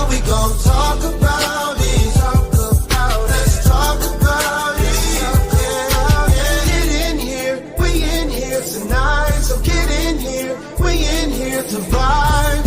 we gon' talk about it. Let's talk about it. Get in here, we in here tonight. So get in here, we in here to vibe.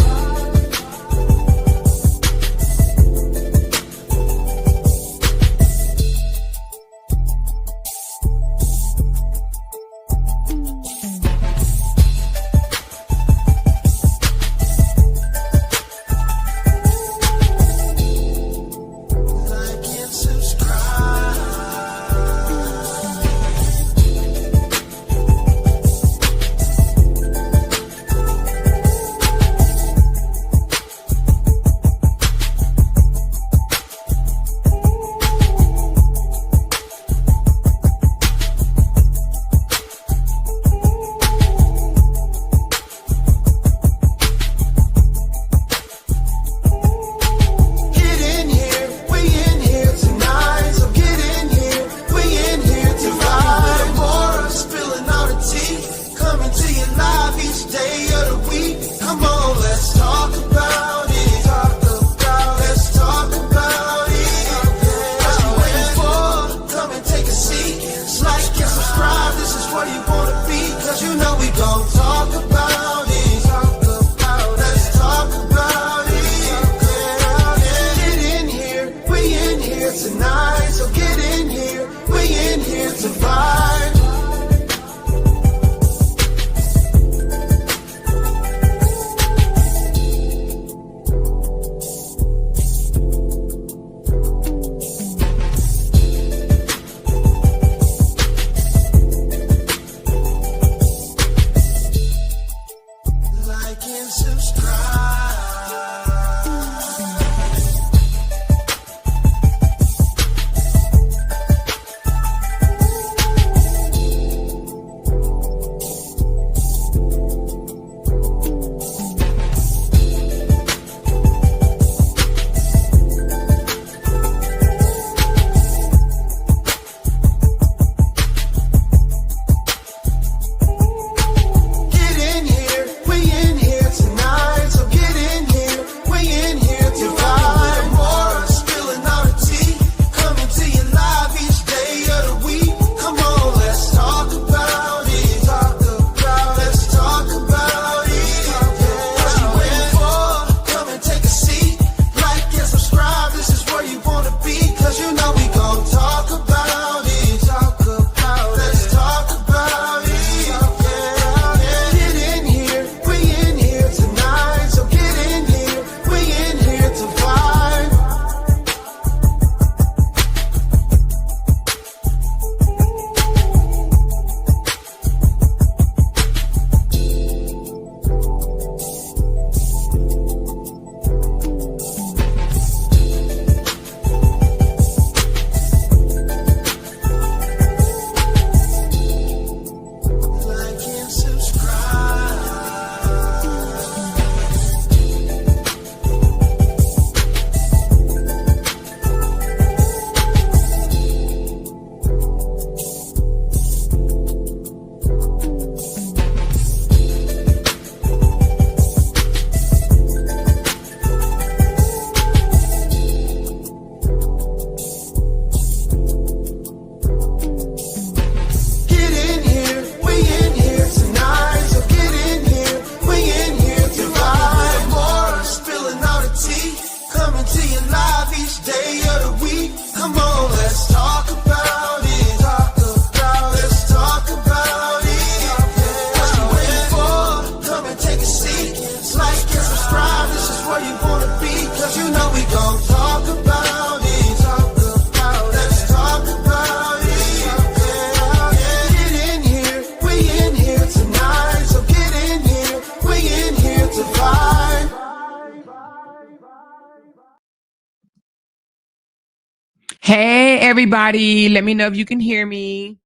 Hey, everybody. Let me know if you can hear me.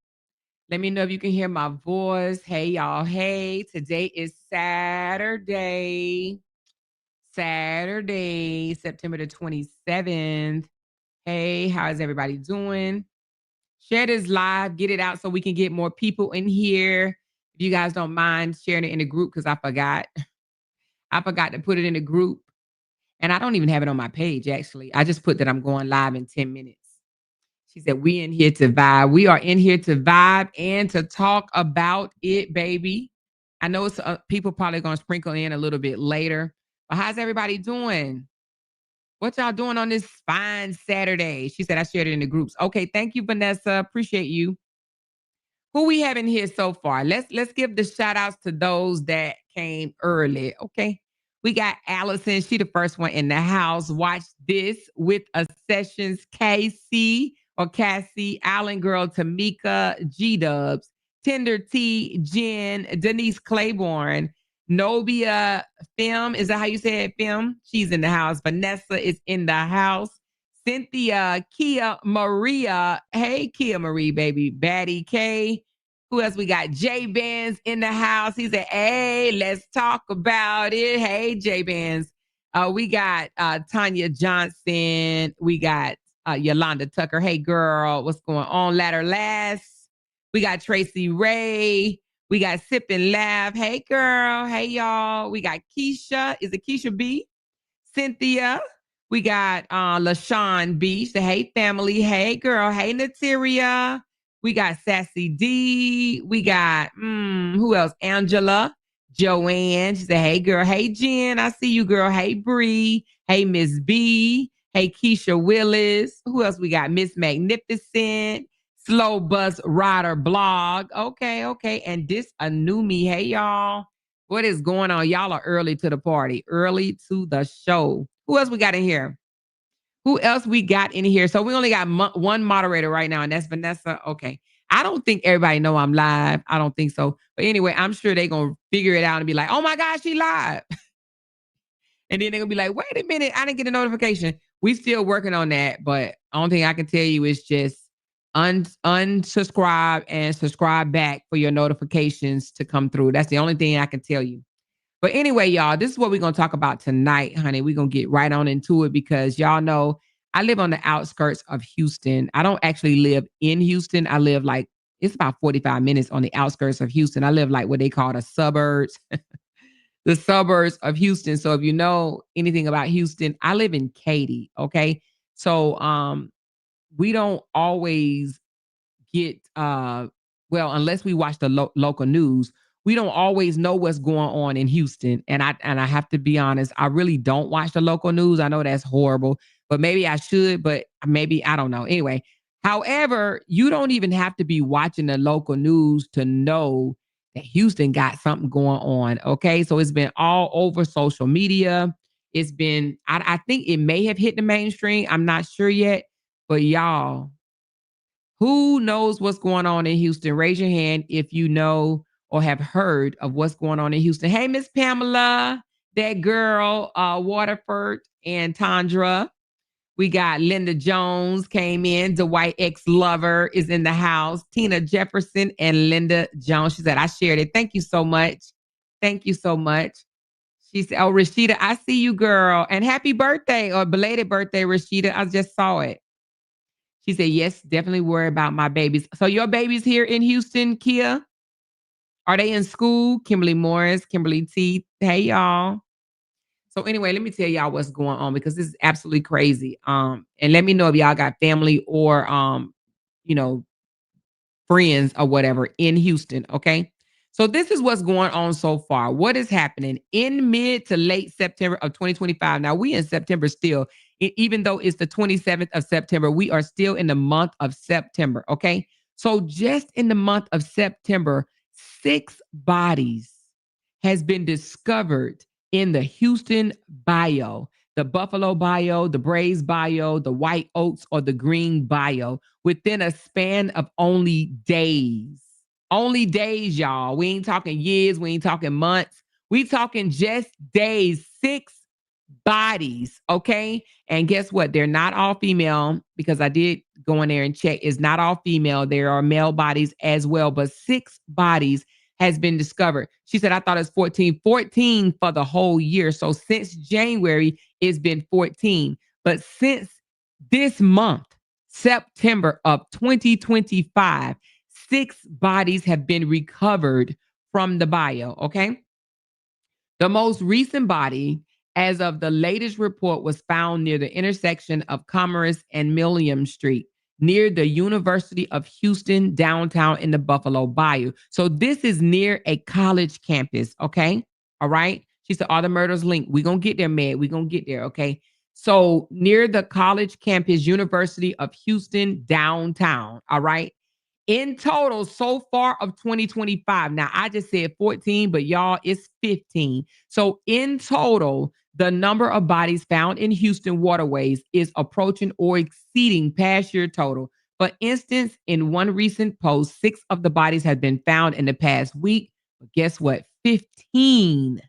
Let me know if you can hear my voice. Hey, y'all. Hey, today is Saturday, September the 27th. Hey, how's everybody doing? Share this live, get it out so we can get more people in here. If you guys don't mind sharing it in the group, because I forgot to put it in the group. And I don't even have it on my page, actually. I just put that I'm going live in 10 minutes. She said, we in here to vibe. We are in here to vibe and to talk about it, baby. I know it's people probably going to sprinkle in a little bit later. But how's everybody doing? What y'all doing on this fine Saturday? She said, I shared it in the groups. Okay, thank you, Vanessa. Appreciate you. Who we have in here so far? Let's give the shout outs to those that came early. Okay. We got Allison. She the first one in the house. Watch this with a sessions. Casey or Cassie, Allen Girl, Tamika, G Dubs, Tender T, Jen, Denise Claiborne, Nobia, Film. Is that how you say it? Film. She's in the house. Vanessa is in the house. Cynthia, Kia Maria. Hey, Kia Marie, baby. Batty K. Who else we got? J Bands in the house. He said, hey, let's talk about it. Hey, J Bands. We got Tanya Johnson. We got Yolanda Tucker. Hey, girl, what's going on? Ladder Last. We got Tracy Ray. We got Sip and Laugh. Hey, girl. Hey, y'all. We got Keisha. Is it Keisha B? Cynthia. We got LaShawn B. Say, hey, family. Hey, girl. Hey, Nataria. We got Sassy D. We got, who else? Angela. Joanne. She said, hey, girl. Hey, Jen. I see you, girl. Hey, Bree. Hey, Miss B. Hey, Keisha Willis. Who else we got? Miss Magnificent. Slow Bus Rider Blog. Okay. And this a new me. Hey, y'all. What is going on? Y'all are early to the party, early to the show. Who else we got in here? Who else we got in here? So we only got one moderator right now, and that's Vanessa. Okay. I don't think everybody know I'm live. I don't think so. But anyway, I'm sure they're going to figure it out and be like, oh my gosh, she live. And then they're going to be like, wait a minute, I didn't get a notification. We still working on that, but only thing I can tell you is just unsubscribe and subscribe back for your notifications to come through. That's the only thing I can tell you. But anyway, y'all, this is what we're going to talk about tonight, honey. We're going to get right on into it because y'all know I live on the outskirts of Houston. I don't actually live in Houston. I live like, it's about 45 minutes on the outskirts of Houston. I live like what they call the suburbs, the suburbs of Houston. So if you know anything about Houston, I live in Katy, okay? So we don't always get, well, unless we watch the local news, we don't always know what's going on in Houston. And I have to be honest, I really don't watch the local news. I know that's horrible, but maybe I should, but maybe I don't know. Anyway, however, you don't even have to be watching the local news to know that Houston got something going on. Okay. So it's been all over social media. It's been, I think it may have hit the mainstream. I'm not sure yet, but y'all, who knows what's going on in Houston? Raise your hand if you know or have heard of what's going on in Houston. Hey, Miss Pamela, that girl, Waterford and Tandra. We got Linda Jones came in. Dwight ex-lover is in the house. Tina Jefferson and Linda Jones. She said, I shared it. Thank you so much. Thank you so much. She said, oh, Rashida, I see you, girl. And happy birthday or belated birthday, Rashida. I just saw it. She said, yes, definitely worry about my babies. So your babies here in Houston, Kia? Are they in school? Kimberly Morris, Kimberly T. Hey, y'all. So anyway, let me tell y'all what's going on because this is absolutely crazy. And let me know if y'all got family or, you know, friends or whatever in Houston, okay? So this is what's going on so far. What is happening in mid to late September of 2025? Now we in September still, even though it's the 27th of September, we are still in the month of September, okay? So just in the month of September, 6 bodies has been discovered in the Houston Bayou, the Buffalo Bayou, the Braves Bayou, the White Oaks, or the Green Bayou within a span of only days. Only days, y'all. We ain't talking years. We ain't talking months. We talking just days. 6 bodies, okay? And guess what? They're not all female because I did go in there and check. It's not all female. There are male bodies as well, but 6 bodies has been discovered. She said, I thought it was 14. 14 for the whole year. So since January, it's been 14. But since this month, September of 2025, 6 bodies have been recovered from the bayou, okay? The most recent body as of the latest report, was found near the intersection of Commerce and Milliam Street, near the University of Houston downtown in the Buffalo Bayou. So this is near a college campus, okay? All right. She said, are the murders linked? We're going to get there, man. We're going to get there, okay? So near the college campus, University of Houston downtown, all right? In total, so far of 2025. Now, I just said 14, but y'all, it's 15. So in total, the number of bodies found in Houston waterways is approaching or exceeding past year total. For instance, in one recent post, 6 of the bodies have been found in the past week. But guess what? 15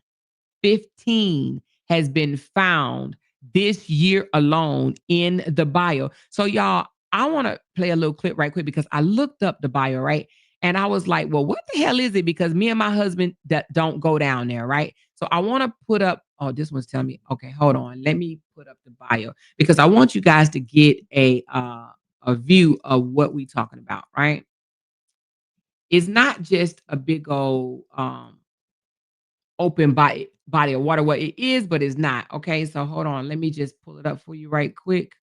has been found this year alone in the Bayou. So, y'all, I want to play a little clip right quick because I looked up the Bayou, right? And I was like, well, what the hell is it? Because me and my husband that don't go down there, right? So I want to put up, oh, this one's telling me, okay, hold on. Let me put up the Bayou because I want you guys to get a view of what we talking about, right? It's not just a big old open body of water. What it is, but it's not. Okay, so hold on. Let me just pull it up for you right quick.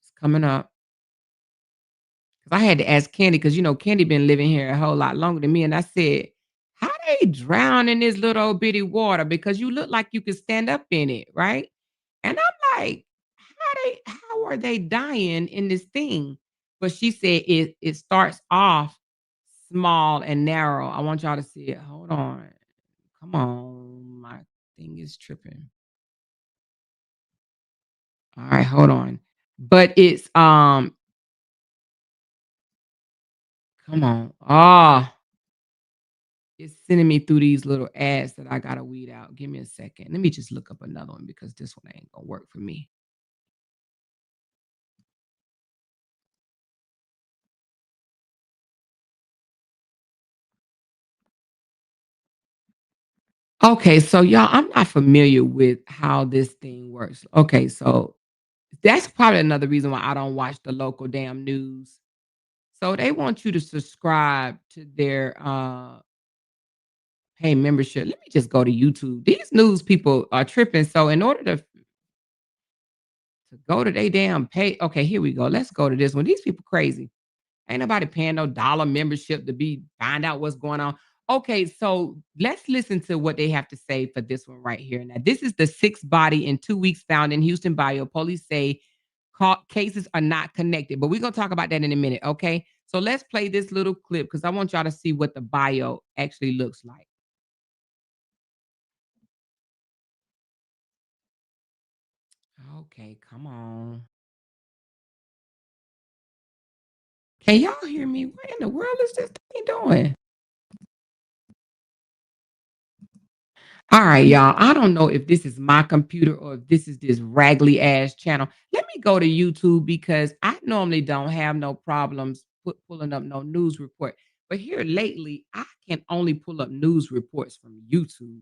It's coming up. Because I had to ask Candy, because you know Candy been living here a whole lot longer than me. And I said, how they drown in this little old bitty water? Because you look like you could stand up in it, right? And I'm like, how are they dying in this thing? But she said it starts off small and narrow. I want y'all to see it. Hold on. Come on. My thing is tripping. All right, hold on. But it's come on. It's sending me through these little ads that I gotta weed out. Give me a second. Let me just look up another one because this one ain't gonna work for me. Okay, so y'all, I'm not familiar with how this thing works. Okay, so that's probably another reason why I don't watch the local damn news. So they want you to subscribe to their pay membership. Let me just go to YouTube. These news people are tripping. So in order to go to they damn pay, okay, here we go. Let's go to this one. These people crazy. Ain't nobody paying no dollar membership to be find out what's going on. Okay, so let's listen to what they have to say for this one right here. Now, this is the 6th body in 2 weeks found in Houston Bayou. Police say cases are not connected, but we're gonna talk about that in a minute. Okay, so let's play this little clip because I want y'all to see what the bio actually looks like. Okay, come on. Can y'all hear me? What in the world is this thing doing? All right, y'all. I don't know if this is my computer or if this is this raggedy ass channel. Let me go to YouTube because I normally don't have no problems pulling up no news report. But here lately, I can only pull up news reports from YouTube.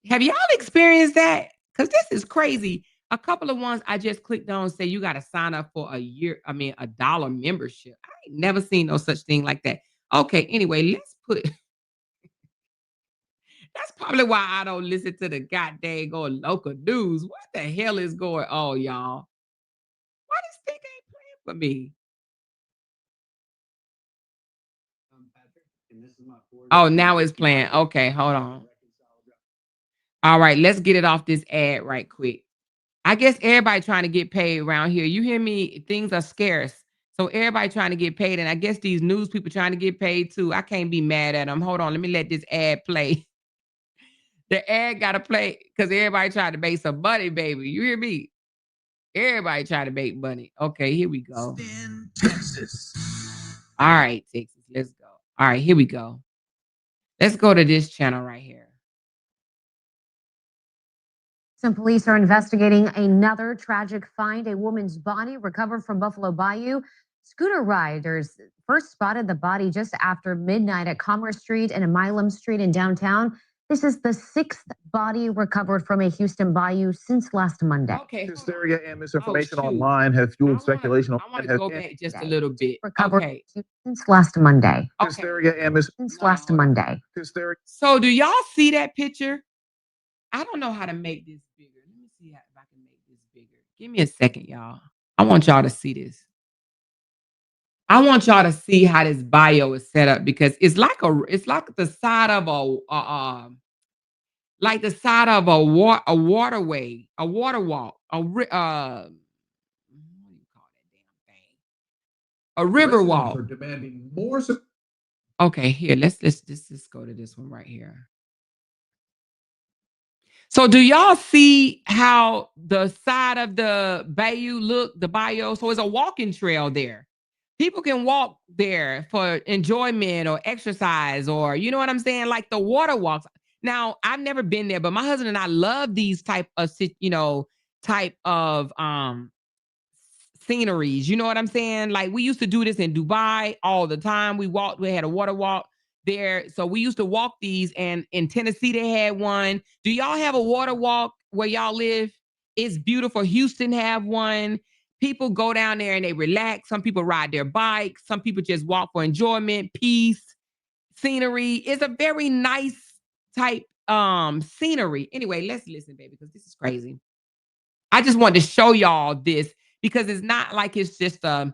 Have y'all experienced that? Because this is crazy. A couple of ones I just clicked on say you got to sign up for a year, I mean, a dollar membership. I ain't never seen no such thing like that. Okay, anyway, let's put that's probably why I don't listen to the goddamn local news. What the hell is going on, y'all? Why this thing ain't playing for me? Oh, now it's playing. Okay, hold on. All right, let's get it off this ad right quick. I guess everybody trying to get paid around here. You hear me? Things are scarce. So everybody trying to get paid. And I guess these news people trying to get paid too. I can't be mad at them. Hold on. Let me let this ad play. The ad got to play because everybody trying to make some money, baby. You hear me? Everybody trying to make money. Okay, here we go. Texas. All right, Texas. Let's go. All right, here we go. Let's go to this channel right here. Some police are investigating another tragic find, a woman's body recovered from Buffalo Bayou. Scooter riders first spotted the body just after midnight at Commerce Street and Milam Street in downtown. This is the 6th body recovered from a Houston bayou since last Monday. Okay. Hysteria and misinformation online have fueled speculation. I want to go back just a little bit. Recovered Okay. since last Monday. Okay. Hysteria and Since last Monday. hysteria. So do y'all see that picture? I don't know how to make this bigger. Let me see if I can make this bigger. Give me a second, y'all. I want y'all to see this. I want y'all to see how this bio is set up because it's like the side of like the side of a waterway, a water walk, what do you call that damn thing? A river Residents walk. are demanding more Okay, here, let's just go to this one right here. So do y'all see how the side of the Bayou look, the Bayou? So it's a walking trail there. People can walk there for enjoyment or exercise or, you know what I'm saying? Like the water walks. Now, I've never been there, but my husband and I love these type of, sceneries. You know what I'm saying? Like we used to do this in Dubai all the time. We had a water walk there. So we used to walk these, and in Tennessee they had one. Do y'all have a water walk where y'all live? It's beautiful. Houston have one. People go down there and they relax. Some people ride their bikes. Some people just walk for enjoyment, peace, scenery. It's a very nice type scenery. Anyway, let's listen, baby, because this is crazy. I just wanted to show y'all this because it's not like it's just a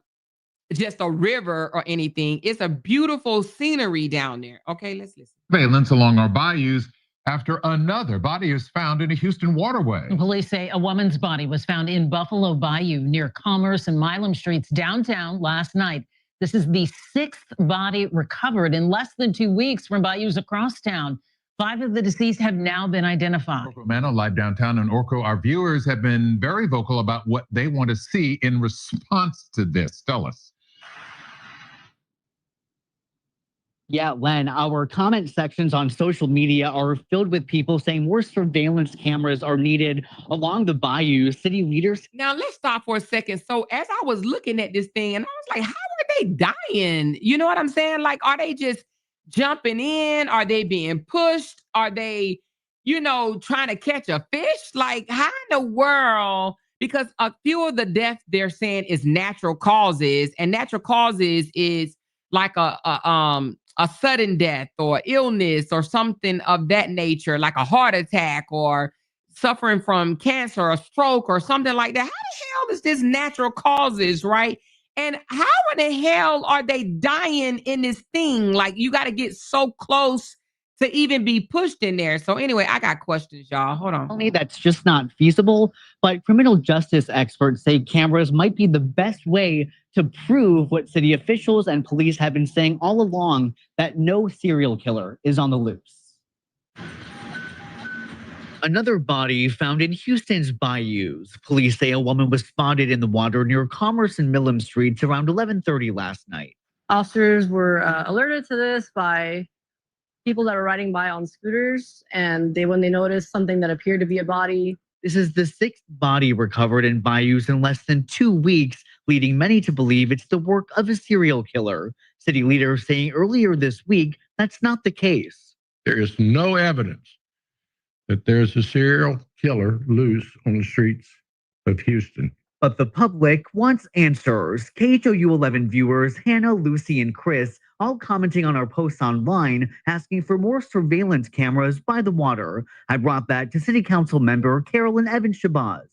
river or anything. It's a beautiful scenery down there. Okay, let's listen. Surveillance along our bayous after another body is found in a Houston waterway. Police say a woman's body was found in Buffalo Bayou near Commerce and Milam Streets downtown last night. This is the sixth body recovered in less than 2 weeks from bayous across town. 5 of the deceased have now been identified. Sacramento, live downtown in Orco, our viewers have been very vocal about what they want to see in response to this. Tell us. Yeah, Len, our comment sections on social media are filled with people saying more surveillance cameras are needed along the bayou. City leaders. Now, let's stop for a second. So as I was looking at this thing, and I was like, how are they dying? You know what I'm saying? Like, are they just jumping in? Are they being pushed? Are they, trying to catch a fish? Like, how in the world? Because a few of the deaths they're saying is natural causes, and natural causes is like a sudden death or illness or something of that nature, like a heart attack or suffering from cancer or stroke or something like that. How the hell is this natural causes, right? And how in the hell are they dying in this thing? Like, you got to get so close to even be pushed in there. So anyway, I got questions, y'all. Hold on. Only that's just not feasible, but criminal justice experts say cameras might be the best way to prove what city officials and police have been saying all along, that no serial killer is on the loose. Another body found in Houston's bayous. Police say a woman was spotted in the water near Commerce and Milam Streets around 11:30 last night. Officers were alerted to this by people that were riding by on scooters, and when they noticed something that appeared to be a body. This is the 6th body recovered in bayous in less than 2 weeks, leading many to believe it's the work of a serial killer. City leaders saying earlier this week that's not the case. There is no evidence that there's a serial killer loose on the streets of Houston. But the public wants answers. KHOU 11 viewers, Hannah, Lucy, and Chris, all commenting on our posts online, asking for more surveillance cameras by the water. I brought that to City Council member Carolyn Evans-Shabazz.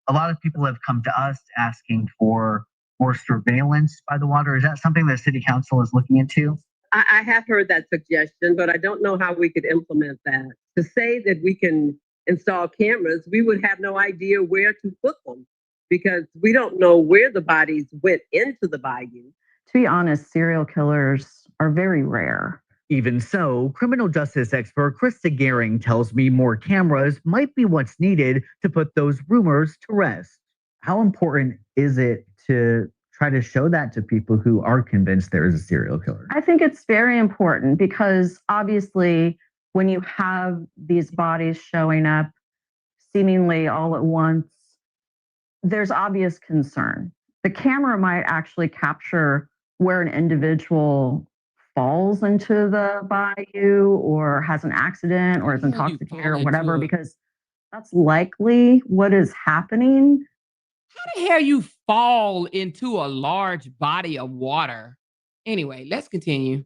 A lot of people have come to us asking for more surveillance by the water. Is that something that City Council is looking into? I have heard that suggestion, but I don't know how we could implement that. To say that we can install cameras, we would have no idea where to put them because we don't know where the bodies went into the bayou. To be honest, serial killers are very rare. Even so, criminal justice expert Krista Gehring tells me more cameras might be what's needed to put those rumors to rest. How important is it to try to show that to people who are convinced there is a serial killer? I think it's very important because obviously when you have these bodies showing up seemingly all at once, there's obvious concern. The camera might actually capture where an individual falls into the bayou or has an accident or is intoxicated or whatever, because that's likely what is happening. How the hell you fall into a large body of water? Anyway, let's continue.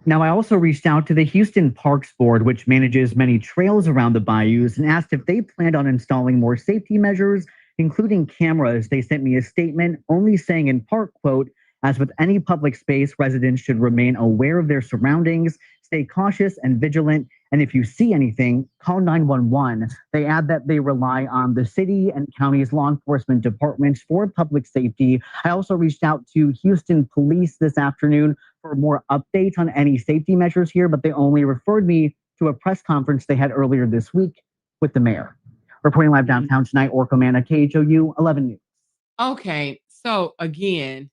Now, I also reached out to the Houston Parks Board, which manages many trails around the bayous, and asked if they planned on installing more safety measures, including cameras. They sent me a statement only saying in part, quote, "As with any public space, residents should remain aware of their surroundings, stay cautious and vigilant, and if you see anything, call 911. They add that they rely on the city and county's law enforcement departments for public safety. I also reached out to Houston Police this afternoon for more updates on any safety measures here, but they only referred me to a press conference they had earlier this week with the mayor. Reporting live downtown tonight, Orko Manna, KHOU 11 News. Okay, so again,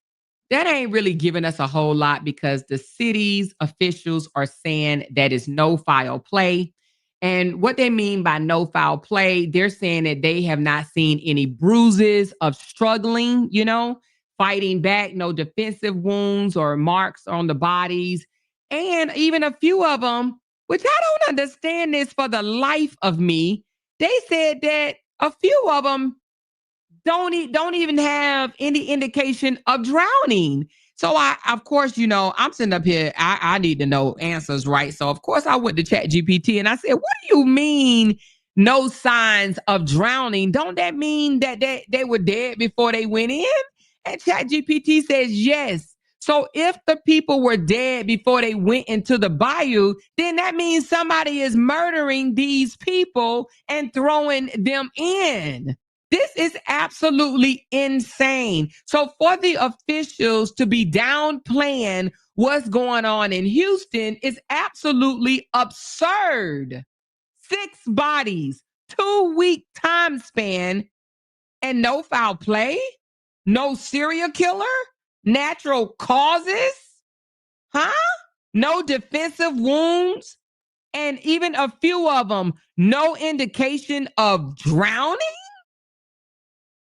that ain't really giving us a whole lot because the city's officials are saying that is no foul play. And what they mean by no foul play, they're saying that they have not seen any bruises of struggling, fighting back, no defensive wounds or marks on the bodies. And even a few of them, which I don't understand this for the life of me, they said that a few of them don't even have any indication of drowning. So of course, I'm sitting up here. I need to know answers, right? So of course I went to ChatGPT and I said, "What do you mean no signs of drowning? Don't that mean that they were dead before they went in?" And ChatGPT says yes. So if the people were dead before they went into the bayou, then that means somebody is murdering these people and throwing them in. This is absolutely insane. So for the officials to be downplaying what's going on in Houston is absolutely absurd. 6 bodies, 2-week time span, and no foul play, no serial killer, natural causes, no defensive wounds, and even a few of them, no indication of drowning.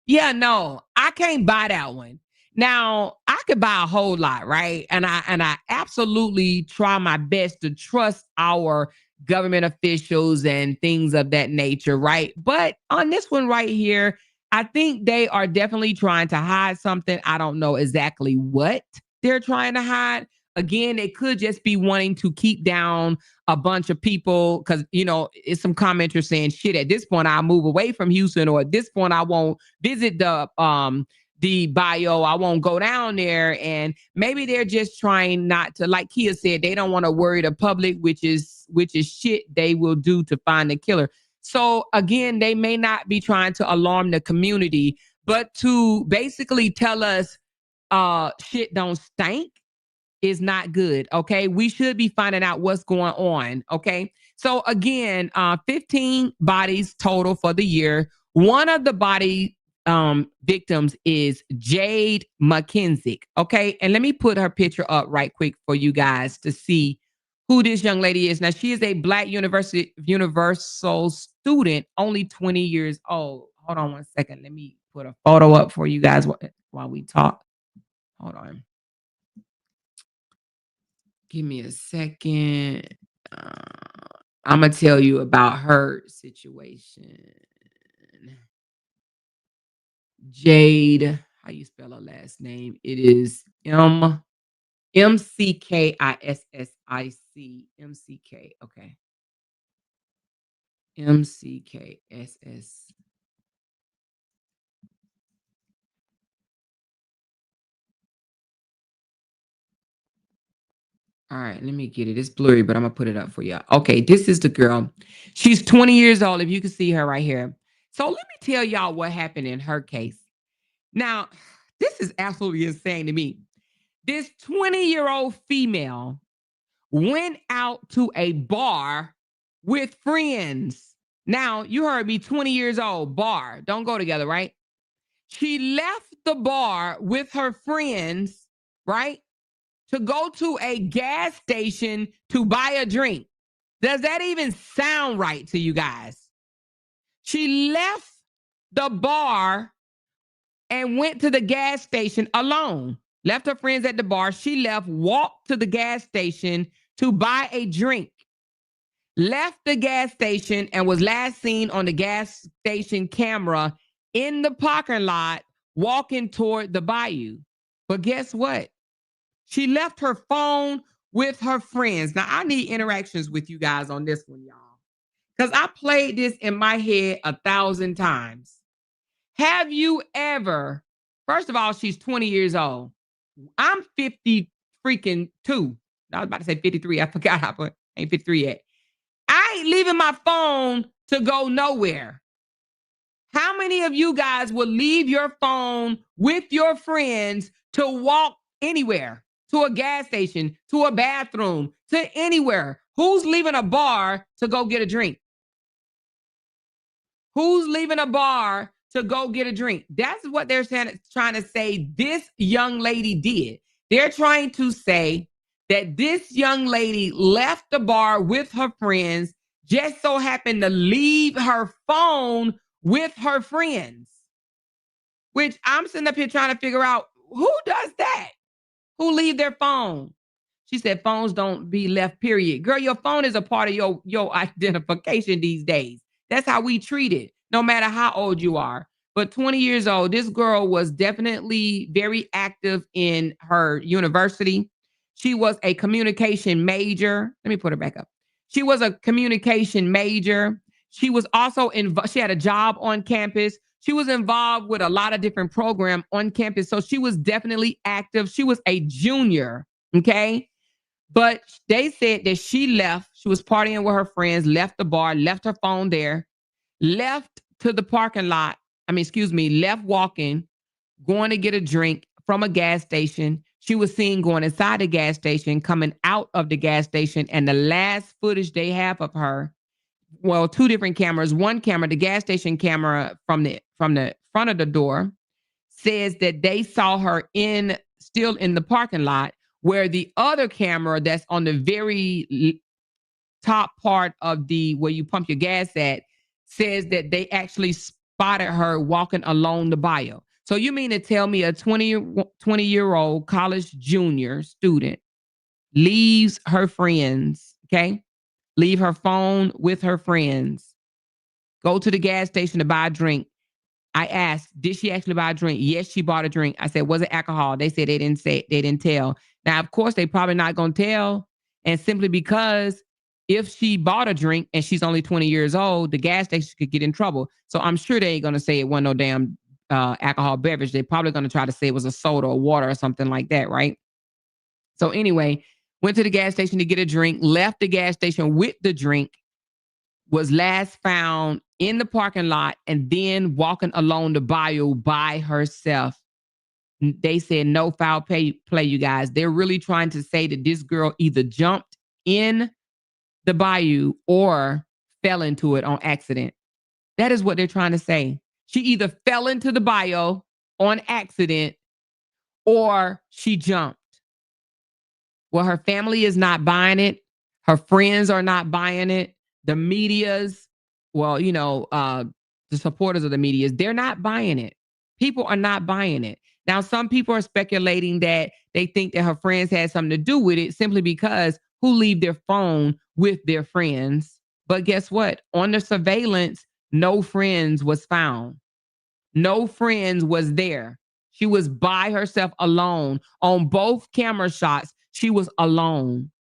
Yeah, no, I can't buy that one. Now, I could buy a whole lot, right? And I absolutely try my best to trust our government officials and things of that nature, right? But on this one right here, I think they are definitely trying to hide something. I don't know exactly what they're trying to hide. Again, they could just be wanting to keep down a bunch of people because, it's some commenters saying, shit, at this point, I'll move away from Houston, or at this point, I won't visit the Bayou. I won't go down there. And maybe they're just trying not to, like Kia said, they don't want to worry the public, which is shit they will do to find the killer. So again, they may not be trying to alarm the community, but to basically tell us shit don't stink is not good. Okay. We should be finding out what's going on. Okay. So again, 15 bodies total for the year. One of the body victims is Jade McKissic. Okay. And let me put her picture up right quick for you guys to see who this young lady is. Now, she is a Black universal student, only 20 years old. Hold on one second. Let me put a photo up for you guys while we talk. Hold on. Give me a second. I'm going to tell you about her situation. Jade, how you spell her last name? It is McKissic. MCK. Okay. MCKSS. All right, let me get it. It's blurry, but I'm going to put it up for you. Okay, this is the girl. She's 20 years old, if you can see her right here. So let me tell y'all what happened in her case. Now, this is absolutely insane to me. This 20-year-old female went out to a bar with friends. Now, you heard me, 20 years old, bar. Don't go together, right? She left the bar with her friends, right? To go to a gas station to buy a drink. Does that even sound right to you guys? She left the bar and went to the gas station alone. Left her friends at the bar. She left, walked to the gas station to buy a drink. Left the gas station and was last seen on the gas station camera in the parking lot walking toward the Bayou. But guess what? She left her phone with her friends. Now, I need interactions with you guys on this one, y'all. Because I played this in my head 1,000 times. Have you ever, first of all, she's 20 years old. I'm 50 freaking 2. I was about to say 53. I forgot I ain't 53 yet. I ain't leaving my phone to go nowhere. How many of you guys will leave your phone with your friends to walk anywhere? To a gas station, to a bathroom, to anywhere? Who's leaving a bar to go get a drink? Who's leaving a bar to go get a drink? That's what they're trying to say this young lady did. They're trying to say that this young lady left the bar with her friends, just so happened to leave her phone with her friends. Which I'm sitting up here trying to figure out, who does that? Who leave their phone? She said phones don't be left, period. Girl, your phone is a part of your identification these days. That's how we treat it, no matter how old you are. But 20 years old, this girl was definitely very active in her university. She was a communication major. Let me put her back up. She was a communication major. She was also she had a job on campus. She was involved with a lot of different programs on campus. So she was definitely active. She was a junior, okay? But they said that she left. She was partying with her friends, left the bar, left her phone there, left to the parking lot. Left walking, going to get a drink from a gas station. She was seen going inside the gas station, coming out of the gas station. And the last footage they have of her, well, 2 different cameras. One camera, the gas station camera from the front of the door, says that they saw her still in the parking lot, where the other camera that's on the very top part of where you pump your gas at says that they actually spotted her walking along the bayou. So you mean to tell me a 20-year-old college junior student leaves her friends, okay? Leave her phone with her friends, go to the gas station to buy a drink. I asked, did she actually buy a drink? Yes, she bought a drink. I said, was it alcohol? They said they didn't tell. Now, of course, they probably not going to tell. And simply because if she bought a drink and she's only 20 years old, the gas station could get in trouble. So I'm sure they ain't going to say it wasn't no damn alcohol beverage. They're probably going to try to say it was a soda or water or something like that, right? So anyway, went to the gas station to get a drink, left the gas station with the drink, was last found in the parking lot, and then walking along the bayou by herself. They said no foul play, you guys. They're really trying to say that this girl either jumped in the bayou or fell into it on accident. That is what they're trying to say. She either fell into the bayou on accident or she jumped. Well, her family is not buying it. Her friends are not buying it. The medias, well, the supporters of the medias, they're not buying it. People are not buying it. Now, some people are speculating that they think that her friends had something to do with it simply because who leave their phone with their friends? But guess what? On the surveillance, no friends was found. No friends was there. She was by herself alone. On both camera shots, she was alone.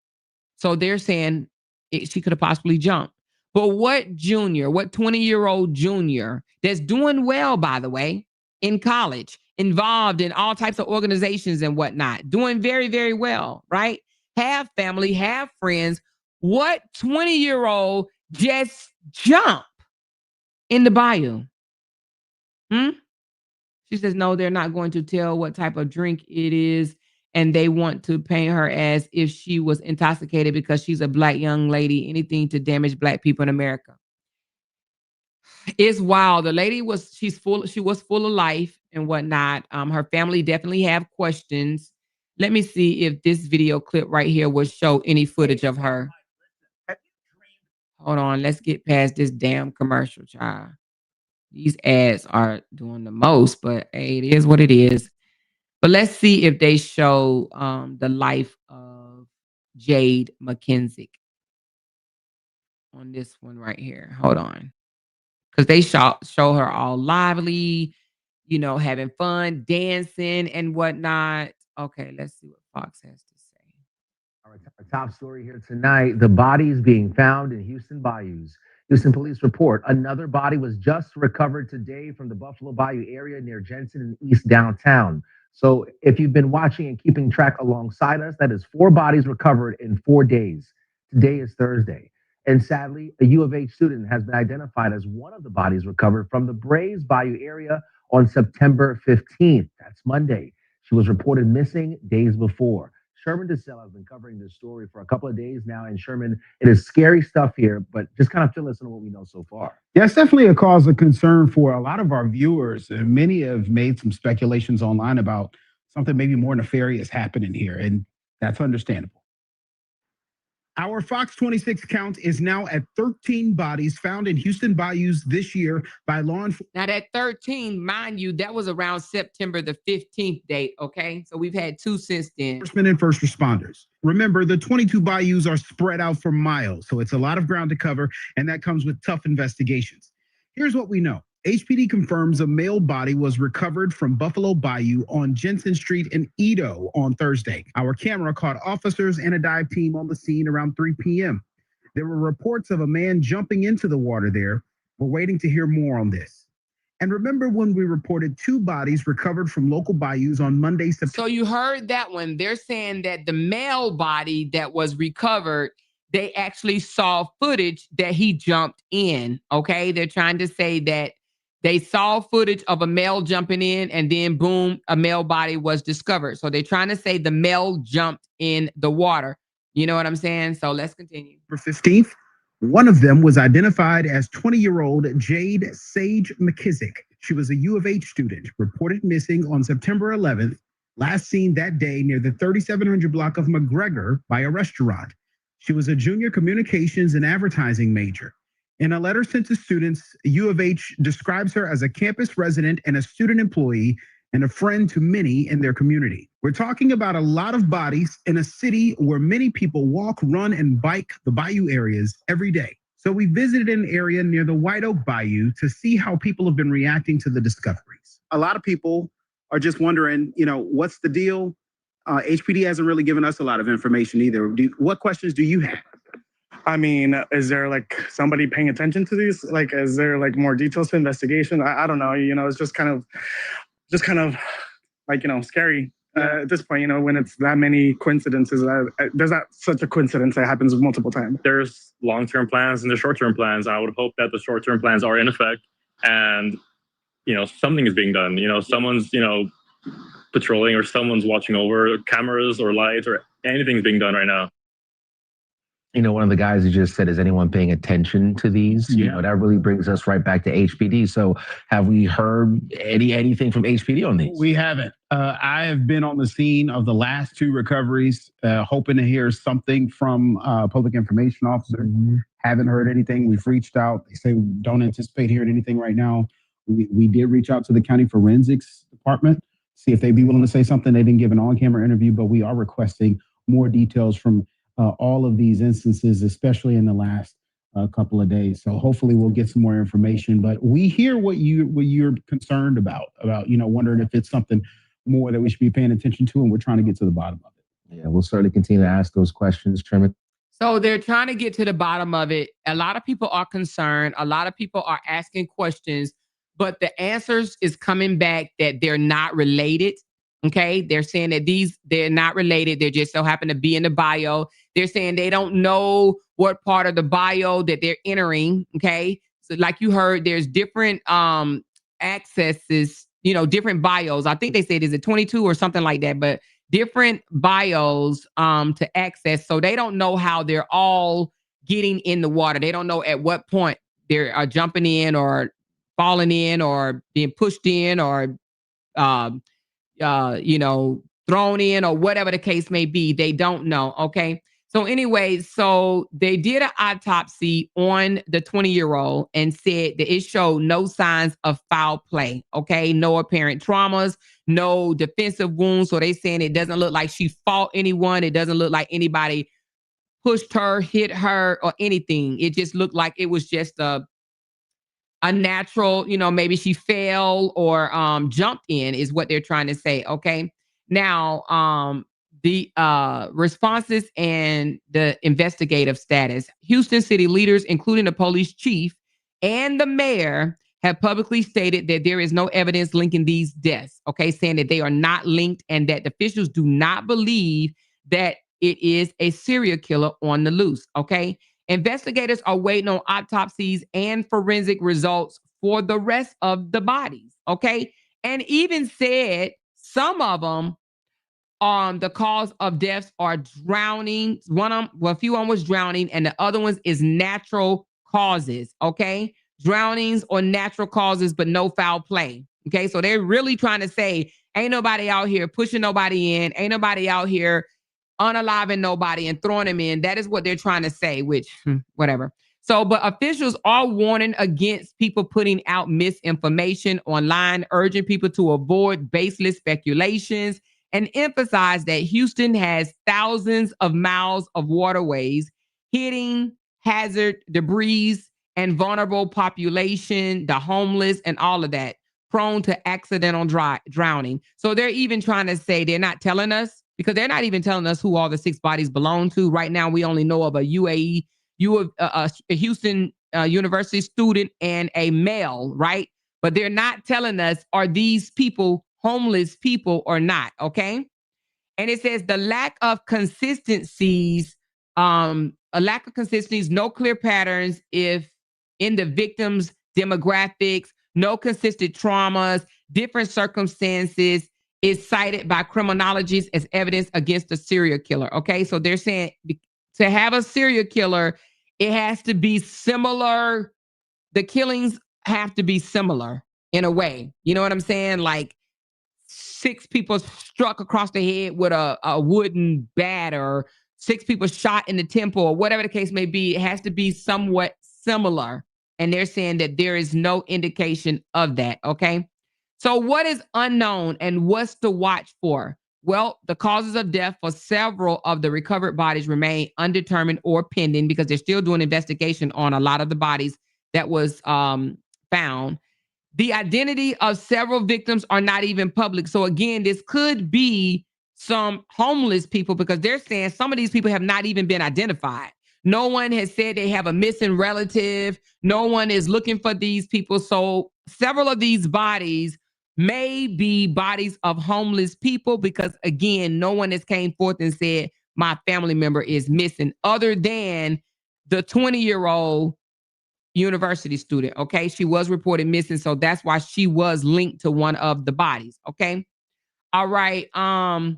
So they're saying she could have possibly jumped. But what 20-year-old junior that's doing well, by the way, in college, involved in all types of organizations and whatnot, doing very, very well, right? Have family, have friends. What 20-year-old just jump in the bayou? She says, no, they're not going to tell what type of drink it is. And they want to paint her as if she was intoxicated because she's a Black young lady, anything to damage Black people in America. It's wild. The lady she was full of life and whatnot. Her family definitely have questions. Let me see if this video clip right here will show any footage of her. Hold on. Let's get past this damn commercial, child. These ads are doing the most, but hey, it is what it is. But let's see if they show the life of Jade McKissic on this one right here. Hold on. Because they show her all lively, having fun, dancing and whatnot. Okay, let's see what Fox has to say. Our top story here tonight, the body is being found in Houston Bayous. Houston police report another body was just recovered today from the Buffalo Bayou area near Jensen and East downtown. So if you've been watching and keeping track alongside us, that is 4 bodies recovered in 4 days. Today is Thursday. And sadly, a U of H student has been identified as one of the bodies recovered from the Braves Bayou area on September 15th. That's Monday. She was reported missing days before. Sherman DeSell has been covering this story for a couple of days now. And Sherman, it is scary stuff here, but just kind of fill us in on what we know so far. Yeah, it's definitely a cause of concern for a lot of our viewers. And many have made some speculations online about something maybe more nefarious happening here, and that's understandable. Our Fox 26 count is now at 13 bodies found in Houston Bayous this year by law enforcement. Now that 13, mind you, that was around September the 15th date, okay? So we've had 2 since then. And first responders. Remember, the 22 bayous are spread out for miles, so it's a lot of ground to cover, and that comes with tough investigations. Here's what we know. HPD confirms a male body was recovered from Buffalo Bayou on Jensen Street in Edo on Thursday. Our camera caught officers and a dive team on the scene around 3 p.m. There were reports of a man jumping into the water there. We're waiting to hear more on this. And remember when we reported 2 bodies recovered from local bayous on Monday, September. So you heard that one. They're saying that the male body that was recovered, they actually saw footage that he jumped in, okay? They're trying to say that they saw footage of a male jumping in and then boom, a male body was discovered. So they're trying to say the male jumped in the water. You know what I'm saying? So let's continue. For 15th, one of them was identified as 20-year-old Jade McKissic. She was a U of H student, reported missing on September 11th, last seen that day near the 3700 block of McGregor by a restaurant. She was a junior communications and advertising major. In a letter sent to students, U of H describes her as a campus resident and a student employee and a friend to many in their community. We're talking about a lot of bodies in a city where many people walk, run, and bike the bayou areas every day. So we visited an area near the White Oak Bayou to see how people have been reacting to the discoveries. A lot of people are just wondering, what's the deal? HPD hasn't really given us a lot of information either. What questions do you have? I mean, is there somebody paying attention to these? Is there more details to investigation? I don't know. It's just kind of scary at this point. When it's that many coincidences. There's not such a coincidence that happens multiple times. There's long-term plans and there's short-term plans. I would hope that the short-term plans are in effect, and something is being done. Someone's patrolling or someone's watching over cameras or lights or anything's being done right now. One of the guys who just said, is anyone paying attention to these? Yeah. That really brings us right back to HPD. So have we heard anything from HPD on these? We haven't. I have been on the scene of the last 2 recoveries, hoping to hear something from public information officer. Haven't heard anything. We've reached out. They say we don't anticipate hearing anything right now. We did reach out to the county forensics department, see if they'd be willing to say something. They didn't give an on-camera interview, but we are requesting more details from all of these instances, especially in the last couple of days. So hopefully we'll get some more information. But we hear what you're concerned about, wondering if it's something more that we should be paying attention to, and we're trying to get to the bottom of it. Yeah, we'll certainly continue to ask those questions, Sherman. So they're trying to get to the bottom of it. A lot of people are concerned. A lot of people are asking questions, but the answers is coming back that they're not related. Okay, they're saying that they're not related. They just so happen to be in the bio. They're saying they don't know what part of the bio that they're entering. Okay, so like you heard, there's different accesses, different bios. I think they said, is it 22 or something like that? But different bios to access. So they don't know how they're all getting in the water. They don't know at what point they're jumping in or falling in or being pushed in or thrown in or whatever the case may be. They don't know. Okay. So anyway, so they did an autopsy on the 20-year-old and said that it showed no signs of foul play. Okay. No apparent traumas, no defensive wounds. So they saying it doesn't look like she fought anyone. It doesn't look like anybody pushed her, hit her or anything. It just looked like it was just a natural, maybe she fell or jumped in is what they're trying to say. Okay. Now, the responses and the investigative status. Houston city leaders, including the police chief and the mayor, have publicly stated that there is no evidence linking these deaths, okay, saying that they are not linked and that the officials do not believe that it is a serial killer on the loose, okay? Investigators are waiting on autopsies and forensic results for the rest of the bodies, okay? And even said some of them, the cause of deaths are drowning. A few of them was drowning, and the other ones is natural causes, okay? Drownings or natural causes, but no foul play, okay? So they're really trying to say, ain't nobody out here pushing nobody in, ain't nobody out here unaliving nobody and throwing them in. That is what they're trying to say, which, whatever. So, but officials are warning against people putting out misinformation online, urging people to avoid baseless speculations and emphasize that Houston has thousands of miles of waterways, hitting hazard debris and vulnerable population, the homeless and all of that, prone to accidental drowning. So they're even trying to say they're not telling us, because they're not even telling us who all the 6 bodies belong to. Right now, we only know of a Houston University student and a male, right? But they're not telling us, are these people homeless people or not, okay? And it says the lack of consistencies, no clear patterns if in the victims' demographics, no consistent traumas, different circumstances is cited by criminologists as evidence against a serial killer, okay? So they're saying to have a serial killer, it has to be similar. The killings have to be similar in a way. You know what I'm saying? Like 6 people struck across the head with a wooden bat, or 6 people shot in the temple, or whatever the case may be. It has to be somewhat similar. And they're saying that there is no indication of that, okay? So what is unknown and what's to watch for? Well, the causes of death for several of the recovered bodies remain undetermined or pending, because they're still doing investigation on a lot of the bodies that was found. The identity of several victims are not even public. So again, this could be some homeless people, because they're saying some of these people have not even been identified. No one has said they have a missing relative. No one is looking for these people. So several of these bodies may be bodies of homeless people, because again, no one has came forth and said my family member is missing, other than the 20-year-old university student, okay? She was reported missing, so that's why she was linked to one of the bodies, okay? All right. And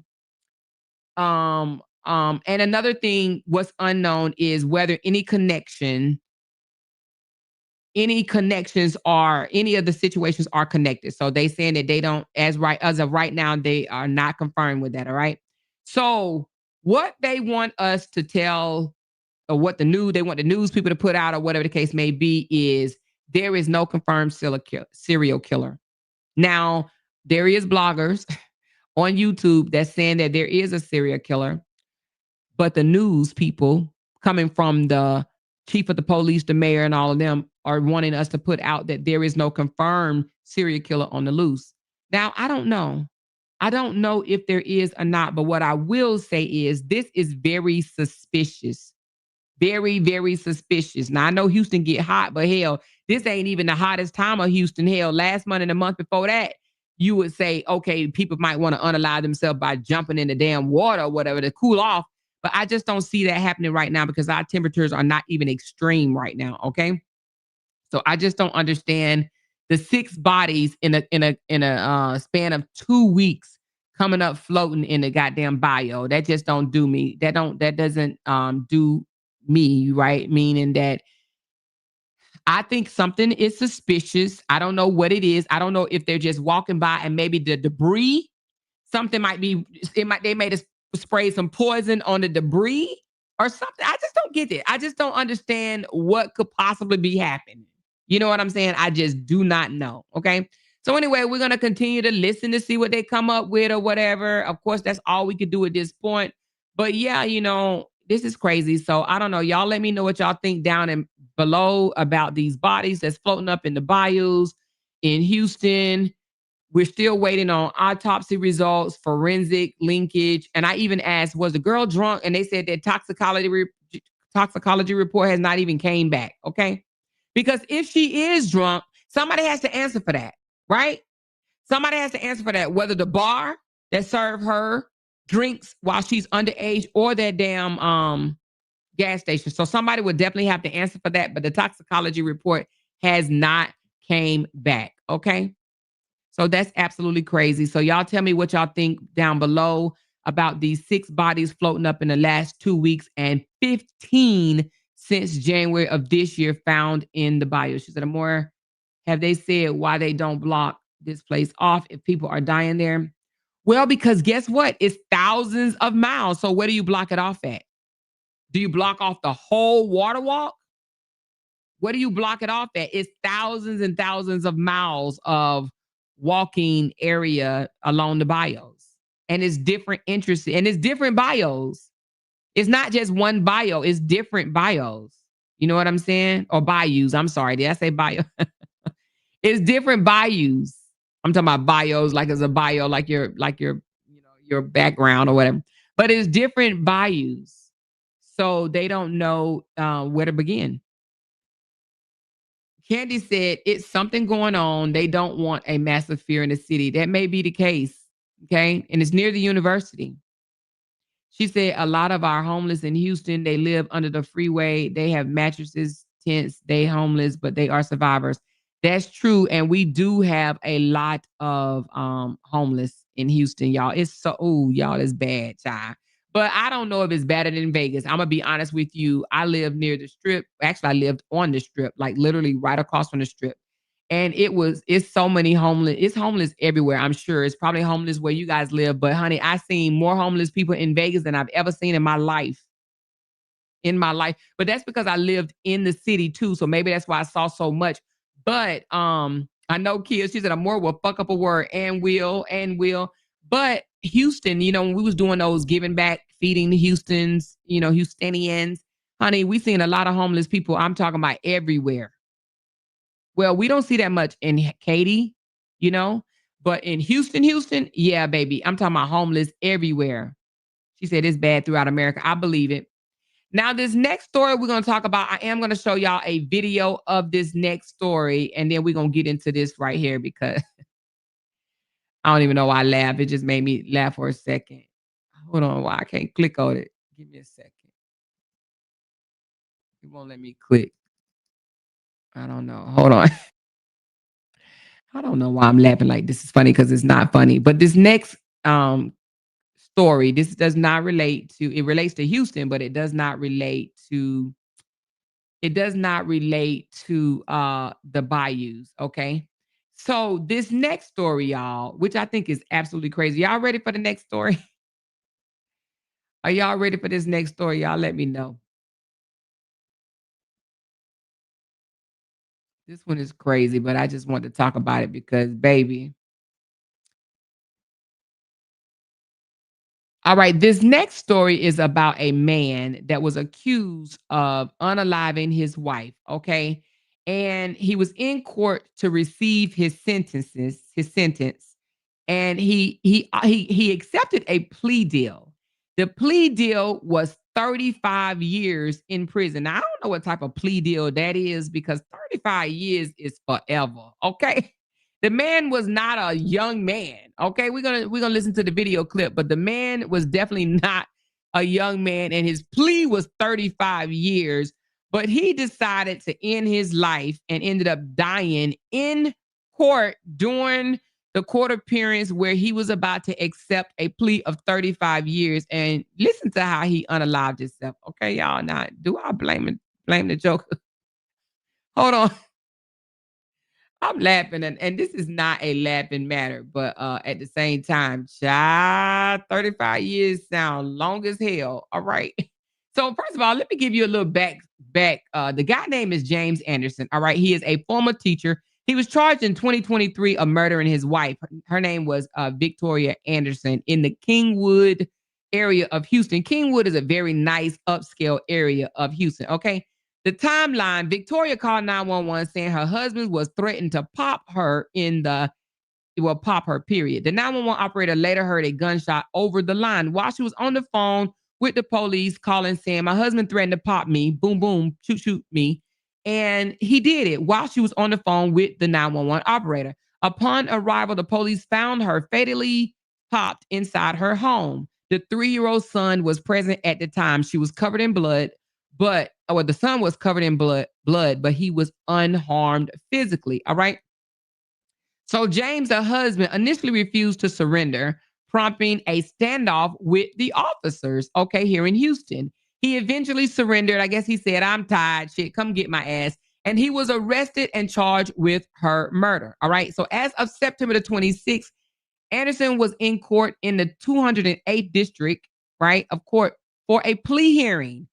another thing, what's unknown is whether any connections are, any of the situations are connected. So they saying that they don't, as of right now, they are not confirmed with that, all right? So what they want us to tell, or what they want the news people to put out, or whatever the case may be, is there is no confirmed serial killer. Now, there is bloggers on YouTube that's saying that there is a serial killer, but the news people, coming from the chief of the police, the mayor, and all of them, are wanting us to put out that there is no confirmed serial killer on the loose. Now, I don't know. I don't know if there is or not, but what I will say is this is very suspicious. Very, very suspicious. Now, I know Houston get hot, but hell, this ain't even the hottest time of Houston. Hell, last month and the month before that, you would say, okay, people might want to unalive themselves by jumping in the damn water or whatever to cool off. But I just don't see that happening right now, because our temperatures are not even extreme right now, okay? So I just don't understand the 6 bodies in a span of 2 weeks coming up floating in the goddamn Bayou. That just don't do me. That doesn't do me, right? Meaning that I think something is suspicious. I don't know what it is. I don't know if they're just walking by and maybe the debris, something might be, they may have sprayed some poison on the debris or something. I just don't get it. I just don't understand what could possibly be happening. You know what I'm saying? I just do not know. Okay. So anyway, we're going to continue to listen to see what they come up with or whatever. Of course, that's all we could do at this point. But yeah, you know, this is crazy. So I don't know. Y'all let me know what y'all think down and below about these bodies that's floating up in the bayous in Houston. We're still waiting on autopsy results, forensic linkage. And I even asked, was the girl drunk? And they said that toxicology report has not even came back, okay? Because if she is drunk, somebody has to answer for that, right? Somebody has to answer for that, whether the bar that served her drinks while she's underage or that damn gas station. So somebody would definitely have to answer for that, but the toxicology report has not came back, okay? So that's absolutely crazy. So y'all tell me what y'all think down below about these 6 bodies floating up in the last 2 weeks and 15 since January of this year found in the bayou. She said, more have they said why they don't block this place off if people are dying there? Well, because guess what? It's thousands of miles. So where do you block it off at? Do you block off the whole water walk? Where do you block it off at? It's thousands and thousands of miles of walking area along the bayous. And it's different interests and it's different bayous. It's not just one bayou, it's different bayous. You know what I'm saying? Or bayous. I'm sorry. Did I say bayou? It's different bayous. I'm talking about bayous like it's a bio, like your your background or whatever. But it's different bayous. So they don't know where to begin. Candy said it's something going on. They don't want a massive fear in the city. That may be the case. Okay. And it's near the university. She said a lot of our homeless in Houston, they live under the freeway. They have mattresses, tents, they homeless, but they are survivors. That's true. And we do have a lot of homeless in Houston, y'all. It's so, oh, y'all, it's bad, child. But I don't know if it's better than Vegas. I'm going to be honest with you. I live near the strip. Actually, I lived on the strip, like literally right across from the strip. And it's so many homeless. It's homeless everywhere. I'm sure it's probably homeless where you guys live. But honey, I've seen more homeless people in Vegas than I've ever seen in my life. But that's because I lived in the city too. So maybe that's why I saw so much. But I know Kia, she said a more will fuck up a word and will. But Houston, you know, when we was doing those giving back, feeding the Houstons, you know, Houstonians, honey, we seen a lot of homeless people. I'm talking about everywhere. Well, we don't see that much in Katy, you know, but in Houston, yeah, baby. I'm talking about homeless everywhere. She said it's bad throughout America. I believe it. Now, this next story we're going to talk about, I am going to show y'all a video of this next story, and then we're going to get into this right here because I don't even know why I laughed. It just made me laugh for a second. Hold on, why I can't click on it. Give me a second. It won't let me click. I don't know. Hold on. I don't know why I'm laughing like this is funny because it's not funny. But this next story, this does not relate to, it relates to Houston, but it does not relate to the bayous, okay? So this next story, y'all, which I think is absolutely crazy. Y'all ready for the next story? Are y'all ready for this next story? Y'all let me know. This one is crazy, but I just want to talk about it because, baby. All right, this next story is about a man that was accused of unaliving his wife, okay? And he was in court to receive his sentence, and he accepted a plea deal. The plea deal was 35 years in prison. Now, I don't know what type of plea deal that is because 35 years is forever, okay? The man was not a young man, okay? We're gonna listen to the video clip, but the man was definitely not a young man, and his plea was 35 years, but he decided to end his life and ended up dying in court during the court appearance where he was about to accept a plea of 35 years. And listen to how he unalived himself. Okay, y'all. Now, do I blame the Joker? Hold on. I'm laughing, and this is not a laughing matter, but at the same time, child, 35 years sound long as hell. All right. So first of all, let me give you a little back. The guy name is James Anderson. All right. He is a former teacher. He was charged in 2023 of murdering his wife. Her name was Victoria Anderson in the Kingwood area of Houston. Kingwood is a very nice upscale area of Houston. Okay. The timeline, Victoria called 911 saying her husband was threatened to pop her in the will pop her, period. The 911 operator later heard a gunshot over the line while she was on the phone with the police calling, saying, my husband threatened to pop me, boom, boom, shoot, shoot me. And he did it while she was on the phone with the 911 operator. Upon arrival, the police found her fatally popped inside her home. The 3-year-old son was present at the time. She was covered in blood, the son was covered in blood, but he was unharmed physically. All right. So James, the husband, initially refused to surrender, prompting a standoff with the officers, okay, here in Houston. He eventually surrendered. I guess he said, I'm tired, shit, come get my ass. And he was arrested and charged with her murder. All right. So as of September the 26th, Anderson was in court in the 208th district, right, of court for a plea hearing.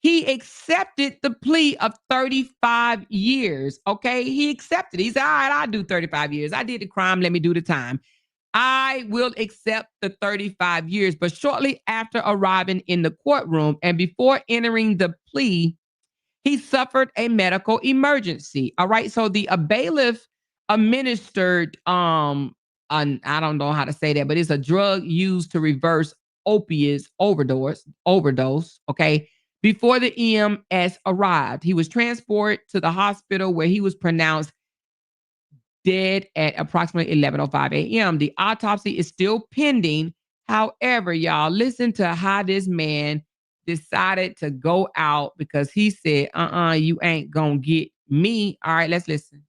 He accepted the plea of 35 years. Okay. He accepted. He said, all right, I'll do 35 years. I did the crime. Let me do the time. I will accept the 35 years. But shortly after arriving in the courtroom and before entering the plea, he suffered a medical emergency. All right. So the bailiff administered, I don't know how to say that, but it's a drug used to reverse opiates overdose. Okay. Before the EMS arrived, he was transported to the hospital where he was pronounced dead at approximately 11:05 a.m. The autopsy is still pending. However, y'all, listen to how this man decided to go out because he said, you ain't gonna get me. All right, let's listen.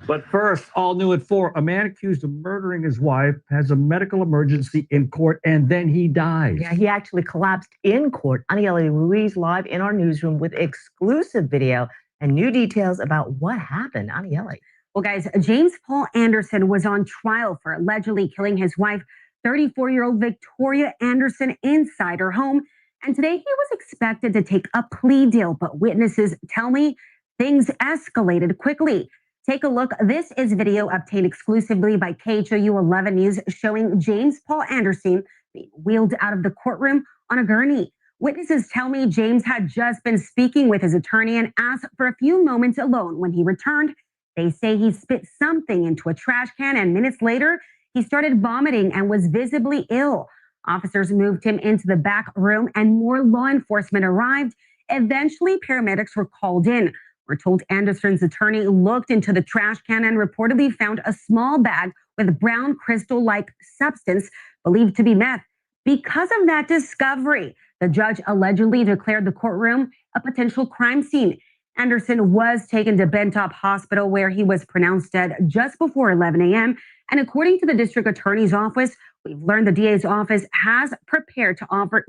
But first, all new at 4, a man accused of murdering his wife has a medical emergency in court, and then he dies. Yeah, he actually collapsed in court. Aniela Ruiz live in our newsroom with exclusive video and new details about what happened. Aniela. Well, guys, James Paul Anderson was on trial for allegedly killing his wife, 34-year-old Victoria Anderson, inside her home. And today he was expected to take a plea deal, but witnesses tell me things escalated quickly. Take a look. This is video obtained exclusively by KHOU 11 News showing James Paul Anderson being wheeled out of the courtroom on a gurney. Witnesses tell me James had just been speaking with his attorney and asked for a few moments alone. When he returned, they say he spit something into a trash can, and minutes later, he started vomiting and was visibly ill. Officers moved him into the back room and more law enforcement arrived. Eventually, paramedics were called in. We're told Anderson's attorney looked into the trash can and reportedly found a small bag with brown crystal-like substance believed to be meth. Because of that discovery, the judge allegedly declared the courtroom a potential crime scene. Anderson was taken to Bentop Hospital where he was pronounced dead just before 11 a.m. And according to the district attorney's office, we've learned the DA's office was prepared to offer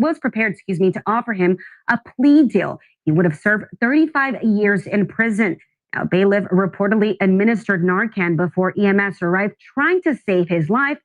him a plea deal. He would have served 35 years in prison. Now, bailiff reportedly administered Narcan before EMS arrived, trying to save his life.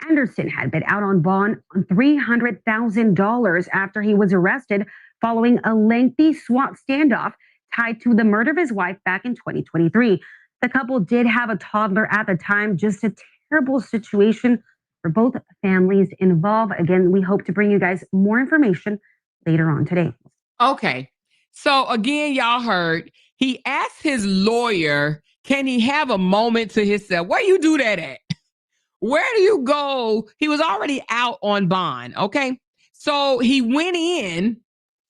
Anderson had been out on bond on $300,000 after he was arrested following a lengthy SWAT standoff tied to the murder of his wife back in 2023. The couple did have a toddler at the time. Just a terrible situation for both families involved. Again, we hope to bring you guys more information later on today. Okay. So again, y'all heard, he asked his lawyer, can he have a moment to himself? Where you do that at? Where do you go? He was already out on bond. Okay. So he went in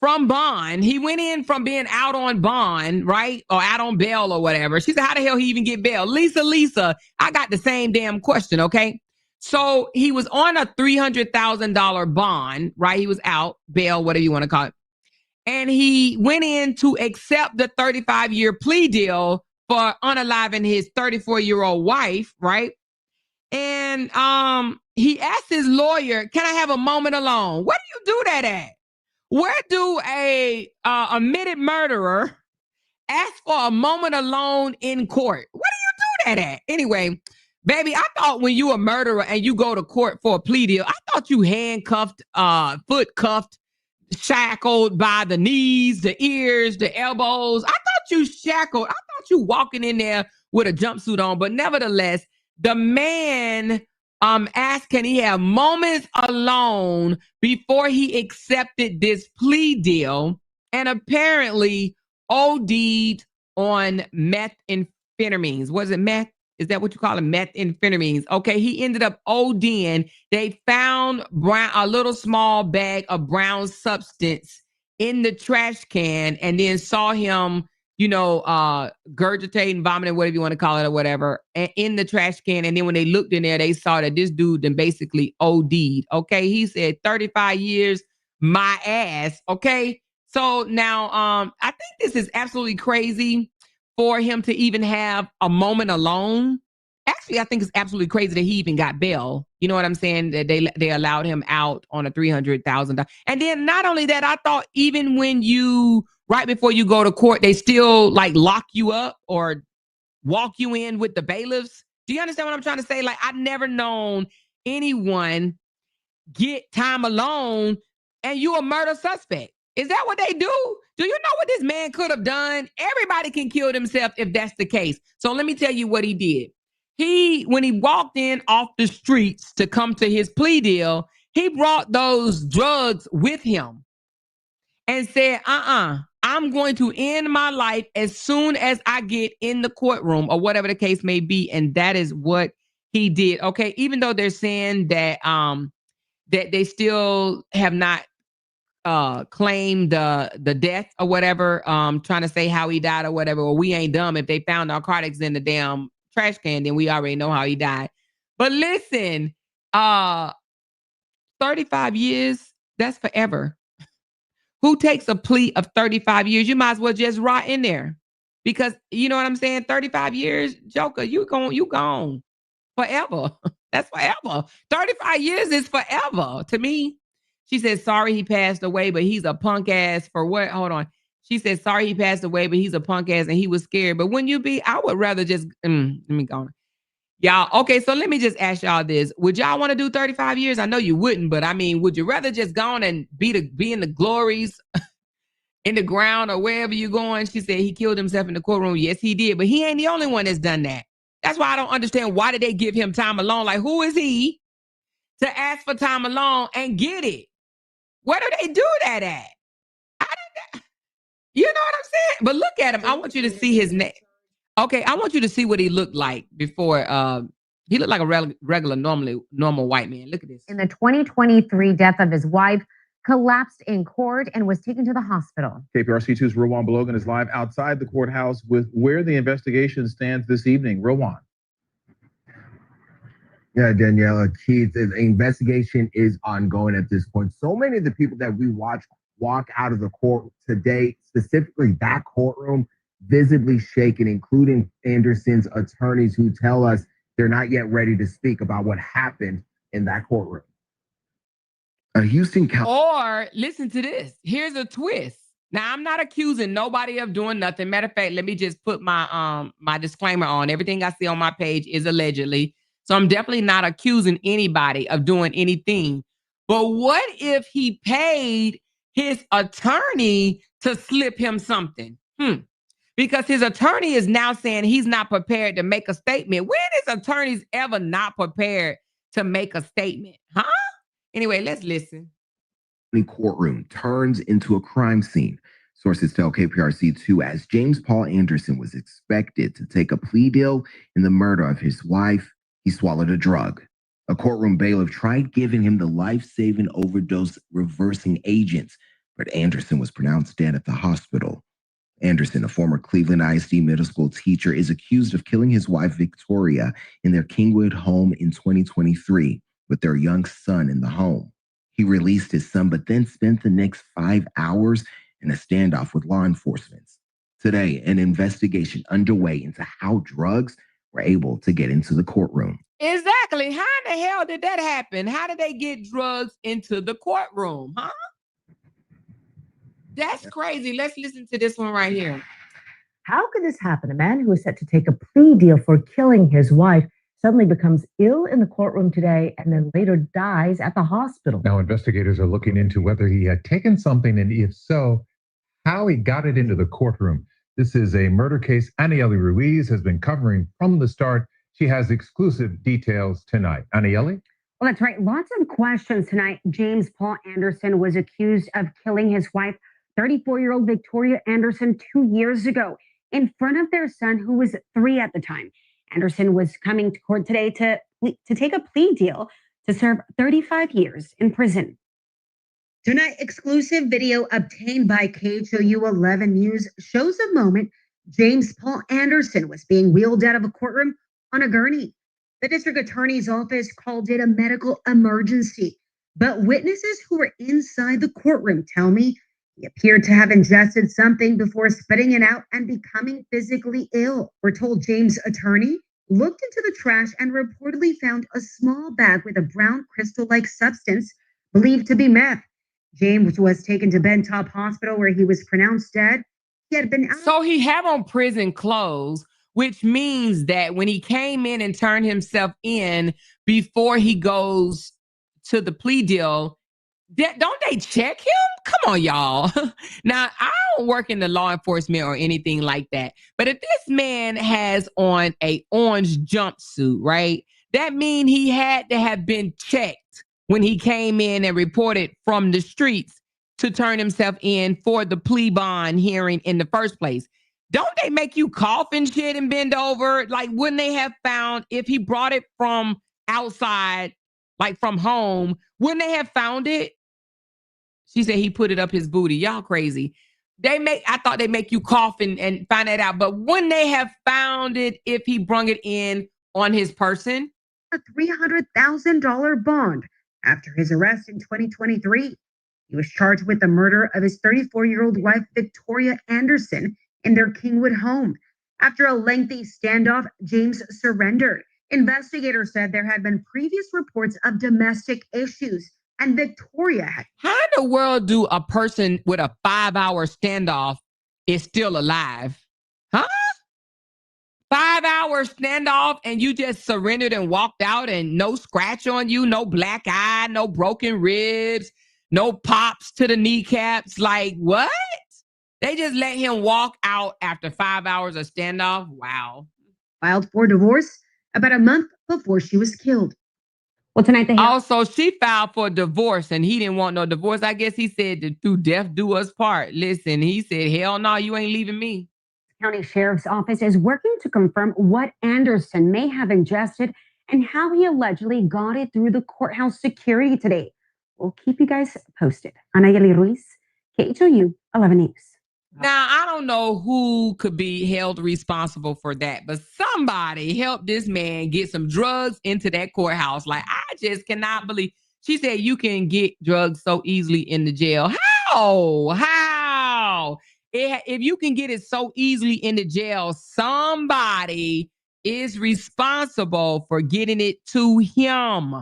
from bond. He went in from being out on bond, right? Or out on bail or whatever. She said, how the hell he even get bail? Lisa, I got the same damn question. Okay. So he was on a $300,000 bond, right? He was out, bail, whatever you want to call it. And he went in to accept the 35-year plea deal for unaliving his 34-year-old wife, right? And he asked his lawyer, can I have a moment alone? Where do you do that at? Where do a admitted murderer ask for a moment alone in court? Where do you do that at? Anyway, baby, I thought when you a murderer and you go to court for a plea deal, I thought you handcuffed, foot cuffed, shackled by the knees, the ears, the elbows. I thought you shackled. I thought you walking in there with a jumpsuit on. But nevertheless, the man asked, can he have moments alone before he accepted this plea deal, and apparently OD'd on methamphetamines. Was it meth? Is that what you call it? Methamphetamines. Okay, he ended up ODing. They found a little small bag of brown substance in the trash can and then saw him, gurgitating, vomiting, whatever you want to call it or whatever, in the trash can. And then when they looked in there, they saw that this dude then basically OD'd. Okay, he said 35 years, my ass. Okay, so now I think this is absolutely crazy for him to even have a moment alone. Actually, I think it's absolutely crazy that he even got bail. You know what I'm saying? That they allowed him out on a $300,000. And then not only that, I thought even when right before you go to court, they still like lock you up or walk you in with the bailiffs. Do you understand what I'm trying to say? Like, I've never known anyone get time alone and you a murder suspect. Is that what they do? Do you know what this man could have done? Everybody can kill themselves if that's the case. So let me tell you what he did. When he walked in off the streets to come to his plea deal, he brought those drugs with him and said, I'm going to end my life as soon as I get in the courtroom or whatever the case may be. And that is what he did. Okay. Even though they're saying that, that they still have not claimed the death or whatever, trying to say how he died or whatever. Well, we ain't dumb. If they found narcotics in the damn trash can, then we already know how he died. But listen, 35 years, that's forever. Who takes a plea of 35 years? You might as well just rot in there. Because you know what I'm saying? 35 years, Joker, you gone forever. That's forever. 35 years is forever to me. She said, sorry he passed away, but he's a punk ass for what? Hold on. She said, sorry he passed away, but he's a punk ass and he was scared. But wouldn't you be? I would rather just, let me go on. Y'all, okay, so let me just ask y'all this. Would y'all want to do 35 years? I know you wouldn't, but I mean, would you rather just go on and be in the glories in the ground or wherever you're going? She said he killed himself in the courtroom. Yes, he did, but he ain't the only one that's done that. That's why I don't understand, why did they give him time alone? Like, who is he to ask for time alone and get it? Where do they do that at? You know what I'm saying? But look at him. I want you to see his neck. Okay, I want you to see what he looked like before. He looked like a regular, normal white man. Look at this. In the 2023 death of his wife, collapsed in court and was taken to the hospital. KPRC2's Rowan Blogan is live outside the courthouse with where the investigation stands this evening. Rowan. Yeah, Daniela, Keith, the investigation is ongoing at this point. So many of the people that we watch walk out of the court today, specifically that courtroom, visibly shaken, including Anderson's attorneys who tell us they're not yet ready to speak about what happened in that courtroom. Or listen to this. Here's a twist. Now, I'm not accusing nobody of doing nothing. Matter of fact, let me just put my my disclaimer on. Everything I see on my page is allegedly. So I'm definitely not accusing anybody of doing anything. But what if he paid his attorney to slip him something? Because his attorney is now saying he's not prepared to make a statement. When is attorneys ever not prepared to make a statement? Huh? Anyway, let's listen. The courtroom turns into a crime scene. Sources tell KPRC2 as James Paul Anderson was expected to take a plea deal in the murder of his wife, he swallowed a drug. A courtroom bailiff tried giving him the life-saving overdose reversing agents, but Anderson was pronounced dead at the hospital. Anderson, a former Cleveland ISD middle school teacher, is accused of killing his wife, Victoria, in their Kingwood home in 2023 with their young son in the home. He released his son, but then spent the next 5 hours in a standoff with law enforcement. Today, an investigation underway into how drugs were able to get into the courtroom. Exactly. How in the hell did that happen? How did they get drugs into the courtroom, huh? That's crazy. Let's listen to this one right here. How could this happen? A man who was set to take a plea deal for killing his wife suddenly becomes ill in the courtroom today and then later dies at the hospital. Now, investigators are looking into whether he had taken something, and if so, how he got it into the courtroom. This is a murder case Anieli Ruiz has been covering from the start. She has exclusive details tonight. Anieli? Well, that's right. Lots of questions tonight. James Paul Anderson was accused of killing his wife, 34-year-old Victoria Anderson, 2 years ago in front of their son, who was 3 at the time. Anderson was coming to court today to take a plea deal to serve 35 years in prison. Tonight, exclusive video obtained by KHOU 11 News shows a moment James Paul Anderson was being wheeled out of a courtroom on a gurney. The district attorney's office called it a medical emergency, but witnesses who were inside the courtroom tell me he appeared to have ingested something before spitting it out and becoming physically ill. We're told James' attorney looked into the trash and reportedly found a small bag with a brown crystal-like substance believed to be meth. James was taken to Bentop Hospital where he was pronounced dead. He had been out. So he had on prison clothes, which means that when he came in and turned himself in before he goes to the plea deal, don't they check him? Come on, y'all. Now, I don't work in the law enforcement or anything like that. But if this man has on a orange jumpsuit, right, that means he had to have been checked when he came in and reported from the streets to turn himself in for the plea bond hearing in the first place. Don't they make you cough and shit and bend over? Like, wouldn't they have found, if he brought it from outside, like from home, wouldn't they have found it? She said he put it up his booty. Y'all crazy. I thought they make you cough and find that out, but wouldn't they have found it if he brung it in on his person? A $300,000 bond after his arrest in 2023. He was charged with the murder of his 34-year-old wife, Victoria Anderson, in their Kingwood home. After a lengthy standoff, James surrendered. Investigators said there had been previous reports of domestic issues, and Victoria had. How in the world do a person with a 5-hour standoff is still alive? Huh? 5-hour standoff and you just surrendered and walked out and no scratch on you, no black eye, no broken ribs, no pops to the kneecaps. Like, what? They just let him walk out after 5 hours of standoff? Wow. Filed for divorce about a month before she was killed. Well, tonight they also, she filed for divorce and he didn't want no divorce. I guess he said that through death do us part. Listen, he said, hell no, you ain't leaving me. County Sheriff's Office is working to confirm what Anderson may have ingested and how he allegedly got it through the courthouse security today. We'll keep you guys posted. Anayeli Ruiz, KHOU 11 News. Now, I don't know who could be held responsible for that, but somebody helped this man get some drugs into that courthouse. Like, I just cannot believe. She said you can get drugs so easily in the jail. How? If you can get it so easily in the jail, somebody is responsible for getting it to him.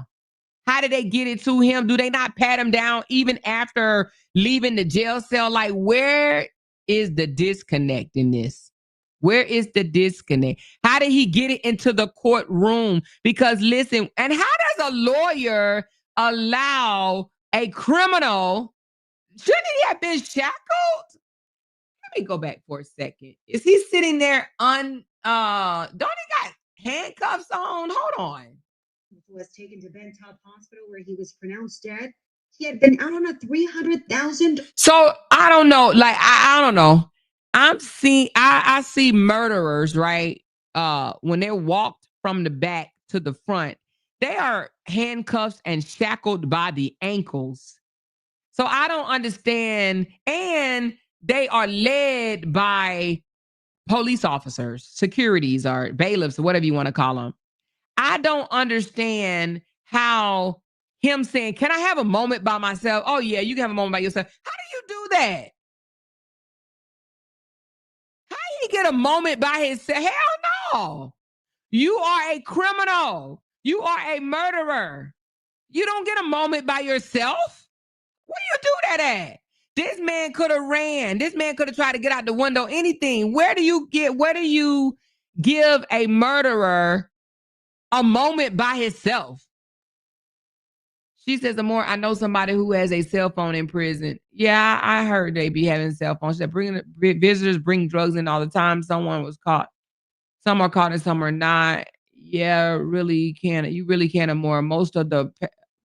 How did they get it to him? Do they not pat him down even after leaving the jail cell? Like, where is the disconnect in this? Where is the disconnect? How did he get it into the courtroom? Because listen, and how does a lawyer allow a criminal? Shouldn't he have been shackled? Let me go back for a second. Is he sitting there don't he got handcuffs on? Hold on. Was taken to Bentop Hospital where he was pronounced dead. He had been out on a $300,000. So I don't know. Like, I don't know. I see murderers, right? When they're walked from the back to the front, they are handcuffed and shackled by the ankles. So I don't understand. And they are led by police officers, securities, or bailiffs, or whatever you want to call them. I don't understand how him saying, can I have a moment by myself? Oh, yeah, you can have a moment by yourself. How do you do that? How do he get a moment by himself? Hell no. You are a criminal. You are a murderer. You don't get a moment by yourself. Where do you do that at? This man could have ran. This man could have tried to get out the window, anything. Where do you give a murderer a moment by himself? She says, Amor, I know somebody who has a cell phone in prison. Yeah, I heard they be having cell phones. She said, visitors bring drugs in all the time. Someone was caught. Some are caught and some are not. Yeah, really can't. You really can't, Amor. Most of the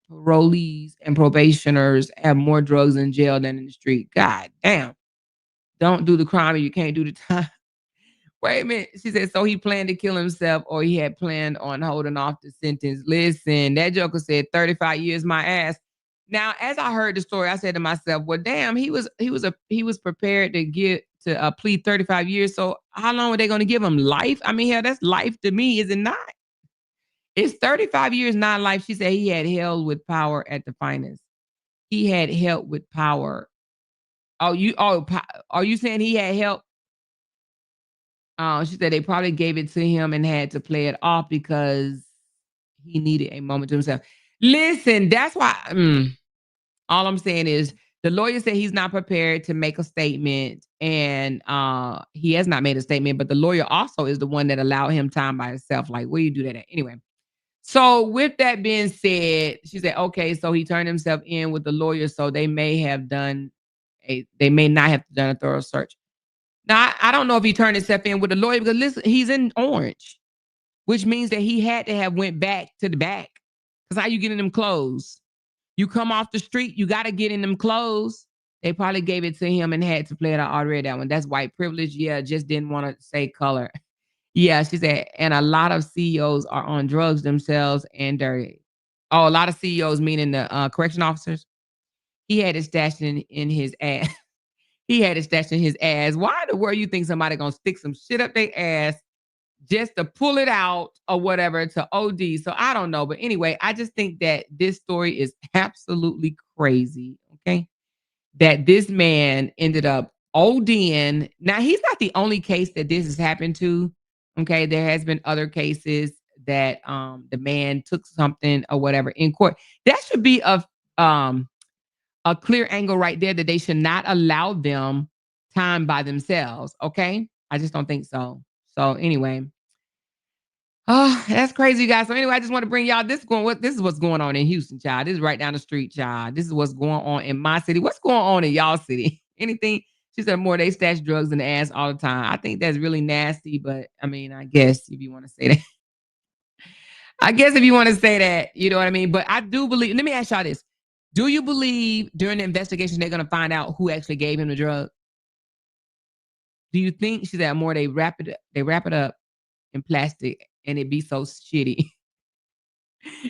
parolees and probationers have more drugs in jail than in the street. God damn. Don't do the crime and you can't do the time. Wait a minute. She said, so he planned to kill himself or he had planned on holding off the sentence. Listen, that joker said 35 years my ass. Now, as I heard the story, I said to myself, well, damn, he was prepared to plead 35 years. So how long are they going to give him? Life? I mean, hell, that's life to me, is it not? It's 35 years, not life. She said he had held with power at the finest. He had help with power. Are you saying he had help? She said they probably gave it to him and had to play it off because he needed a moment to himself. Listen, that's why. All I'm saying is the lawyer said he's not prepared to make a statement, and he has not made a statement. But the lawyer also is the one that allowed him time by himself. Like, where you do that at? Anyway. So with that being said, she said, okay, so he turned himself in with the lawyer, so they may not have done a thorough search. Now, I don't know if he turned himself in with the lawyer because listen, he's in orange, which means that he had to have went back to the back. Because how you get in them clothes? You come off the street, you got to get in them clothes. They probably gave it to him and had to play it out. I read that one. That's white privilege. Yeah, just didn't want to say color. Yeah, she said, and a lot of CEOs are on drugs themselves and dirty. Oh, a lot of CEOs, meaning the correction officers. He had it stashed in his ass. He had it stashed in his ass. Why in the world you think somebody gonna stick some shit up their ass just to pull it out or whatever to OD? So I don't know. But anyway, I just think that this story is absolutely crazy. Okay. That this man ended up ODing. Now, he's not the only case that this has happened to. Okay. There has been other cases that the man took something or whatever in court. That should be a clear angle right there that they should not allow them time by themselves. Okay. I just don't think so. So anyway. Oh, that's crazy, you guys. So anyway, I just want to bring y'all this is what's going on in Houston, child. This is right down the street, child. This is what's going on in my city. What's going on in y'all city? Anything? She said more they stash drugs in the ass all the time. I think that's really nasty, but I mean, I guess if you want to say that. I guess if you want to say that, you know what I mean? But I do believe, let me ask y'all this. Do you believe during the investigation they're going to find out who actually gave him the drug? Do you think, she said more they wrap it up in plastic and it be so shitty?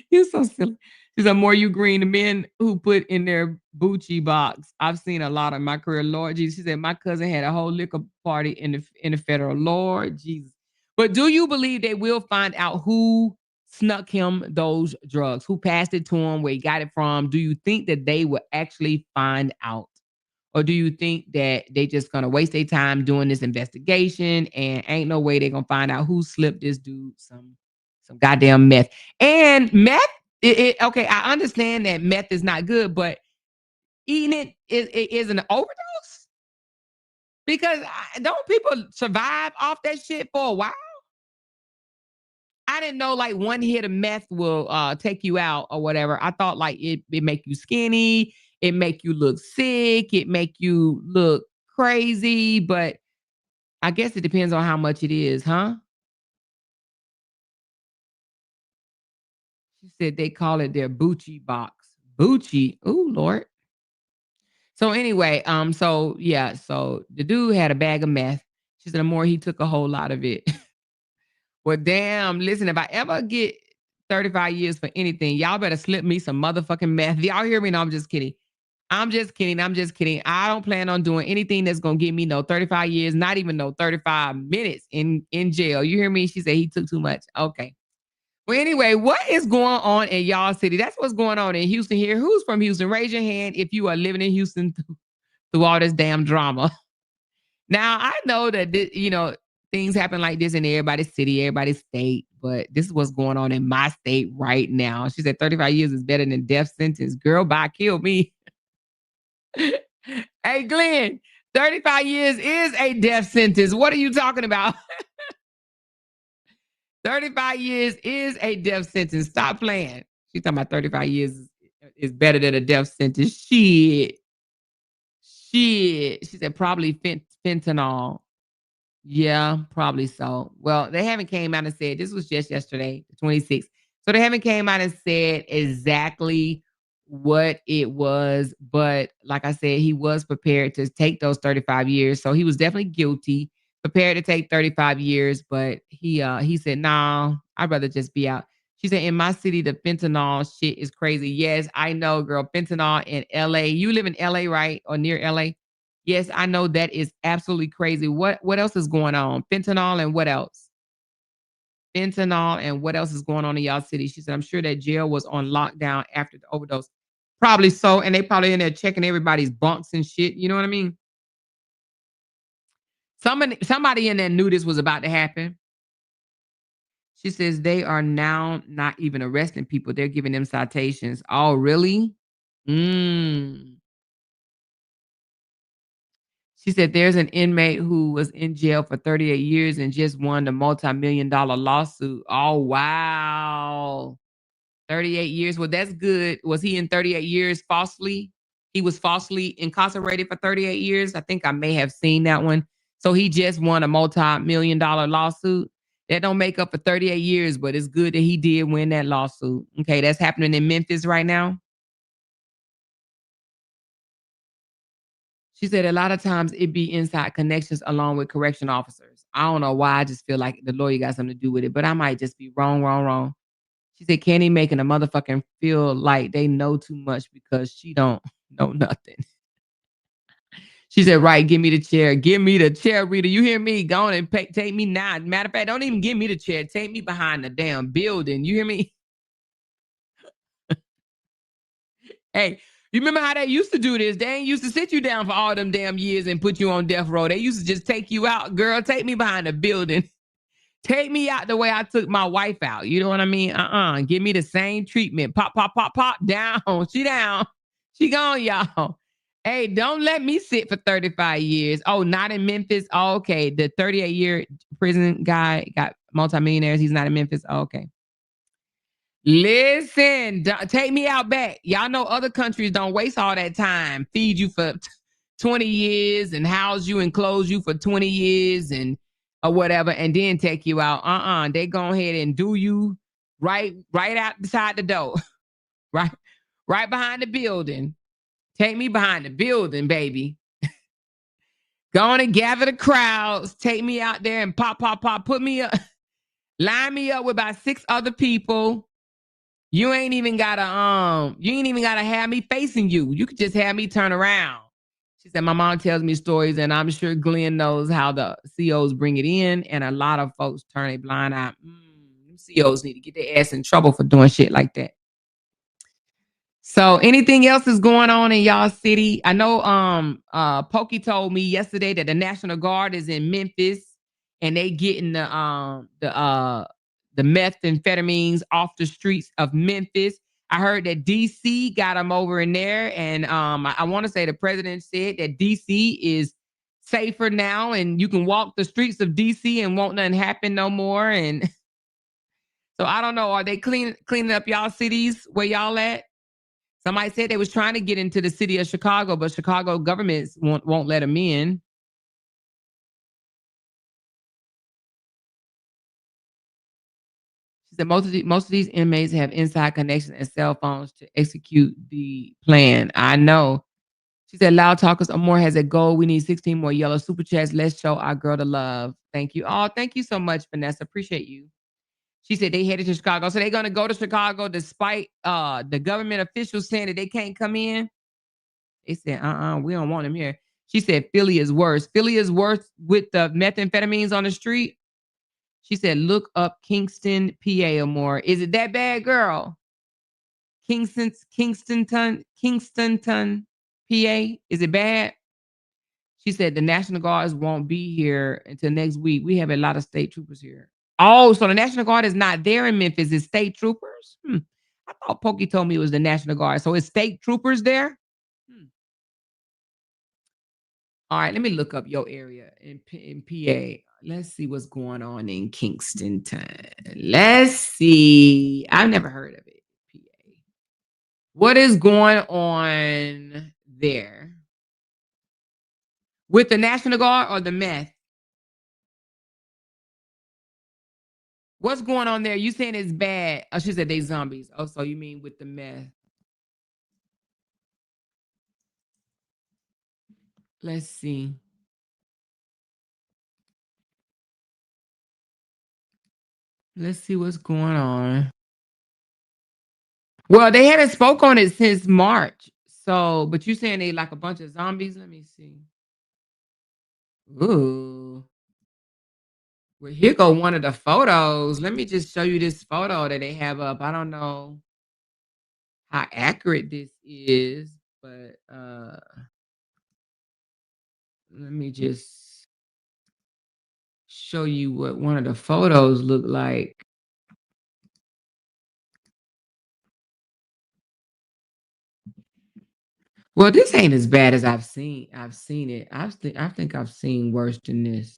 You're so silly. She said, more you green, the men who put in their Bucci box. I've seen a lot in my career. Lord Jesus. She said, my cousin had a whole liquor party in the federal. Lord Jesus. But do you believe they will find out who snuck him those drugs, who passed it to him, where he got it from? Do you think that they will actually find out? Or do you think that they just going to waste their time doing this investigation and ain't no way they're going to find out who slipped this dude some goddamn meth? And meth, okay, I understand that meth is not good, but eating it is an overdose? Because don't people survive off that shit for a while? I didn't know like one hit of meth will take you out or whatever. I thought like it make you skinny, it make you look sick, it make you look crazy, but I guess it depends on how much it is, huh? She said they call it their Bucci box. Bucci. Oh, Lord. So anyway, so yeah, so the dude had a bag of meth. She said the more he took a whole lot of it. Well, damn, listen, if I ever get 35 years for anything, y'all better slip me some motherfucking meth. Y'all hear me? No, I'm just kidding. I'm just kidding. I don't plan on doing anything that's going to give me no 35 years, not even no 35 minutes in jail. You hear me? She said he took too much. Okay. Well, anyway, what is going on in y'all city? That's what's going on in Houston here. Who's from Houston? Raise your hand if you are living in Houston through all this damn drama. Now, I know that, things happen like this in everybody's city, everybody's state, but this is what's going on in my state right now. She said 35 years is better than death sentence. Girl, bye, kill me. Hey, Glenn, 35 years is a death sentence. What are you talking about? 35 years is a death sentence. Stop playing. She's talking about 35 years is better than a death sentence. Shit. She said probably fentanyl. Yeah, probably so. Well, they haven't came out and said, this was just yesterday, the 26th. So they haven't came out and said exactly what it was. But like I said, he was prepared to take those 35 years. So he was definitely guilty. prepared to take 35 years, but he said, "No, I'd rather just be out." She said, "In my city, the fentanyl shit is crazy." Yes, I know, girl. Fentanyl in LA. You live in LA, right? Or near LA? Yes, I know that is absolutely crazy. What else is going on? Fentanyl and what else? Fentanyl and what else is going on in y'all city? She said, "I'm sure that jail was on lockdown after the overdose." Probably so, and they probably in there checking everybody's bunks and shit. You know what I mean? Somebody in there knew this was about to happen. She says they are now not even arresting people. They're giving them citations. Oh, really? Mm. She said there's an inmate who was in jail for 38 years and just won the multi-million-dollar lawsuit. Oh, wow. 38 years. Well, that's good. Was he in 38 years falsely? He was falsely incarcerated for 38 years. I think I may have seen that one. So he just won a multi-million-dollar lawsuit. That don't make up for 38 years, but it's good that he did win that lawsuit. Okay, that's happening in Memphis right now. She said a lot of times it be inside connections along with correction officers. I don't know why. I just feel like the lawyer got something to do with it, but I might just be wrong. She said, Kenny making a motherfucking feel like they know too much because she don't know nothing. She said, right, give me the chair. Give me the chair, Rita. You hear me? Go on and take me now. Matter of fact, don't even give me the chair. Take me behind the damn building. You hear me? Hey, you remember how they used to do this? They ain't used to sit you down for all them damn years and put you on death row. They used to just take you out. Girl, take me behind the building. Take me out the way I took my wife out. You know what I mean? Give me the same treatment. Pop, pop, pop, pop, down. She down. She gone, y'all. Hey, don't let me sit for 35 years. Oh, not in Memphis? Oh, okay. The 38-year prison guy got multimillionaires. He's not in Memphis? Oh, okay. Listen, take me out back. Y'all know other countries don't waste all that time. Feed you for 20 years and house you and close you for 20 years and or whatever, and then take you out. They go ahead and do you right outside the door. right behind the building. Take me behind the building, baby. Go on and gather the crowds. Take me out there and pop, pop, pop. Put me up. Line me up with about 6 other people. You ain't even gotta have me facing you. You could just have me turn around. She said, my mom tells me stories, and I'm sure Glenn knows how the COs bring it in, and a lot of folks turn a blind eye. COs need to get their ass in trouble for doing shit like that. So anything else is going on in y'all city? I know Pokey told me yesterday that the National Guard is in Memphis and they getting the methamphetamines off the streets of Memphis. I heard that DC got them over in there, and I want to say the president said that DC is safer now, and you can walk the streets of DC and won't nothing happen no more. And so I don't know, are they cleaning up y'all cities where y'all at? Somebody said they was trying to get into the city of Chicago, but Chicago government won't let them in. She said most of these inmates have inside connections and cell phones to execute the plan. I know. She said, LOUDTalkerz or more has a goal. We need 16 more yellow super chats. Let's show our girl the love. Thank you. Oh, thank you so much, Vanessa. Appreciate you. She said they headed to Chicago. So they're going to go to Chicago despite the government officials saying that they can't come in. They said, we don't want them here. She said, Philly is worse. Philly is worse with the methamphetamines on the street. She said, look up Kingston, PA or more. Is it that bad, girl? Kingstonton, PA. Is it bad? She said the National Guards won't be here until next week. We have a lot of state troopers here. Oh, so the National Guard is not there in Memphis. It's state troopers? I thought Pokey told me it was the National Guard. So it's state troopers there? All right, let me look up your area in PA. Let's see what's going on in Kingston. Let's see. I've never heard of it. PA. What is going on there? With the National Guard or the meth? What's going on there? You saying it's bad? Oh, she said they zombies. Oh, so you mean with the meth? Let's see. Let's see what's going on. Well, they haven't spoke on it since March. So, but you saying they like a bunch of zombies? Let me see. Ooh. Well, here go one of the photos. Let me just show you this photo that they have up. I don't know how accurate this is, but let me just show you what one of the photos look like. Well, this ain't as bad as I've seen. I've seen it. I think I've seen worse than this.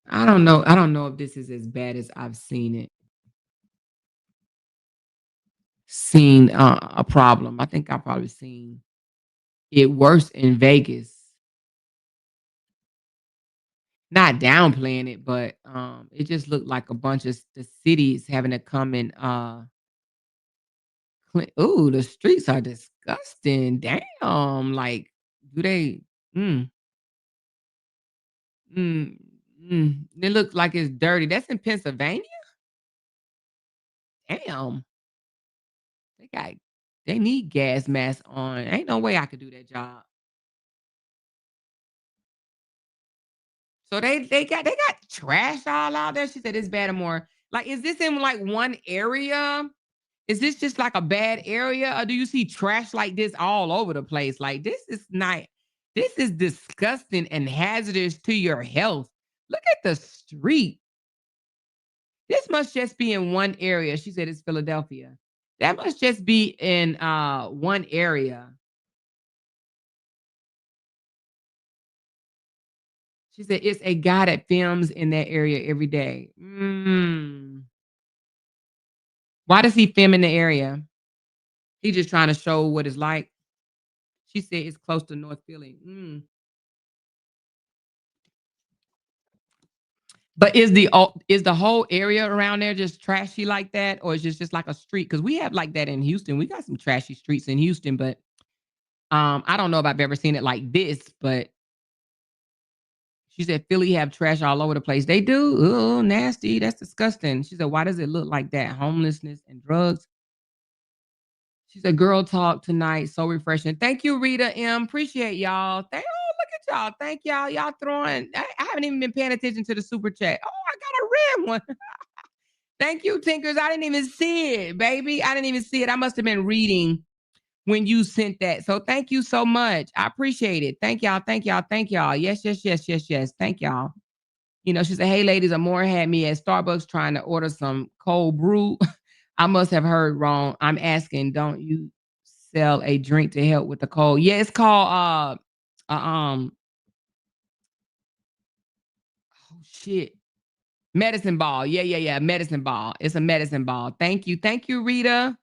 I don't know. I don't know if this is as bad as I've seen it. Seen a problem. I think I've probably seen it worse in Vegas. Not downplaying it, but it just looked like a bunch of the cities having to come and ooh, the streets are disgusting. Damn, like do they? Mm, mm, It looks like it's dirty. That's in Pennsylvania. Damn, they got they need gas masks on. Ain't no way I could do that job. So they got trash all out there. She said it's bad and more. Like, is this in like one area? Is this just like a bad area, or do you see trash like this all over the place? Like, this is not. This is disgusting and hazardous to your health. Look at the street. This must just be in one area. She said it's Philadelphia. That must just be in one area. She said it's a guy that films in that area every day. Why does he film in the area? He just trying to show what it's like. She said it's close to North Philly. But is the whole area around there just trashy like that, or is it just like a street? Because we have like that in Houston. We got some trashy streets in Houston, but I don't know if I've ever seen it like this. But she said Philly have trash all over the place. They do. Oh, nasty. That's disgusting. She said, why does it look like that? Homelessness and drugs. She said, girl talk tonight. So refreshing. Thank you, Rita M. Appreciate y'all. Look at y'all. Thank y'all. Y'all throwing. I haven't even been paying attention to the super chat. Oh, I got a red one. Thank you, Tinkers. I didn't even see it, baby. I didn't even see it. I must have been reading when you sent that. So thank you so much. I appreciate it. Thank y'all. Thank y'all. Thank y'all. Yes, yes, yes, yes, yes. Thank y'all. You know, she said, hey, ladies, Amore had me at Starbucks trying to order some cold brew. I must have heard wrong. I'm asking, don't you sell a drink to help with the cold? Yeah, it's called oh shit. Medicine ball. Yeah. Medicine ball. It's a medicine ball. Thank you. Thank you, Rita.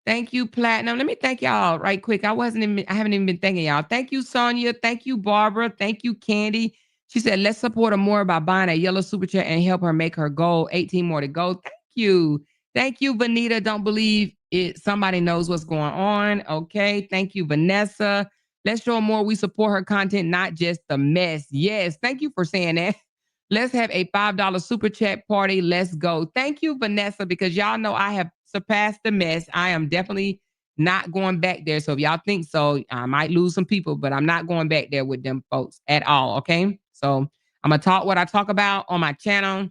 Thank you, Platinum. Let me thank y'all right quick. I haven't even been thanking y'all. Thank you, Sonia. Thank you, Barbara. Thank you, Candy. She said, let's support her more by buying a yellow super chat and help her make her goal. 18 more to go. Thank you. Thank you, Vanita. Don't believe it. Somebody knows what's going on. Okay. Thank you, Vanessa. Let's show her more. We support her content, not just the mess. Yes. Thank you for saying that. Let's have a $5 super chat party. Let's go. Thank you, Vanessa, because y'all know I have surpassed the mess. I am definitely not going back there. So if y'all think so, I might lose some people, but I'm not going back there with them folks at all. Okay. So I'm going to talk what I talk about on my channel.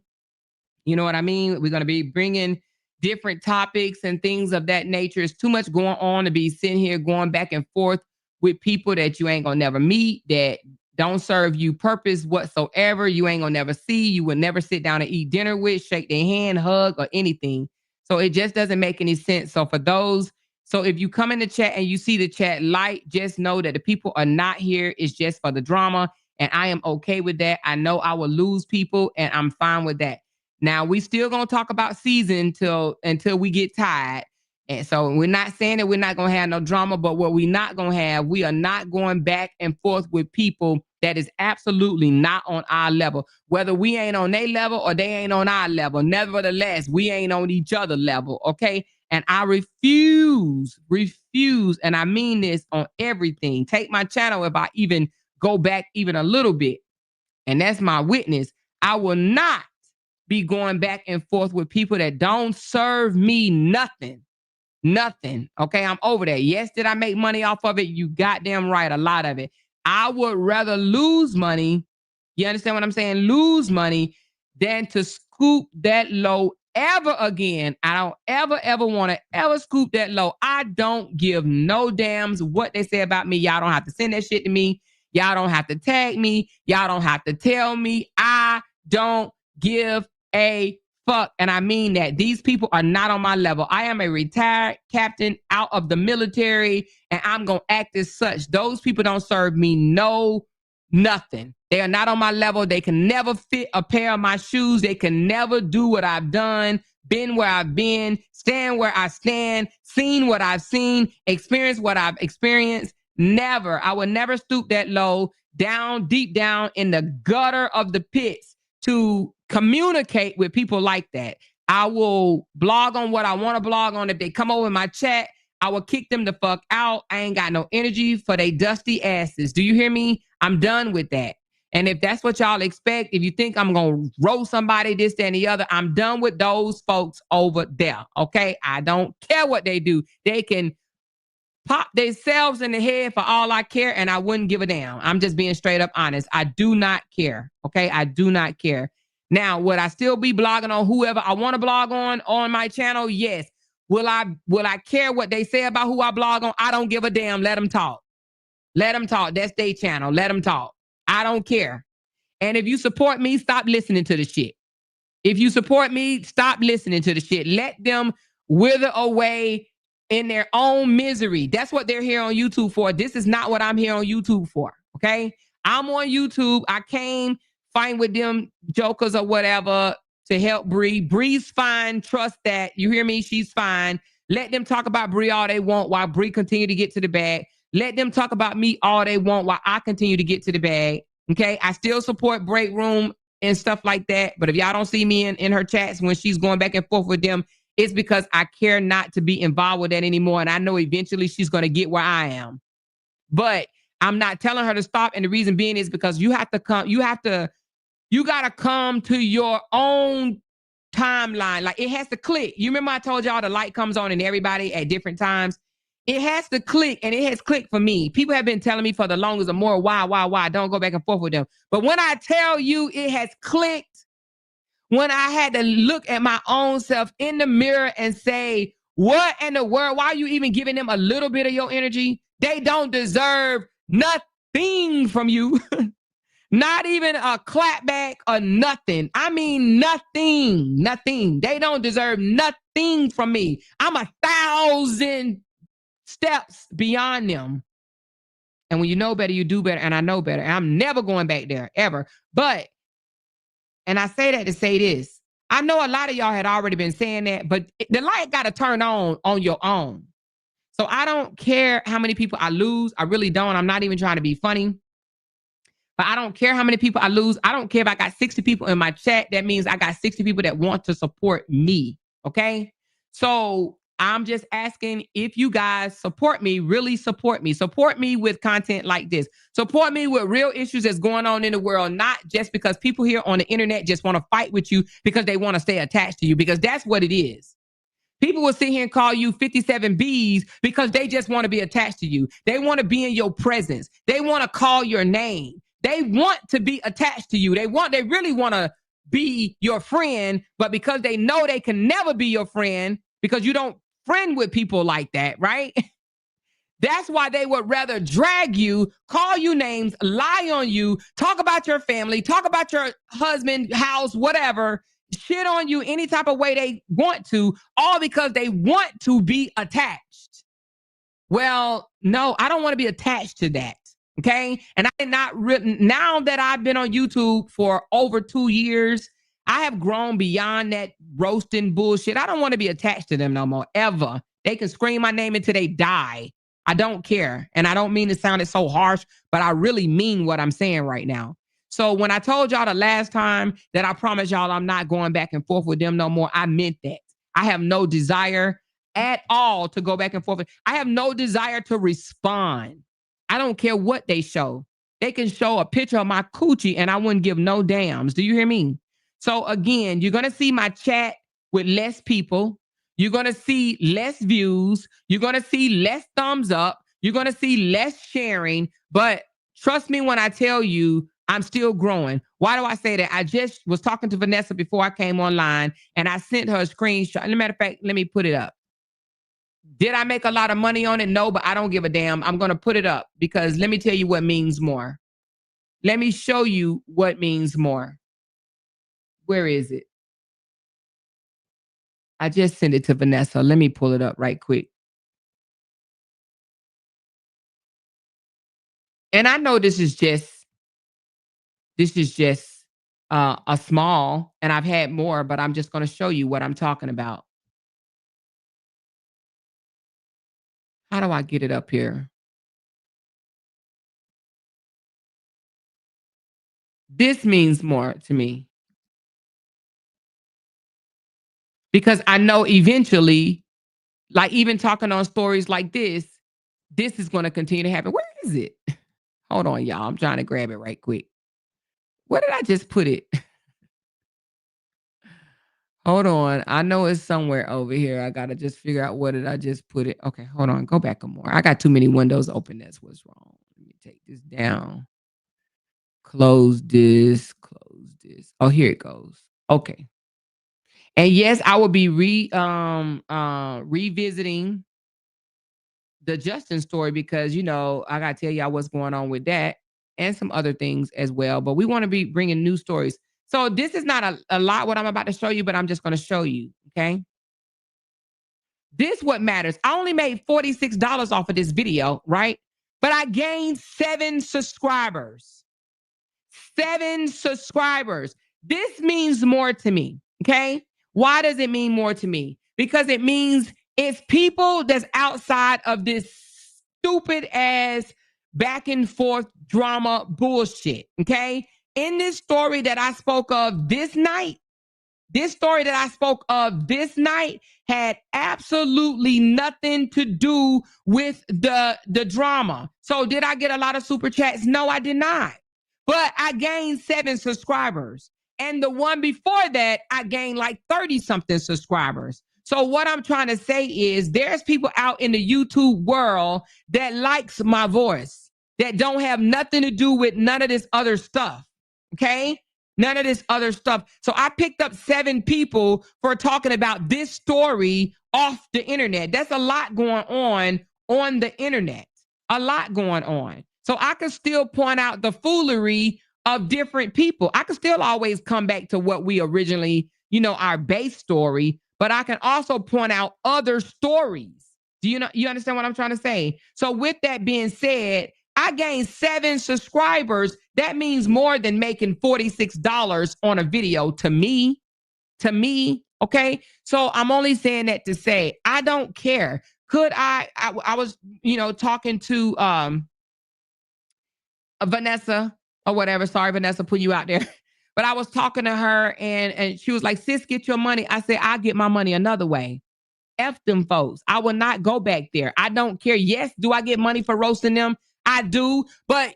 You know what I mean? We're going to be bringing different topics and things of that nature. It's too much going on to be sitting here going back and forth with people that you ain't going to never meet, that don't serve you purpose whatsoever. You ain't going to never see. You will never sit down and eat dinner with, shake their hand, hug, or anything. So it just doesn't make any sense. So if you come in the chat and you see the chat light, just know that the people are not here. It's just for the drama. And I am okay with that. I know I will lose people and I'm fine with that. Now we still gonna talk about season until we get tired. And so we're not saying that we're not gonna have no drama, but what we not gonna have, we are not going back and forth with people that is absolutely not on our level. Whether we ain't on their level or they ain't on our level, nevertheless, we ain't on each other level, okay? And I refuse, and I mean this on everything. Take my channel if I even go back even a little bit, and that's my witness. I will not be going back and forth with people that don't serve me nothing. Nothing. Okay, I'm over that. Yes, did I make money off of it? You goddamn right, a lot of it. I would rather lose money, you understand what I'm saying? Lose money than to scoop that low ever again. I don't ever want to ever scoop that low. I don't give no damns what they say about me. Y'all don't have to send that shit to me. Y'all don't have to tag me. Y'all don't have to tell me. I don't give a fuck. And I mean that. These people are not on my level. I am a retired captain out of the military, and I'm going to act as such. Those people don't serve me nothing. They are not on my level. They can never fit a pair of my shoes. They can never do what I've done, been where I've been, stand where I stand, seen what I've seen, experienced what I've experienced. Never. I would never stoop that low, down, deep down in the gutter of the pits to communicate with people like that. I will blog on what I want to blog on. If they come over in my chat, I will kick them the fuck out. I ain't got no energy for they dusty asses. Do you hear me? I'm done with that. And if that's what y'all expect, if you think I'm going to roast somebody, this, that, and the other, I'm done with those folks over there. Okay? I don't care what they do. They can pop themselves in the head for all I care, and I wouldn't give a damn. I'm just being straight up honest. I do not care. Okay? I do not care. Now, would I still be blogging on whoever I want to blog on my channel? Yes. Will I care what they say about who I blog on? I don't give a damn. Let them talk. Let them talk. That's their channel. Let them talk. I don't care. And if you support me, stop listening to the shit. If you support me, stop listening to the shit. Let them wither away in their own misery. That's what they're here on YouTube for. This is not what I'm here on YouTube for. Okay? I'm on YouTube. I came fight with them jokers or whatever to help Bree. Bree's fine. Trust that. You hear me? She's fine. Let them talk about Bree all they want while Bree continue to get to the bag. Let them talk about me all they want while I continue to get to the bag. Okay? I still support Break Room and stuff like that. But if y'all don't see me in her chats when she's going back and forth with them, it's because I care not to be involved with that anymore. And I know eventually she's going to get where I am. But I'm not telling her to stop. And the reason being is because you got to come to your own timeline. Like, it has to click. You remember I told y'all the light comes on in everybody at different times? It has to click, and it has clicked for me. People have been telling me for the longest or more, why? Don't go back and forth with them. But when I tell you it has clicked, when I had to look at my own self in the mirror and say, what in the world? Why are you even giving them a little bit of your energy? They don't deserve nothing from you. Not even a clapback or nothing. I mean, nothing. They don't deserve nothing from me. I'm 1,000 steps beyond them. And when you know better, you do better. And I know better. And I'm never going back there, ever. But, and I say that to say this, I know a lot of y'all had already been saying that, but the light got to turn on your own. So I don't care how many people I lose. I really don't. I'm not even trying to be funny. But I don't care how many people I lose. I don't care if I got 60 people in my chat. That means I got 60 people that want to support me. Okay? So I'm just asking if you guys support me, really support me. Support me with content like this. Support me with real issues that's going on in the world, not just because people here on the internet just want to fight with you because they want to stay attached to you, because that's what it is. People will sit here and call you 57 Bs because they just want to be attached to you. They want to be in your presence. They want to call your name. They want to be attached to you. They really want to be your friend, but because they know they can never be your friend because you don't friend with people like that, right? That's why they would rather drag you, call you names, lie on you, talk about your family, talk about your husband, house, whatever, shit on you any type of way they want to, all because they want to be attached. Well, no, I don't want to be attached to that. Okay. And I did not written now that I've been on YouTube for over 2 years, I have grown beyond that roasting bullshit. I don't want to be attached to them no more, ever. They can scream my name until they die. I don't care. And I don't mean to sound it so harsh, but I really mean what I'm saying right now. So when I told y'all the last time that I promised y'all I'm not going back and forth with them no more, I meant that. I have no desire at all to go back and forth. I have no desire to respond. I don't care what they show. They can show a picture of my coochie and I wouldn't give no damns. Do you hear me? So again, you're going to see my chat with less people. You're going to see less views. You're going to see less thumbs up. You're going to see less sharing. But trust me when I tell you, I'm still growing. Why do I say that? I just was talking to Vanessa before I came online, and I sent her a screenshot. As a matter of fact, let me put it up. Did I make a lot of money on it? No, but I don't give a damn. I'm going to put it up because let me tell you what means more. Let me show you what means more. Where is it? I just sent it to Vanessa. Let me pull it up right quick. And I know this is just a small, and I've had more, but I'm just going to show you what I'm talking about. How do I get it up here? This means more to me. Because I know eventually, like even talking on stories like this is going to continue to happen. Where is it? Hold on, y'all. I'm trying to grab it right quick. Where did I just put it? Hold on. I know it's somewhere over here. I got to just figure out where did I just put it. Okay, hold on. Go back more. I got too many windows open. That's what's wrong. Let me take this down. Close this. Close this. Oh, here it goes. Okay. And yes, I will be revisiting the Justin story because, you know, I got to tell y'all what's going on with that and some other things as well. But we want to be bringing new stories. So this is not a lot what I'm about to show you, but I'm just going to show you, okay? This what matters. I only made $46 off of this video, right? But I gained 7 subscribers. 7 subscribers. This means more to me, okay? Why does it mean more to me? Because it means it's people that's outside of this stupid ass back and forth drama bullshit, okay? In this story that I spoke of this night, had absolutely nothing to do with the drama. So did I get a lot of super chats? No, I did not. But I gained 7 subscribers. And the one before that, I gained like 30-something subscribers. So what I'm trying to say is there's people out in the YouTube world that likes my voice, that don't have nothing to do with none of this other stuff, okay? None of this other stuff. So I picked up 7 people for talking about this story off the internet. That's a lot going on the internet. A lot going on. So I can still point out the foolery of different people. I can still always come back to what we originally, you know, our base story, but I can also point out other stories. Do you understand what I'm trying to say? So with that being said, I gained 7 subscribers. That means more than making $46 on a video to me, okay? So I'm only saying that to say, I don't care. Could I was, you know, talking to Vanessa or whatever. Sorry, Vanessa, put you out there. But I was talking to her and she was like, sis, get your money. I said, I'll get my money another way. F them folks. I will not go back there. I don't care. Yes, do I get money for roasting them? I do. But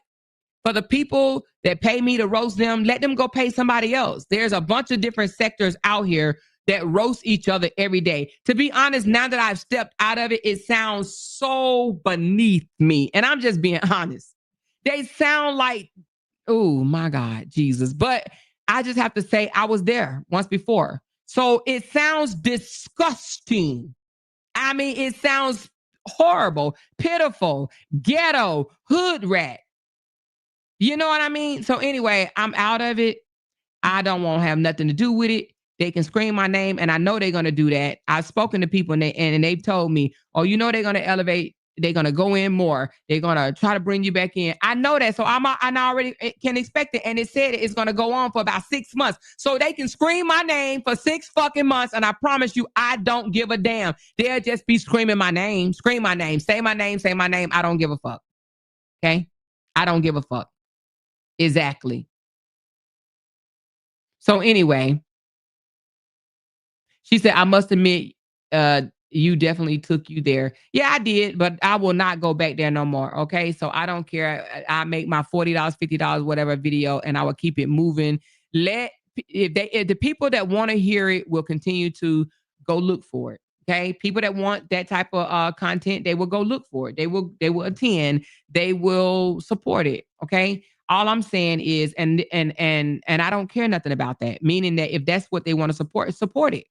for the people that pay me to roast them, let them go pay somebody else. There's a bunch of different sectors out here that roast each other every day. To be honest, now that I've stepped out of it, it sounds so beneath me. And I'm just being honest. They sound like, oh my God, Jesus. But I just have to say I was there once before. So it sounds disgusting. I mean, it sounds horrible, pitiful, ghetto, hood rat. You know what I mean? So anyway, I'm out of it. I don't want to have nothing to do with it. They can scream my name, and I know they're going to do that. I've spoken to people, and they've told me, oh, you know they're going to elevate. They're going to go in more. They're going to try to bring you back in. I know that. So I already can expect it. And it said it's going to go on for about 6 months. So they can scream my name for 6 fucking months. And I promise you, I don't give a damn. They'll just be screaming my name, scream my name, say my name, say my name. I don't give a fuck. Okay? I don't give a fuck. Exactly. So anyway, she said, I must admit, you definitely took you there. Yeah, I did, but I will not go back there no more. Okay. So I don't care. I make my $40, $50, whatever video, and I will keep it moving. Let if the people that want to hear it will continue to go look for it. Okay, people that want that type of content, they will go look for it. They will attend. They will support it. Okay. All I'm saying is, and I don't care nothing about that. Meaning that if that's what they want to support it.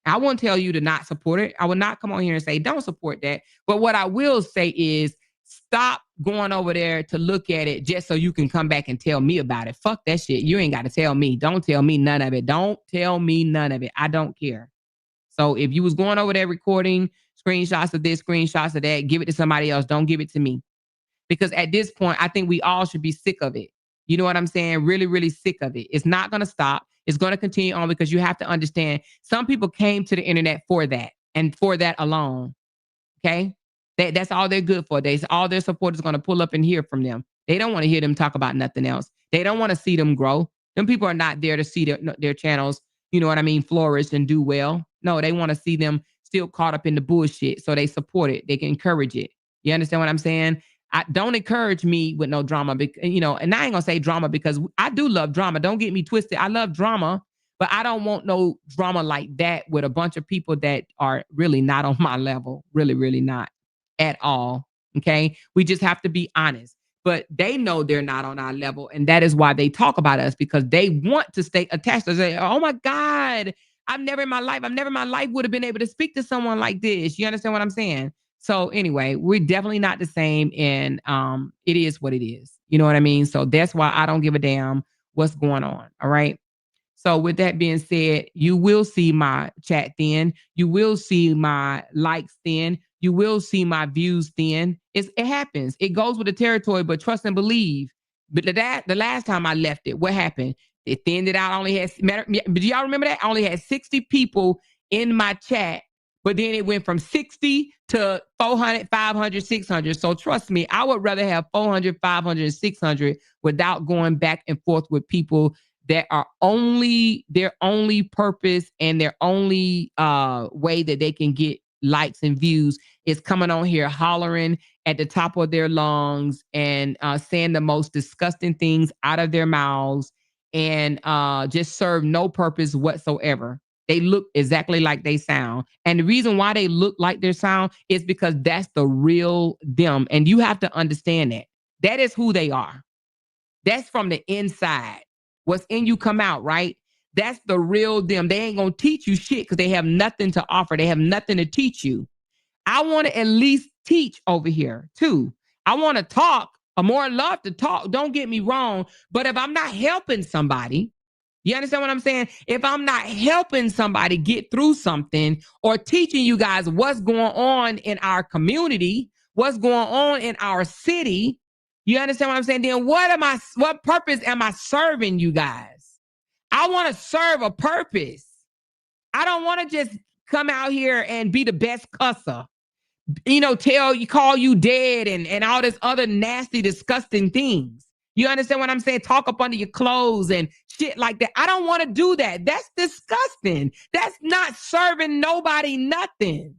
I won't tell you to not support it. I will not come on here and say don't support that. But what I will say is stop going over there to look at it just so you can come back and tell me about it. Fuck that shit. You ain't got to tell me. Don't tell me none of it. Don't tell me none of it. I don't care. So if you was going over there recording screenshots of this, screenshots of that, give it to somebody else. Don't give it to me. Because at this point, I think we all should be sick of it. You know what I'm saying? Really, really sick of it. It's not going to stop. It's going to continue on because you have to understand some people came to the internet for that and for that alone. Okay? That's all they're good for. All their supporters are going to pull up and hear from them. They don't want to hear them talk about nothing else. They don't want to see them grow. Them people are not there to see their channels, you know what I mean, flourish and do well. No, they want to see them still caught up in the bullshit. So they support it. They can encourage it. You understand what I'm saying? Don't encourage me with no drama, you know, and I ain't gonna say drama because I do love drama. Don't get me twisted. I love drama, but I don't want no drama like that with a bunch of people that are really not on my level. Really, really not at all. Okay. We just have to be honest, but they know they're not on our level. And that is why they talk about us because they want to stay attached to say, oh my God, I've never in my life would have been able to speak to someone like this. You understand what I'm saying? So anyway, we're definitely not the same. And it is what it is. You know what I mean? So that's why I don't give a damn what's going on. All right. So with that being said, you will see my chat thin. You will see my likes thin. You will see my views thin. It happens. It goes with the territory, but trust and believe. But the last time I left it, what happened? It thinned it out. I only had, do y'all remember that? I only had 60 people in my chat, but then it went from 60 to 400, 500, 600. So trust me, I would rather have 400, 500, 600 without going back and forth with people that are their only purpose and their only way that they can get likes and views is coming on here hollering at the top of their lungs and saying the most disgusting things out of their mouths and just serve no purpose whatsoever. They look exactly like they sound. And the reason why they look like their sound is because that's the real them. And you have to understand that. That is who they are. That's from the inside. What's in you come out, right? That's the real them. They ain't going to teach you shit because they have nothing to offer. They have nothing to teach you. I want to at least teach over here too. I want to talk. I more love to talk. Don't get me wrong. But if I'm not helping somebody, you understand what I'm saying? If I'm not helping somebody get through something or teaching you guys what's going on in our community, what's going on in our city, you understand what I'm saying? Then what purpose am I serving you guys? I want to serve a purpose. I don't want to just come out here and be the best cusser. You know, call you dead and all this other nasty, disgusting things. You understand what I'm saying? Talk up under your clothes and shit like that. I don't want to do that. That's disgusting. That's not serving nobody nothing.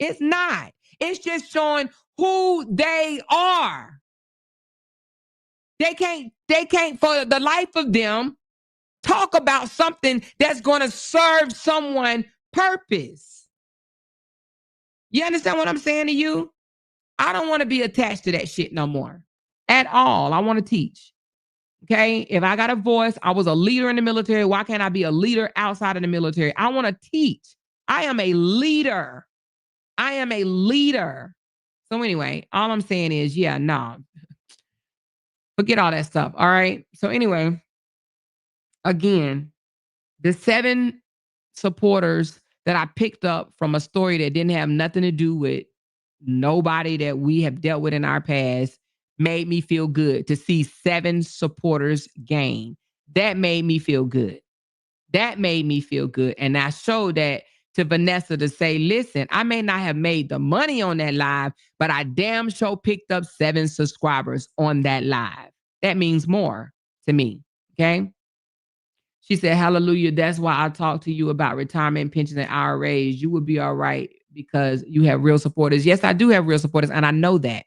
It's not. It's just showing who they are. They can't for the life of them talk about something that's going to serve someone purpose. You understand what I'm saying to you? I don't want to be attached to that shit no more at all. I want to teach. Okay. If I got a voice, I was a leader in the military. Why can't I be a leader outside of the military? I want to teach. I am a leader. I am a leader. So anyway, all I'm saying is, yeah, no, forget all that stuff. All right. So anyway, again, the 7 supporters that I picked up from a story that didn't have nothing to do with nobody that we have dealt with in our past made me feel good to see 7 supporters gain. That made me feel good. That made me feel good. And I showed that to Vanessa to say, listen, I may not have made the money on that live, but I damn sure picked up 7 subscribers on that live. That means more to me. Okay. She said, hallelujah. That's why I talked to you about retirement pensions and IRAs. You would be all right because you have real supporters. Yes, I do have real supporters. And I know that.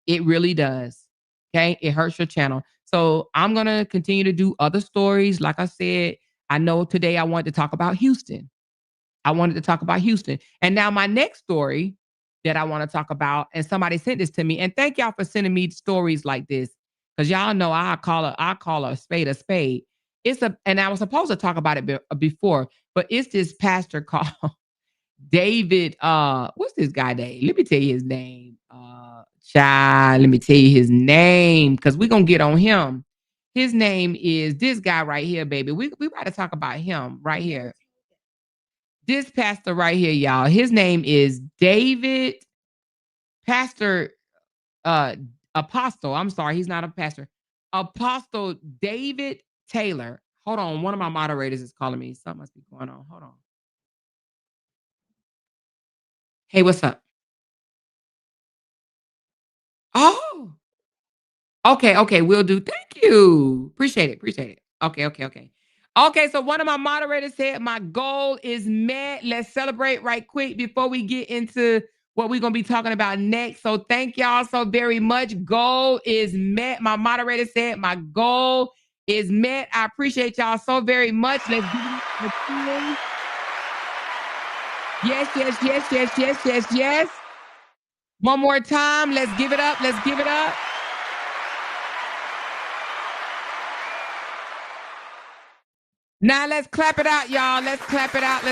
It really does. Okay. It hurts your channel. So I'm going to continue to do other stories. Like I said, I know today I wanted to talk about Houston. And now my next story that I want to talk about, and somebody sent this to me, and thank y'all for sending me stories like this. Cause y'all know I call a spade a spade. And I was supposed to talk about it before, but it's this pastor called David, what's this guy name? Let me tell you his name. Let me tell you his name, because we're gonna get on him. His name is this guy right here, baby. We got to talk about him right here. This pastor right here, y'all. His name is David, Pastor Apostle. I'm sorry, he's not a pastor. Apostle David Taylor. Hold on, one of my moderators is calling me. Something must be going on. Hold on. Hey, what's up? Oh, okay, will do. Thank you. Appreciate it. Okay, so one of my moderators said my goal is met. Let's celebrate right quick before we get into what we're going to be talking about next. So thank y'all so very much. Goal is met. My moderator said my goal is met. I appreciate y'all so very much. Let's give it a cheer. Yes. One more time. Let's give it up. Now let's clap it out, y'all. Let's clap it out.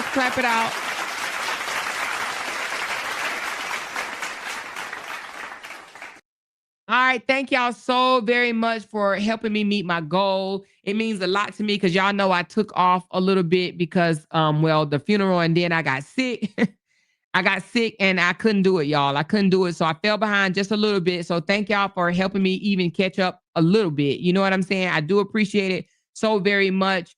All right. Thank y'all so very much for helping me meet my goal. It means a lot to me because y'all know I took off a little bit because, the funeral, and then I got sick. And I couldn't do it, y'all. So I fell behind just a little bit. So thank y'all for helping me even catch up a little bit. You know what I'm saying? I do appreciate it so very much.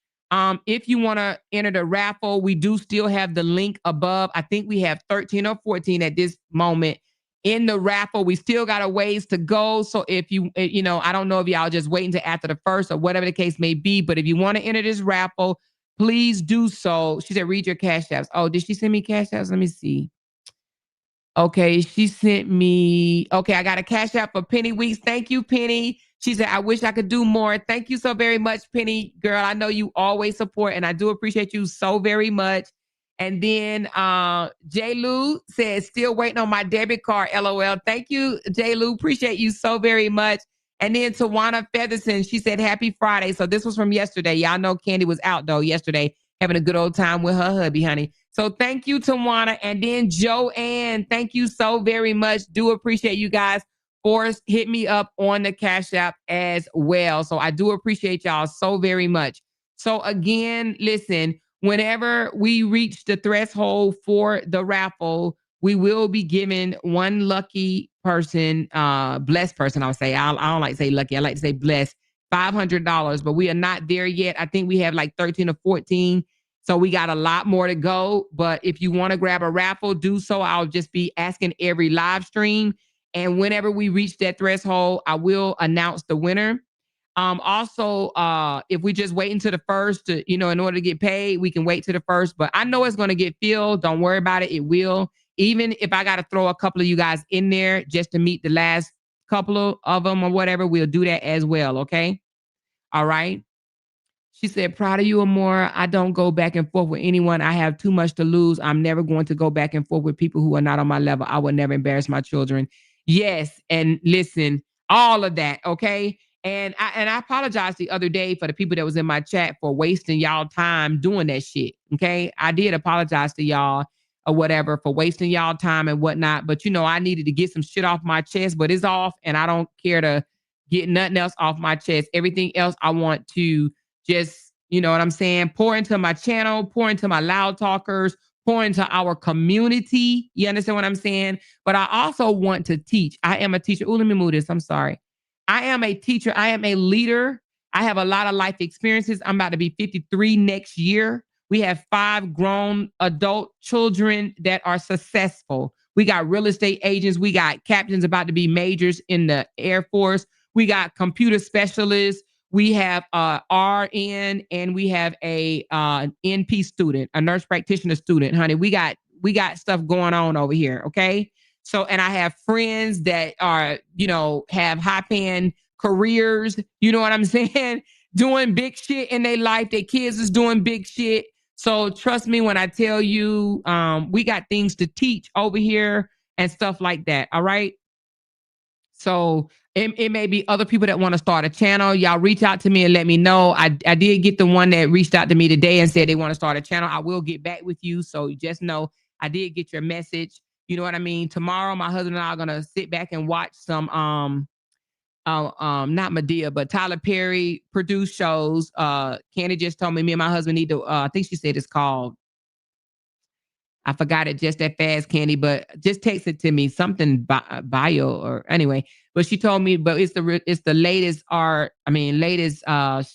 If you want to enter the raffle, we do still have the link above. I think we have 13 or 14 at this moment in the raffle. We still got a ways to go. So if I don't know if y'all just wait until after the first or whatever the case may be, but if you want to enter this raffle, please do so. She said, read your cash apps. Oh, did she send me cash apps? Let me see. Okay, she sent me. Okay, I got a cash app for Penny Weeks. Thank you, Penny. She said, I wish I could do more. Thank you so very much, Penny. Girl, I know you always support, and I do appreciate you so very much. And then J. Lou says, still waiting on my debit card, LOL. Thank you, J. Lou. Appreciate you so very much. And then Tawana Featherson, she said, happy Friday. So this was from yesterday. Y'all know Candy was out, though, yesterday, having a good old time with her hubby, honey. So thank you, Tawana. And then Joanne, thank you so very much. Do appreciate you guys. Forrest, hit me up on the Cash App as well. So I do appreciate y'all so very much. So again, listen, whenever we reach the threshold for the raffle, we will be giving one lucky person, blessed person, I'll say. I don't like to say lucky. I like to say blessed, $500. But we are not there yet. I think we have like 13 or 14. So we got a lot more to go. But if you want to grab a raffle, do so. I'll just be asking every live stream. And whenever we reach that threshold, I will announce the winner. Also, if we just wait until the first to, in order to get paid, we can wait to the first. But I know it's going to get filled. Don't worry about it. It will. Even if I got to throw a couple of you guys in there just to meet the last couple of them or whatever, we'll do that as well. Okay. All right. She said, proud of you, Amora. I don't go back and forth with anyone. I have too much to lose. I'm never going to go back and forth with people who are not on my level. I will never embarrass my children. Yes. And listen, all of that. Okay. And I apologized the other day for the people that was in my chat for wasting y'all time doing that shit. Okay. I did apologize to y'all or whatever for wasting y'all time and whatnot. But I needed to get some shit off my chest, but it's off and I don't care to get nothing else off my chest. Everything else I want to just, you know what I'm saying? Pour into my channel, pour into my LOUDTalkerz, pour into our community. You understand what I'm saying? But I also want to teach. I am a teacher. Oh, let me move this. I'm sorry. I am a teacher. I am a leader. I have a lot of life experiences. I'm about to be 53 next year. We have 5 grown adult children that are successful. We got real estate agents. We got captains about to be majors in the Air Force. We got computer specialists. We have RN and we have a NP student, a nurse practitioner student, honey. We got stuff going on over here, okay? So, and I have friends that are, you know, have high paying careers, you know what I'm saying? Doing big shit in their life. Their kids is doing big shit. So trust me when I tell you, we got things to teach over here and stuff like that. All right. So it may be other people that want to start a channel. Y'all reach out to me and let me know. I did get the one that reached out to me today and said they want to start a channel. I will get back with you. So you just know I did get your message. You know what I mean? Tomorrow, my husband and I are gonna sit back and watch some not Medea, but Tyler Perry produced shows. Candy just told me and my husband need to I think she said it's called, I forgot it just that fast, Candy, but just text it to me, something Bayou or anyway. But she told me, but it's the latest latest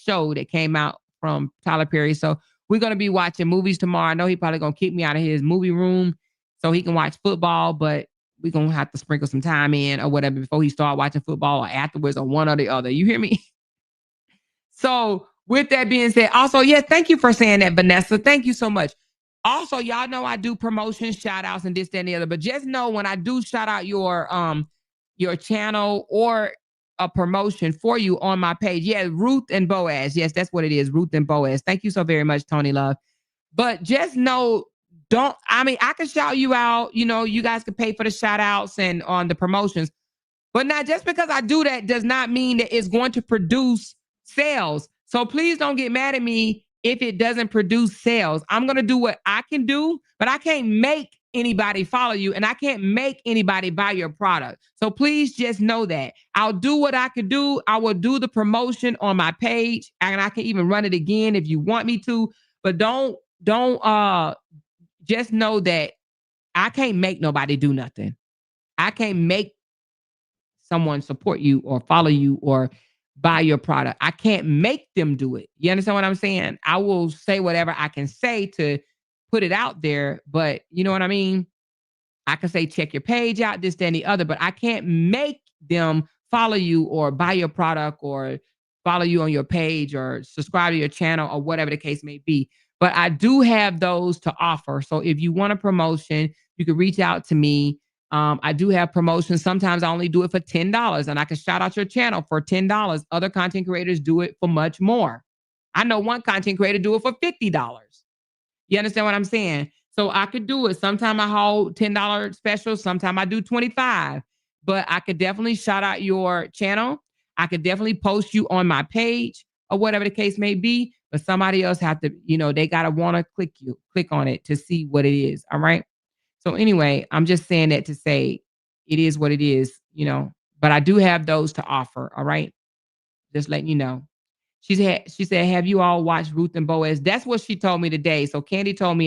show that came out from Tyler Perry. So we're gonna be watching movies tomorrow. I know he probably gonna kick me out of his movie room so he can watch football, but we're gonna have to sprinkle some time in or whatever before he start watching football or afterwards or one or the other. You hear me? So with that being said, also, yes, thank you for saying that, Vanessa. Thank you so much. Also, y'all know I do promotions, shout outs, and this, that, and the other. But just know when I do shout out your channel or a promotion for you on my page. Yeah, Ruth and Boaz. Yes, that's what it is. Ruth and Boaz. Thank you so very much, Tony Love. But just know, I can shout you out. You know, you guys can pay for the shout outs and on the promotions. But now just because I do that does not mean that it's going to produce sales. So please don't get mad at me if it doesn't produce sales. I'm going to do what I can do, but I can't make anybody follow you and I can't make anybody buy your product. So please just know that. I'll do what I can do. I will do the promotion on my page and I can even run it again if you want me to, but don't just know that I can't make nobody do nothing. I can't make someone support you or follow you or buy your product. I can't make them do it. You understand what I'm saying? I will say whatever I can say to put it out there, but you know what I mean? I can say, check your page out, this, that, and the other, but I can't make them follow you or buy your product or follow you on your page or subscribe to your channel or whatever the case may be. But I do have those to offer. So if you want a promotion, you can reach out to me. I do have promotions. Sometimes I only do it for $10 and I can shout out your channel for $10. Other content creators do it for much more. I know one content creator do it for $50. You understand what I'm saying? So I could do it. Sometimes I hold $10 specials. Sometimes I do 25, but I could definitely shout out your channel. I could definitely post you on my page or whatever the case may be, but somebody else have to, you know, they got to want to click on it to see what it is. All right. So anyway, I'm just saying that to say it is what it is, you know, but I do have those to offer. All right. Just letting you know. She said, have you all watched Ruth and Boaz? That's what she told me today. So Candy told me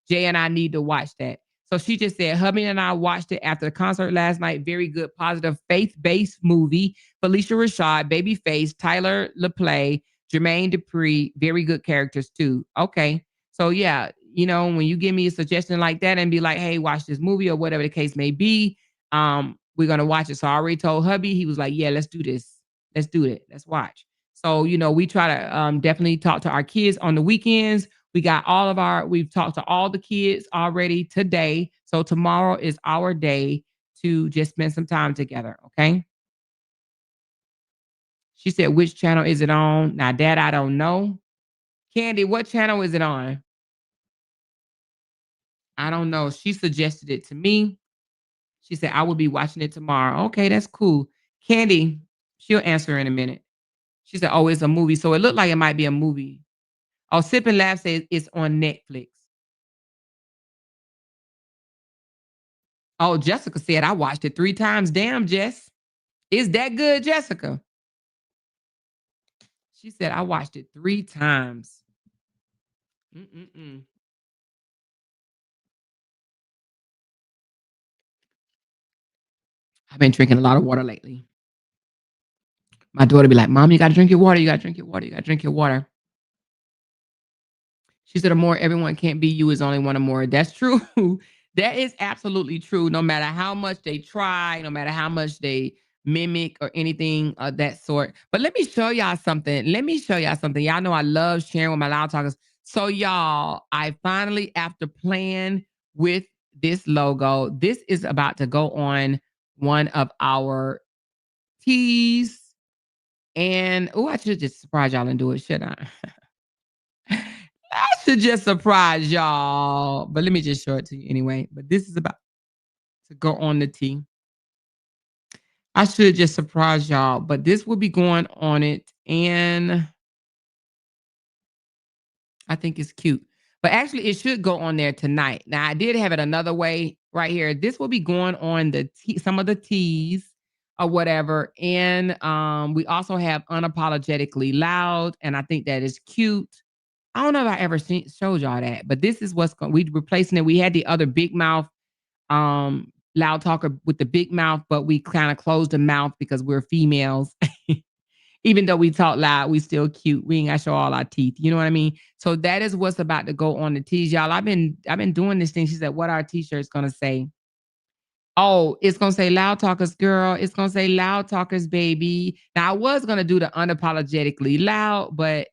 Jay and I need to watch that. So she just said, hubby and I watched it after the concert last night. Very good, positive, faith-based movie. Felicia Rashad, Babyface, Tyler LaPlay, Jermaine Dupri, very good characters too. Okay. So yeah, you know, when you give me a suggestion like that and be like, hey, watch this movie or whatever the case may be, we're going to watch it. So I already told hubby, he was like, yeah, let's do this. Let's do it. Let's watch. So, you know, we try to definitely talk to our kids on the weekends. We've talked to all the kids already today. So tomorrow is our day to just spend some time together. Okay. She said, which channel is it on? Now that I don't know. Candy, what channel is it on? I don't know. She suggested it to me. She said, I will be watching it tomorrow. Okay, that's cool. Candy, she'll answer in a minute. She said, oh, it's a movie. So it looked like it might be a movie. Oh, Sip and Laugh says it's on Netflix. Oh, Jessica said, I watched it 3 times. Damn, Jess. Is that good, Jessica? She said, I watched it 3 times. I've been drinking a lot of water lately. My daughter be like, Mom, you got to drink your water. You got to drink your water. You got to drink your water. She said, the more everyone can't be you is only one or more. That's true. That is absolutely true. No matter how much they try, no matter how much they mimic or anything of that sort. But let me show y'all something. Y'all know I love sharing with my Loud Talkers. So y'all, I finally, after playing with this logo. This is about to go on one of our tees. And oh, I should just surprise y'all and do it, should I? I should just surprise y'all. But let me just show it to you anyway. But this is about to go on the tee. I should just surprise y'all, but this will be going on it. And I think it's cute. But actually, it should go on there tonight. Now, I did have it another way right here. This will be going on the some of the tees or whatever. And we also have Unapologetically Loud, and I think that is cute. I don't know if I ever showed y'all that, but this is what's going. We replacing it. We had the other big mouth loud talker with the big mouth, but we kind of closed the mouth because we're females. Even though we talk loud, we still cute. We ain't got to show all our teeth. You know what I mean? So that is what's about to go on the tees, y'all. I've been doing this thing. She said, "What our t-shirt's gonna say?" Oh, it's gonna say LOUDTalkerz, girl. It's gonna say LOUDTalkerz, baby. Now I was gonna do the Unapologetically Loud, but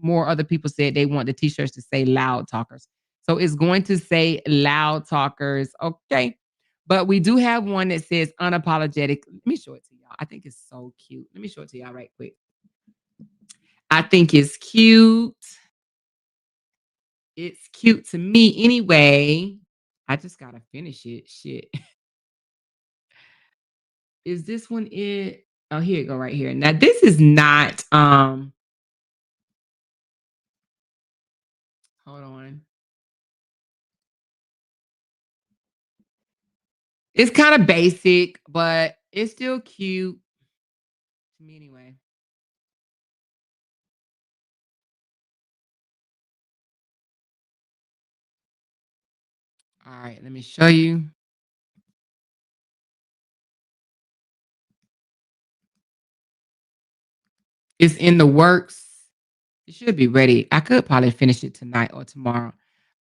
more other people said they want the t-shirts to say LOUDTalkerz. So it's going to say LOUDTalkerz, okay? But we do have one that says unapologetic. Let me show it to y'all. I think it's so cute. Let me show it to y'all right quick. I think it's cute. It's cute to me anyway. I just gotta finish it. Shit. Is this one it? Oh, here you go right here. Now this is not hold on. It's kind of basic, but it's still cute to me anyway. All right, let me show you. It's in the works. It should be ready. I could probably finish it tonight or tomorrow.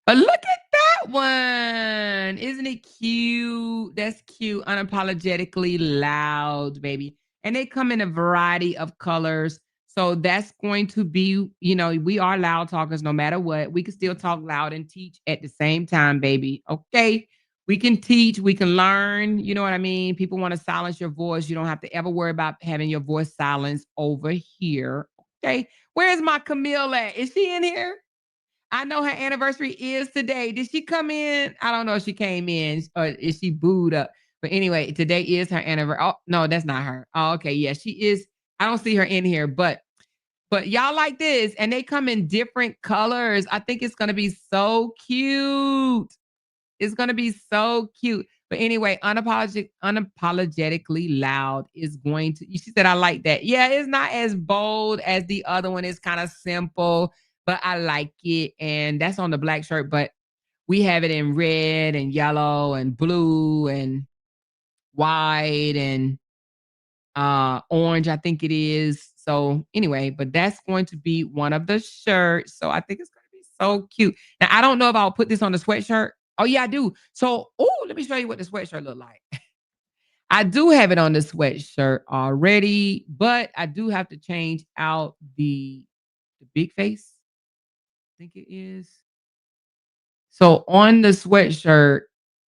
But look at that one. Isn't it cute? That's cute. Unapologetically loud, baby. And they come in a variety of colors. So that's going to be, we are loud talkers no matter what. We can still talk loud and teach at the same time, baby. Okay. We can teach, we can learn. You know what I mean? People want to silence your voice. You don't have to ever worry about having your voice silenced over here. Okay. Where's my Camille at? Is she in here? I know her anniversary is today. Did she come in? I don't know if she came in or is she booed up. But anyway, today is her anniversary. Oh, no, that's not her. Oh, okay. Yeah, she is. I don't see her in here, but y'all like this. And they come in different colors. I think it's going to be so cute. It's going to be so cute. But anyway, unapologetically loud is going to, she said, I like that. Yeah, it's not as bold as the other one. It's kind of simple, but I like it. And that's on the black shirt, but we have it in red and yellow and blue and white and orange, I think it is. So anyway, but that's going to be one of the shirts. So I think it's going to be so cute. Now, I don't know if I'll put this on the sweatshirt. Oh, yeah, I do. So, let me show you what the sweatshirt look like. I do have it on the sweatshirt already, but I do have to change out the big face. I think it is. So on the sweatshirt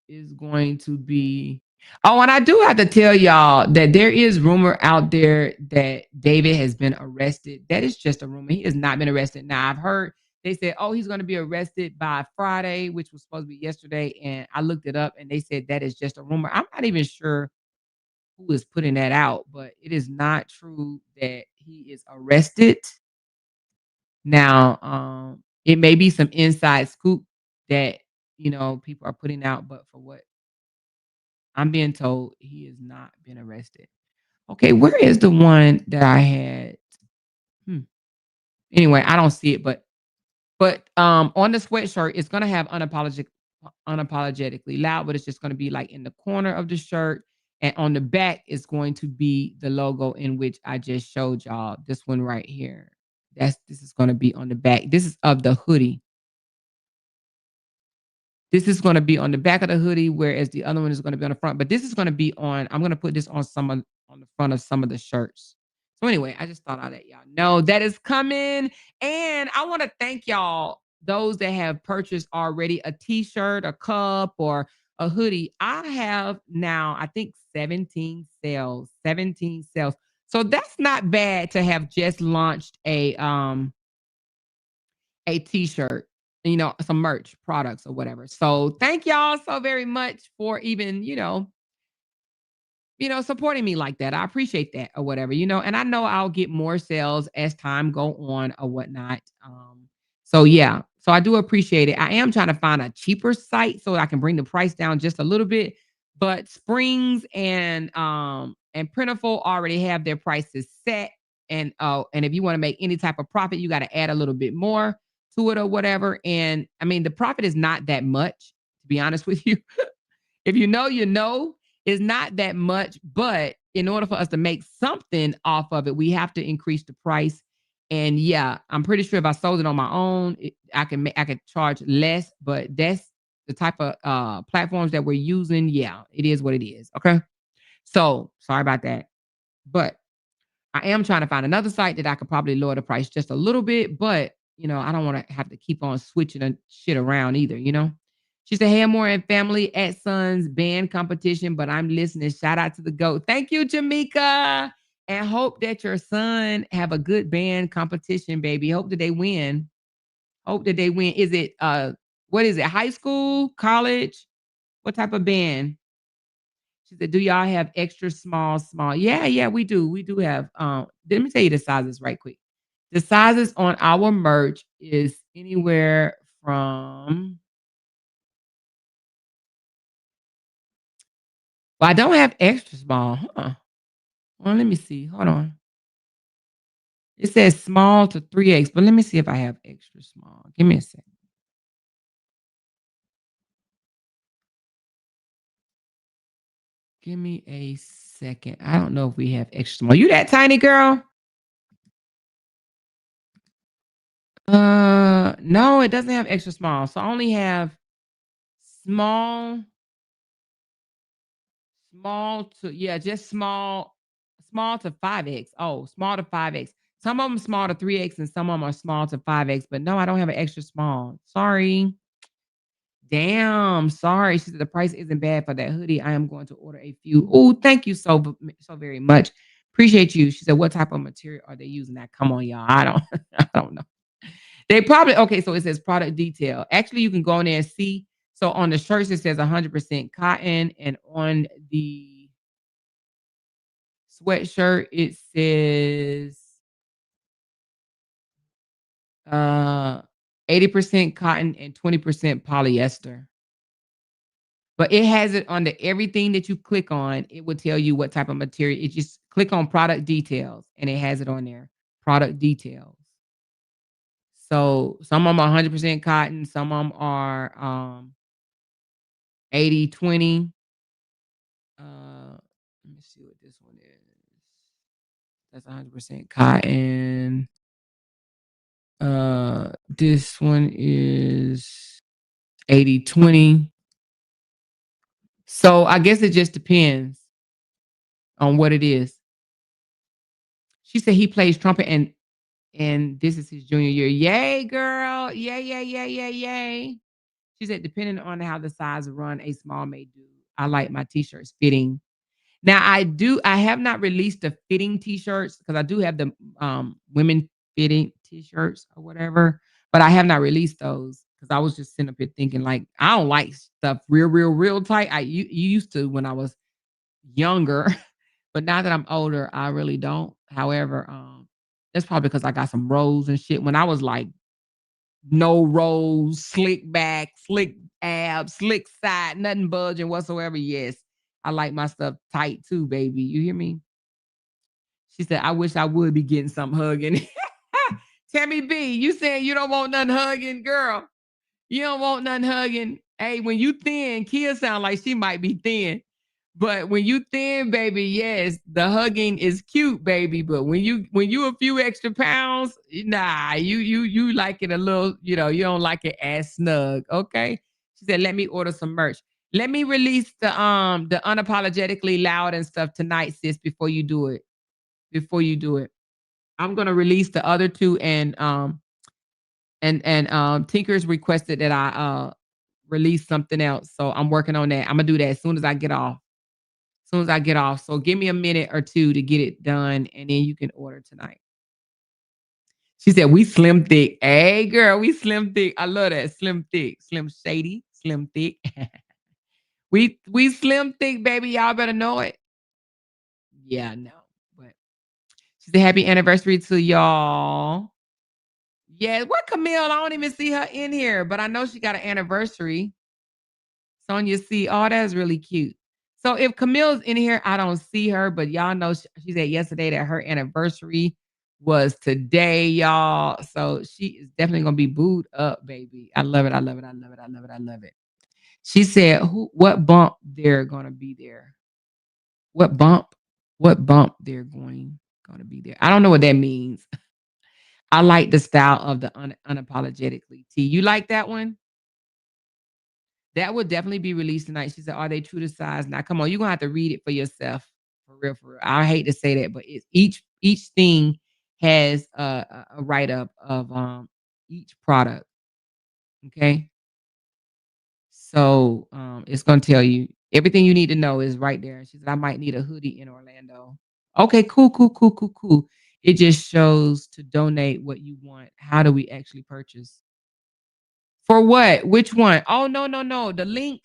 is going to be. Oh, and I do have to tell y'all that there is rumor out there that David has been arrested. That is just a rumor. He has not been arrested. Now, I've heard they said, he's going to be arrested by Friday, which was supposed to be yesterday. And I looked it up and they said that is just a rumor. I'm not even sure who is putting that out, but it is not true that he is arrested. Now, it may be some inside scoop that, people are putting out, but for what I'm being told, he has not been arrested. Okay, where is the one that I had? Anyway, I don't see it, but on the sweatshirt, it's gonna have unapologetically loud, but it's just gonna be like in the corner of the shirt. And on the back is going to be the logo in which I just showed y'all. This one right here. This is gonna be on the back. This is of the hoodie. This is going to be on the back of the hoodie, whereas the other one is going to be on the front. But this is going to be on. I'm going to put this on on the front of some of the shirts. So anyway, I just thought I'd let y'all know that is coming, and I want to thank y'all those that have purchased already a t-shirt, a cup, or a hoodie, I have now, I think 17 sales. So that's not bad to have just launched a t-shirt, some merch products or whatever. So thank y'all so very much for even, supporting me like that. I appreciate that or whatever, and I know I'll get more sales as time go on or whatnot. So yeah, so I do appreciate it. I am trying to find a cheaper site so I can bring the price down just a little bit, but Springs and Printiful already have their prices set. And if you want to make any type of profit, you got to add a little bit more to it or whatever. And I mean, the profit is not that much, to be honest with you. If you know, it's not that much, but in order for us to make something off of it, we have to increase the price. And yeah, I'm pretty sure if I sold it on my own, I could charge less, but that's the type of platforms that we're using. Yeah, it is what it is. Okay. So sorry about that. But I am trying to find another site that I could probably lower the price just a little bit, but I don't want to have to keep on switching and shit around either. She said, "Hey, Amore and family at Son's band competition, but I'm listening. Shout out to the GOAT." Thank you, Jamaica. And hope that your son have a good band competition, baby. Hope that they win. Is it what is it? High school, college? What type of band? She said, "Do y'all have extra small, small?" Yeah, we do. We do have let me tell you the sizes right quick. The sizes on our merch is anywhere from, well, I don't have extra small, huh? Well, let me see. Hold on. It says small to 3X, but let me see if I have extra small. Give me a second. Give me a second. I don't know if we have extra small. You that tiny girl? No, it doesn't have extra small. So I only have small, just small to 5X. Oh, small to 5X. Some of them small to 3X and some of them are small to 5X. But no, I don't have an extra small. Sorry. Damn, sorry. She said the price isn't bad for that hoodie. I am going to order a few. Oh, thank you so very much. Appreciate you. She said, what type of material are they using? That come on, y'all. I don't know. They probably, okay, so it says product detail. Actually, you can go in there and see. So on the shirts, it says 100% cotton, and on the sweatshirt, it says 80% cotton and 20% polyester. But it has it under everything that you click on. It will tell you what type of material. It just click on product details and it has it on there. Product details. So some of them are 100% cotton. Some of them are 80-20. Let me see what this one is. That's 100% cotton. This one is 80-20. So I guess it just depends on what it is. She said he plays trumpet and this is his junior year. Yay, girl. Yay. She said, depending on how the size run a small may do. I like my t-shirts fitting. Now I have not released the fitting t-shirts because I do have the women fitting t-shirts or whatever, but I have not released those because I was just sitting up here thinking like, I don't like stuff real tight. You used to when I was younger, but now that I'm older, I really don't. However, that's probably because I got some rolls and shit. When I was like no rolls, slick back, slick abs, slick side, nothing budging whatsoever. Yes, I like my stuff tight too, baby. You hear me? She said, I wish I would be getting some hugging. Tammy B, you saying you don't want nothing hugging, girl. You don't want nothing hugging. Hey, when you thin, Kia sound like she might be thin. But when you thin, baby, yes, the hugging is cute, baby. But when you a few extra pounds, nah, you like it a little, you don't like it as snug. Okay. She said, let me order some merch. Let me release the unapologetically loud and stuff tonight, sis, before you do it. I'm gonna release the other two and And Tinker's requested that I release something else. So I'm working on that. I'm gonna do that as soon as I get off. As soon as I get off. So give me a minute or two to get it done, and then you can order tonight. She said, we slim thick. Hey girl, we slim thick. I love that. Slim thick, slim shady, slim thick. we slim thick, baby. Y'all better know it. Yeah, no. But she said, happy anniversary to y'all. Yeah, what Camille? I don't even see her in here, but I know she got an anniversary. Sonia C. Oh, that's really cute. So if Camille's in here, I don't see her, but y'all know she said yesterday that her anniversary was today, y'all. So she is definitely gonna be booed up, baby. I love it. I love it. I love it. I love it. I love it. She said, what bump they're gonna be there? What bump? What bump they're gonna be there? I don't know what that means. I like the style of the unapologetically T. You like that one? That would definitely be released tonight. She said, are they true to size? Now, come on, you're gonna have to read it for yourself. For real, for real. I hate to say that, but it's each thing has a write-up of each product. Okay. So it's gonna tell you everything you need to know is right there. She said, I might need a hoodie in Orlando. Okay, cool, cool, cool, cool, cool. It just shows to donate what you want. How do we actually purchase? For what? Which one? Oh, no, no, no. The link.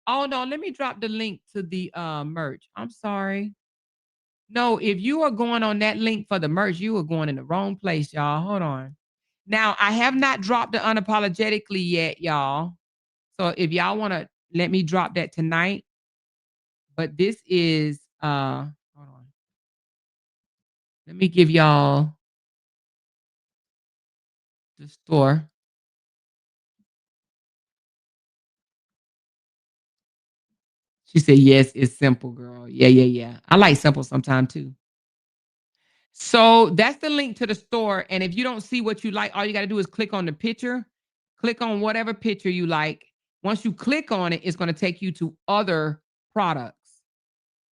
Oh, no, let me drop the link to the merch. I'm sorry. No, if you are going on that link for the merch, you are going in the wrong place, y'all. Hold on. Now, I have not dropped the unapologetically yet, y'all. So if y'all want to let me drop that tonight, but this is hold on. Let me give y'all the store. She said, yes, it's simple, girl. Yeah, yeah, yeah. I like simple sometimes too. So that's the link to the store. And if you don't see what you like, all you got to do is click on the picture, click on whatever picture you like. Once you click on it, it's going to take you to other products,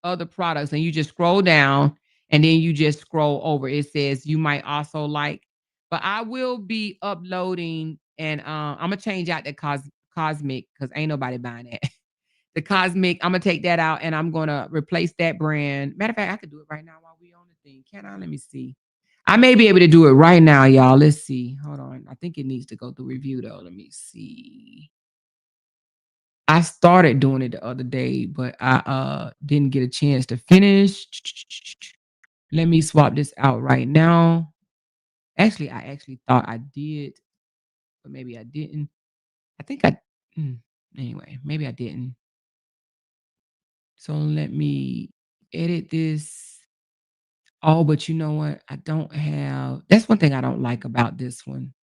and you just scroll down and then you just scroll over. It says you might also like, but I will be uploading and I'm going to change out the cosmic because ain't nobody buying that. The cosmic, I'm gonna take that out and I'm gonna replace that brand. Matter of fact, I could do it right now while we on the thing. Can I? Let me see. I may be able to do it right now, y'all. Let's see. Hold on. I think it needs to go through review though. Let me see. I started doing it the other day, but I didn't get a chance to finish. Let me swap this out right now. Actually, I actually thought I did, but maybe I didn't. I think anyway, maybe I didn't. So let me edit this. Oh, but you know what? I don't have that's one thing I don't like about this one.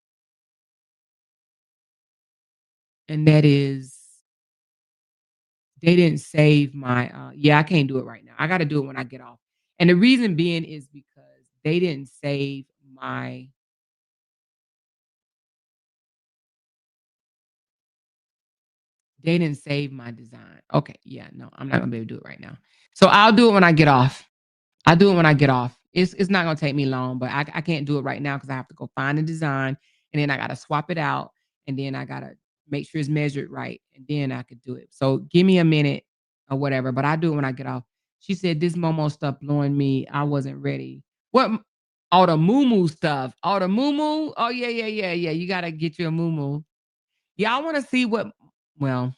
And that is they didn't save my yeah, I can't do it right now. I gotta do it when I get off. And the reason being is because they didn't save my design. Okay, yeah, no, I'm not gonna be able to do it right now. So I'll do it when I get off. I'll do it when I get off. It's not gonna take me long, but I can't do it right now because I have to go find the design and then I gotta swap it out and then I gotta make sure it's measured right and then I could do it. So give me a minute or whatever, but I'll do it when I get off. She said this Momo stuff blowing me. I wasn't ready. What all the moo stuff? All the moo? Oh yeah, yeah, yeah, yeah. You gotta get you a moo. Y'all wanna see what well,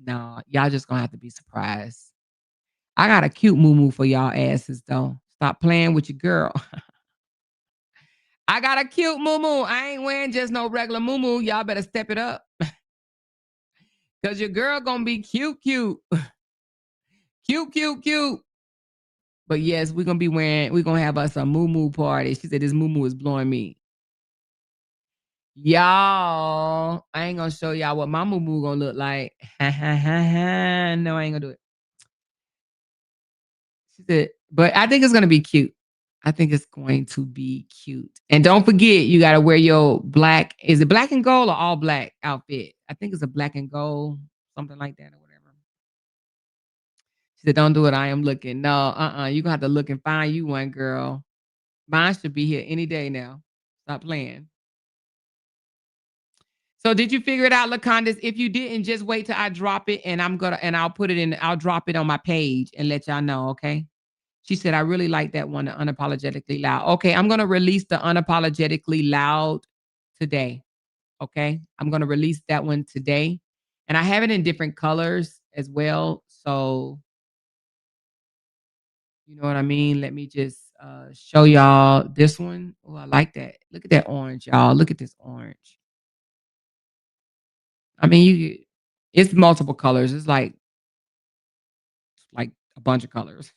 no, y'all just gonna have to be surprised. I got a cute moo for y'all asses though. Stop playing with your girl. I got a cute moo. I ain't wearing just no regular moo. Y'all better step it up. Cause your girl gonna be cute. Cute. But yes, we're gonna have us a moo party. She said this moo is blowing me. Y'all, I ain't gonna show y'all what my moo gonna look like. No, I ain't gonna do it. She said, but I think it's gonna be cute. I think it's going to be cute. And don't forget, you got to wear your black. Is it black and gold or all black outfit? I think it's a black and gold, something like that or whatever. She said, don't do it. I am looking. No, you're going to have to look and find you one, girl. Mine should be here any day now. Stop playing. So did you figure it out, Lacondas? If you didn't, just wait till I drop it and I'll put it in, I'll drop it on my page and let y'all know, okay? She said, I really like that one, the Unapologetically Loud. Okay, I'm gonna release the Unapologetically Loud today. Okay, I'm gonna release that one today. And I have it in different colors as well. So you know what I mean? Let me just show y'all this one. Oh, I like that. Look at that orange, y'all. Look at this orange. I mean, it's multiple colors. It's like a bunch of colors.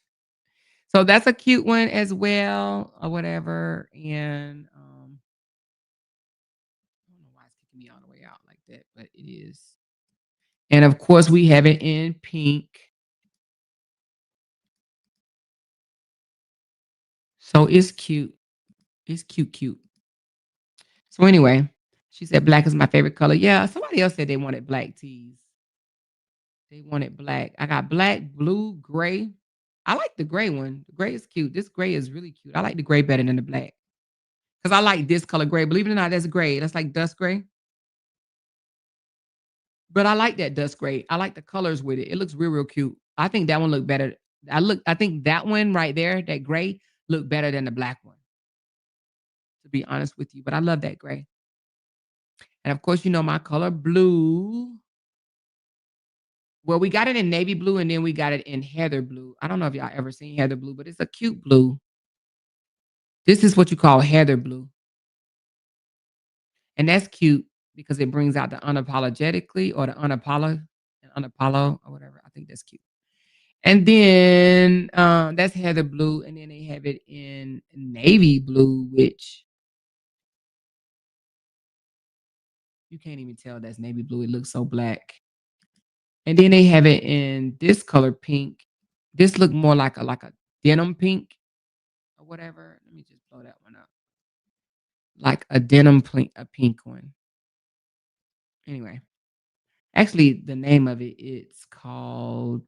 So that's a cute one as well, or whatever. And I don't know why it's kicking me all the way out like that, but it is. And of course, we have it in pink. So it's cute. It's cute, cute. So anyway, she said black is my favorite color. Yeah, somebody else said they wanted black tees. They wanted black. I got black, blue, gray. I like the gray one. The gray is cute. This gray is really cute. I like the gray better than the black. Because I like this color gray. Believe it or not, that's gray. That's like dust gray. But I like that dust gray. I like the colors with it. It looks real, real cute. I think that one looked better. I think that one right there, that gray, looked better than the black one. To be honest with you. But I love that gray. And of course, you know my color blue. Well, we got it in navy blue and then we got it in heather blue. I don't know if y'all ever seen heather blue, but it's a cute blue. This is what you call heather blue. And that's cute because it brings out the unapologetically or the unapollo or whatever. I think that's cute. And then that's heather blue. And then they have it in navy blue, which you can't even tell that's navy blue. It looks so black. And then they have it in this color pink. This look more like a denim pink or whatever. Let me just blow that one up. Like a denim pink one. Anyway. Actually, the name of it, it's called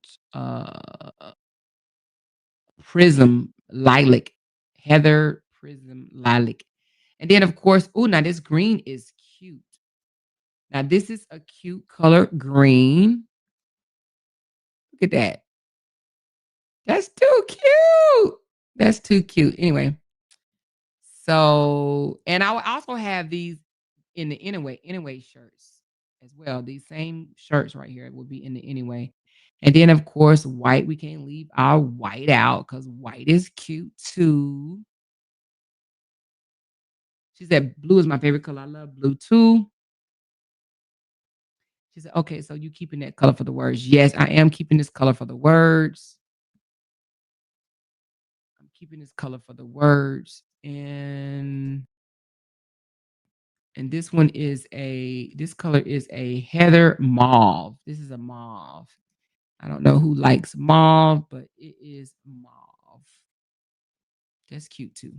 Prism Lilac. Heather Prism Lilac. And then of course, oh, now this green is cute. Now this is a cute color green. Look at that. That's too cute. That's too cute. Anyway. So, and I will also have these in the anyway shirts as well. These same shirts right here will be in the anyway. And then of course, white. We can't leave our white out because white is cute too. She said blue is my favorite color. I love blue too. She said, okay, so you keeping that color for the words. Yes, I am keeping this color for the words. I'm keeping this color for the words. And this one is this color is a heather mauve. This is a mauve. I don't know who likes mauve, but it is mauve. That's cute too.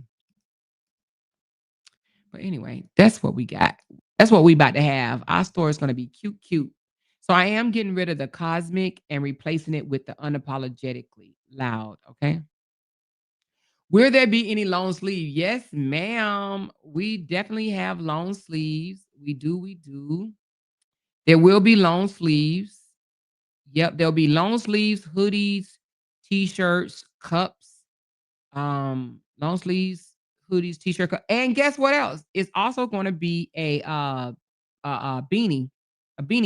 But anyway, that's what we got. That's what we about to have. Our store is going to be cute, cute. So I am getting rid of the cosmic and replacing it with the unapologetically loud. Okay. Will there be any long sleeve? Yes, ma'am. We definitely have long sleeves. We do. We do. There will be long sleeves. Yep, there'll be long sleeves, hoodies, t-shirts, cups, long sleeves, hoodies, t-shirt, and guess what else? It's also going to be a beanie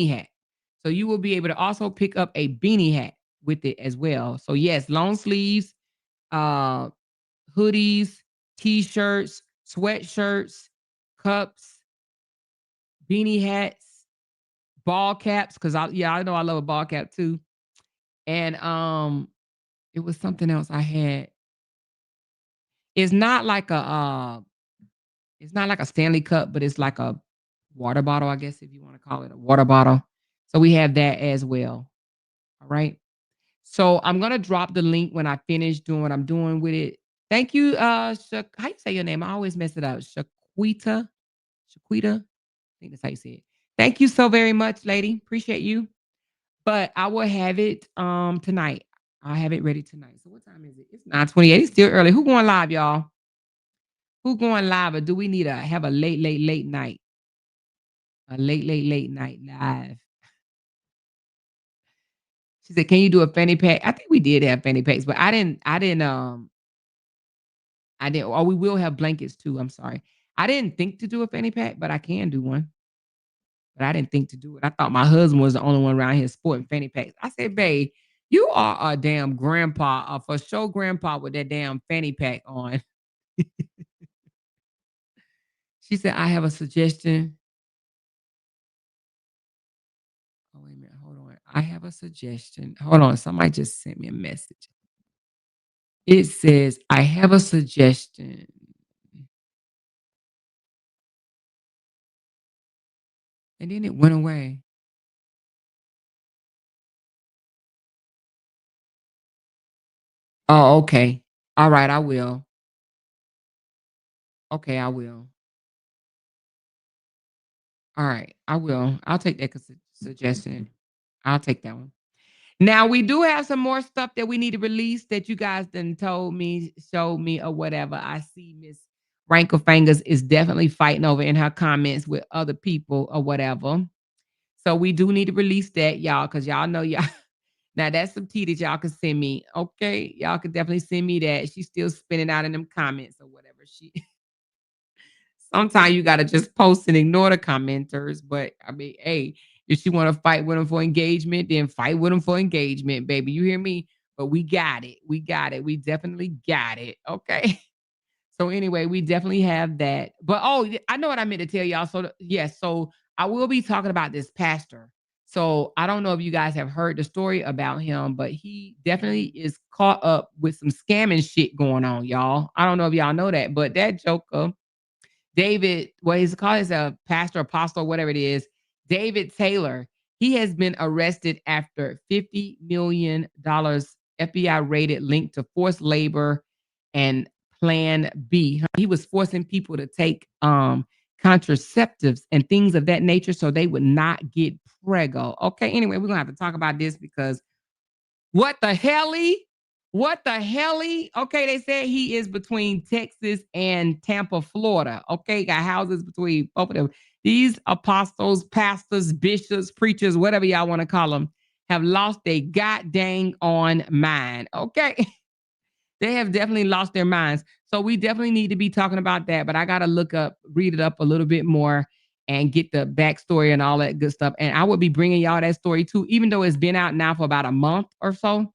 hat. So you will be able to also pick up a beanie hat with it as well. So yes, long sleeves, hoodies, t-shirts, sweatshirts, cups, beanie hats, ball caps, because I know I love a ball cap too. And it was something else I had. It's not like a Stanley Cup, but it's like a water bottle, I guess, if you want to call it a water bottle. So we have that as well. All right. So I'm gonna drop the link when I finish doing what I'm doing with it. Thank you, how you say your name? I always mess it up. Shaquita. I think that's how you say it. Thank you so very much, lady. Appreciate you. But I will have it tonight. I'll have it ready tonight. So what time is it? It's 9:28. It's still early. Who going live, y'all? Who going live? Or do we need to have a late night A late night live. She said, "Can you do a fanny pack?" I think we did have fanny packs, but I didn't. Oh, we will have blankets too. I'm sorry. I didn't think to do a fanny pack, but I can do one. But I didn't think to do it. I thought my husband was the only one around here sporting fanny packs. I said, "Babe, you are a damn grandpa, a for sure grandpa with that damn fanny pack on." She said, "I have a suggestion." Oh, wait a minute. Hold on. I have a suggestion. Hold on. Somebody just sent me a message. It says, "I have a suggestion." And then it went away. Oh, okay. All right, I will. Okay, I will. All right, I will. I'll take that suggestion. I'll take that one. Now we do have some more stuff that we need to release that you guys done told me, showed me, or whatever. I see Miss Rankle is definitely fighting over in her comments with other people or whatever. So we do need to release that, y'all, because y'all know y'all. Now that's some tea that y'all can send me. Okay, y'all can definitely send me that. She's still spinning out in them comments or whatever. Sometimes you gotta just post and ignore the commenters. But I mean, hey, if she want to fight with them for engagement, then fight with them for engagement, baby. You hear me? But we got it. We got it. We definitely got it. Okay. So anyway, we definitely have that. But I know what I meant to tell y'all. So yes, so I will be talking about this pastor. So I don't know if you guys have heard the story about him, but he definitely is caught up with some scamming shit going on, y'all. I don't know if y'all know that, but that joker, David, what he's called is a pastor, apostle, whatever it is, David Taylor, he has been arrested after $50 million FBI rated linked to forced labor and Plan B. He was forcing people to take contraceptives and things of that nature so they would not get preggo. Okay, anyway, we're gonna have to talk about this because what the helly? What the helly? Okay, they said he is between Texas and Tampa, Florida. Okay, got houses between both of them. These apostles, pastors, bishops, preachers, whatever y'all want to call them, have lost their god dang on mind. Okay. They have definitely lost their minds. So we definitely need to be talking about that. But I got to read it up a little bit more and get the backstory and all that good stuff. And I will be bringing y'all that story too, even though it's been out now for about a month or so.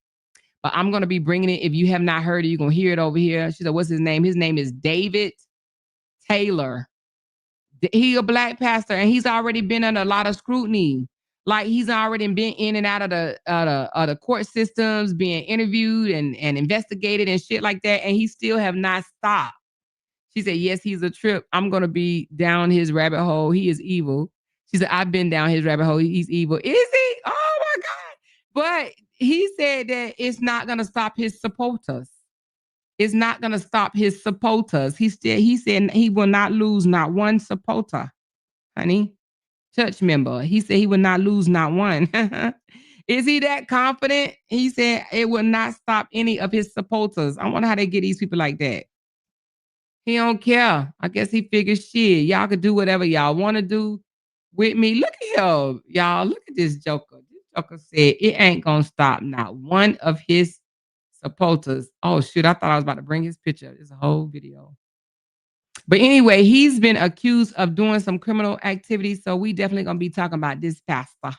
But I'm going to be bringing it. If you have not heard it, you're going to hear it over here. She said, "What's his name?" His name is David Taylor. He a black pastor, and he's already been under a lot of scrutiny. Like he's already been in and out of the court systems, being interviewed and investigated and shit like that, and he still have not stopped. She said, "Yes, he's a trip. I'm gonna be down his rabbit hole. He is evil." She said, "I've been down his rabbit hole. He's evil." Is he? Oh my God! But he said that it's not gonna stop his supporters. It's not gonna stop his supporters. He said he will not lose not one supporter, honey. Church member. He said he would not lose not one. Is he that confident? He said it will not stop any of his supporters. I wonder how they get these people like that. He don't care. I guess he figures shit. Y'all could do whatever y'all want to do with me. Look at him, y'all. Look at this joker. This joker said it ain't gonna stop not one of his supporters. Oh shoot, I thought I was about to bring his picture. There's a whole video. But anyway, he's been accused of doing some criminal activity. So we definitely gonna be talking about this pastor.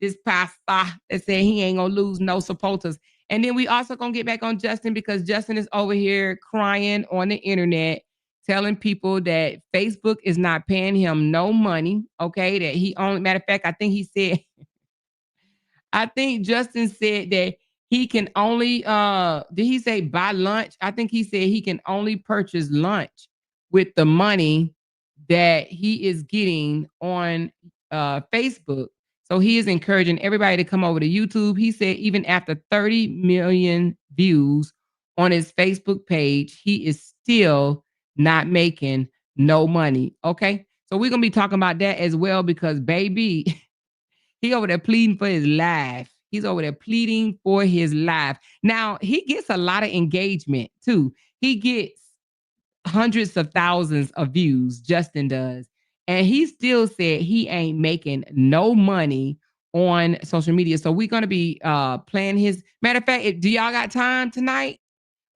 This pastor that said he ain't gonna lose no supporters. And then we also gonna get back on Justin because Justin is over here crying on the internet, telling people that Facebook is not paying him no money. Okay, that he only matter of fact, I think he said, I think Justin said that he can only did he say buy lunch? I think he said he can only purchase lunch with the money that he is getting on Facebook. So he is encouraging everybody to come over to YouTube. He said even after 30 million views on his Facebook page, he is still not making no money. Okay. So we're going to be talking about that as well because baby, he over there pleading for his life. He's over there pleading for his life. Now, he gets a lot of engagement too. He gets hundreds of thousands of views, Justin does. And he still said he ain't making no money on social media. So we're gonna be playing his matter of fact. Do y'all got time tonight?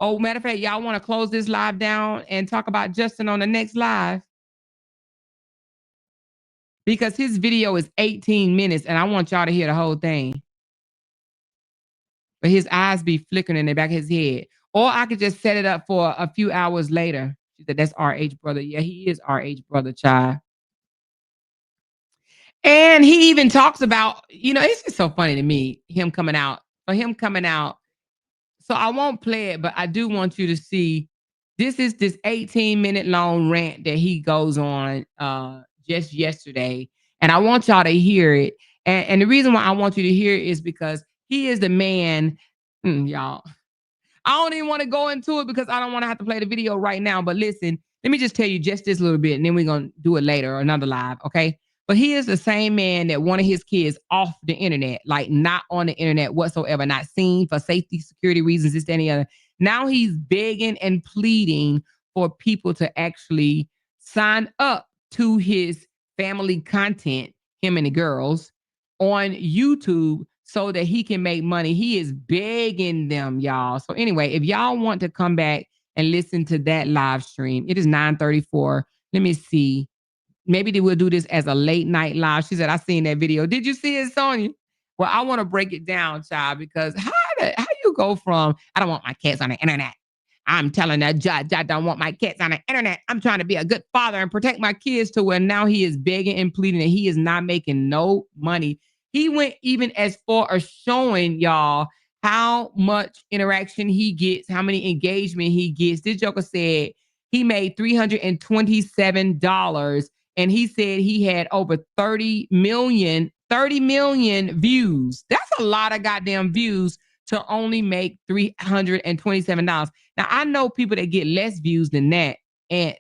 Oh, matter of fact, y'all want to close this live down and talk about Justin on the next live? Because his video is 18 minutes and I want y'all to hear the whole thing. But his eyes be flickering in the back of his head. Or I could just set it up for a few hours later. She said, that's RH brother. Yeah, he is RH brother, child. And he even talks about, it's just so funny to me, him coming out. So I won't play it, but I do want you to see, this is this 18-minute long rant that he goes on just yesterday. And I want y'all to hear it. And the reason why I want you to hear it is because he is the man, y'all. I don't even want to go into it because I don't want to have to play the video right now. But listen, let me just tell you just this little bit, and then we're going to do it later or another live, okay? But he is the same man that wanted his kids off the internet, like not on the internet whatsoever, not seen for safety, security reasons, this, that, and the other. Now he's begging and pleading for people to actually sign up to his family content, him and the girls, on YouTube so that he can make money. He is begging them, y'all. So anyway, if y'all want to come back and listen to that live stream, it is 9:34. Let me see. Maybe we'll do this as a late night live. She said, I seen that video. Did you see it, Sonya? Well, I want to break it down, child, because how you go from, I don't want my kids on the internet. I'm telling that judge, I don't want my kids on the internet. I'm trying to be a good father and protect my kids, to where now he is begging and pleading that he is not making no money. He went even as far as showing y'all how much interaction he gets, how many engagement he gets. This joker said he made $327, and he said he had over 30 million views. That's a lot of goddamn views to only make $327. Now, I know people that get less views than that,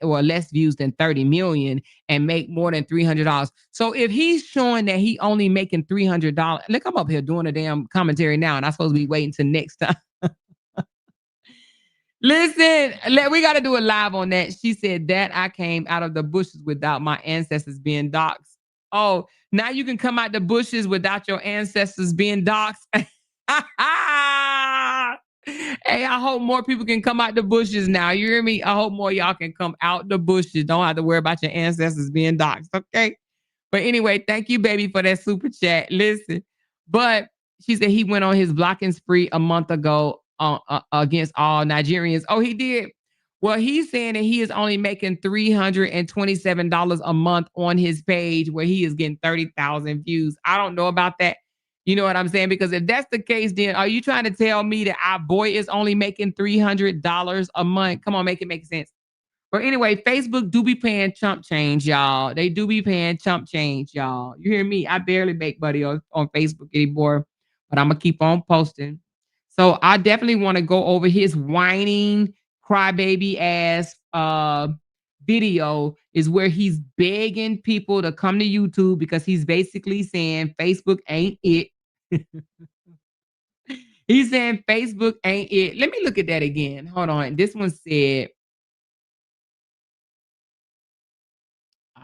or less views than 30 million, and make more than $300. So if he's showing that he only making $300, look, I'm up here doing a damn commentary now, and I'm supposed to be waiting till next time. Listen, we got to do a live on that. She said that I came out of the bushes without my ancestors being doxxed. Oh, now you can come out the bushes without your ancestors being doxxed. Hey, I hope more people can come out the bushes now. You hear me? I hope more y'all can come out the bushes. Don't have to worry about your ancestors being doxxed, okay? But anyway, thank you, baby, for that super chat. Listen, but she said he went on his blocking spree a month ago against all Nigerians. Oh, he did? Well, he's saying that he is only making $327 a month on his page, where he is getting 30,000 views. I don't know about that. You know what I'm saying? Because if that's the case, then are you trying to tell me that our boy is only making $300 a month? Come on, make it make sense. But anyway, Facebook do be paying chump change, y'all. They do be paying chump change, y'all. You hear me? I barely make money on Facebook anymore, but I'm going to keep on posting. So I definitely want to go over his whining, crybaby ass video, is where he's begging people to come to YouTube, because he's basically saying Facebook ain't it. He's saying Facebook ain't it. Let me look at that again. Hold on. This one said,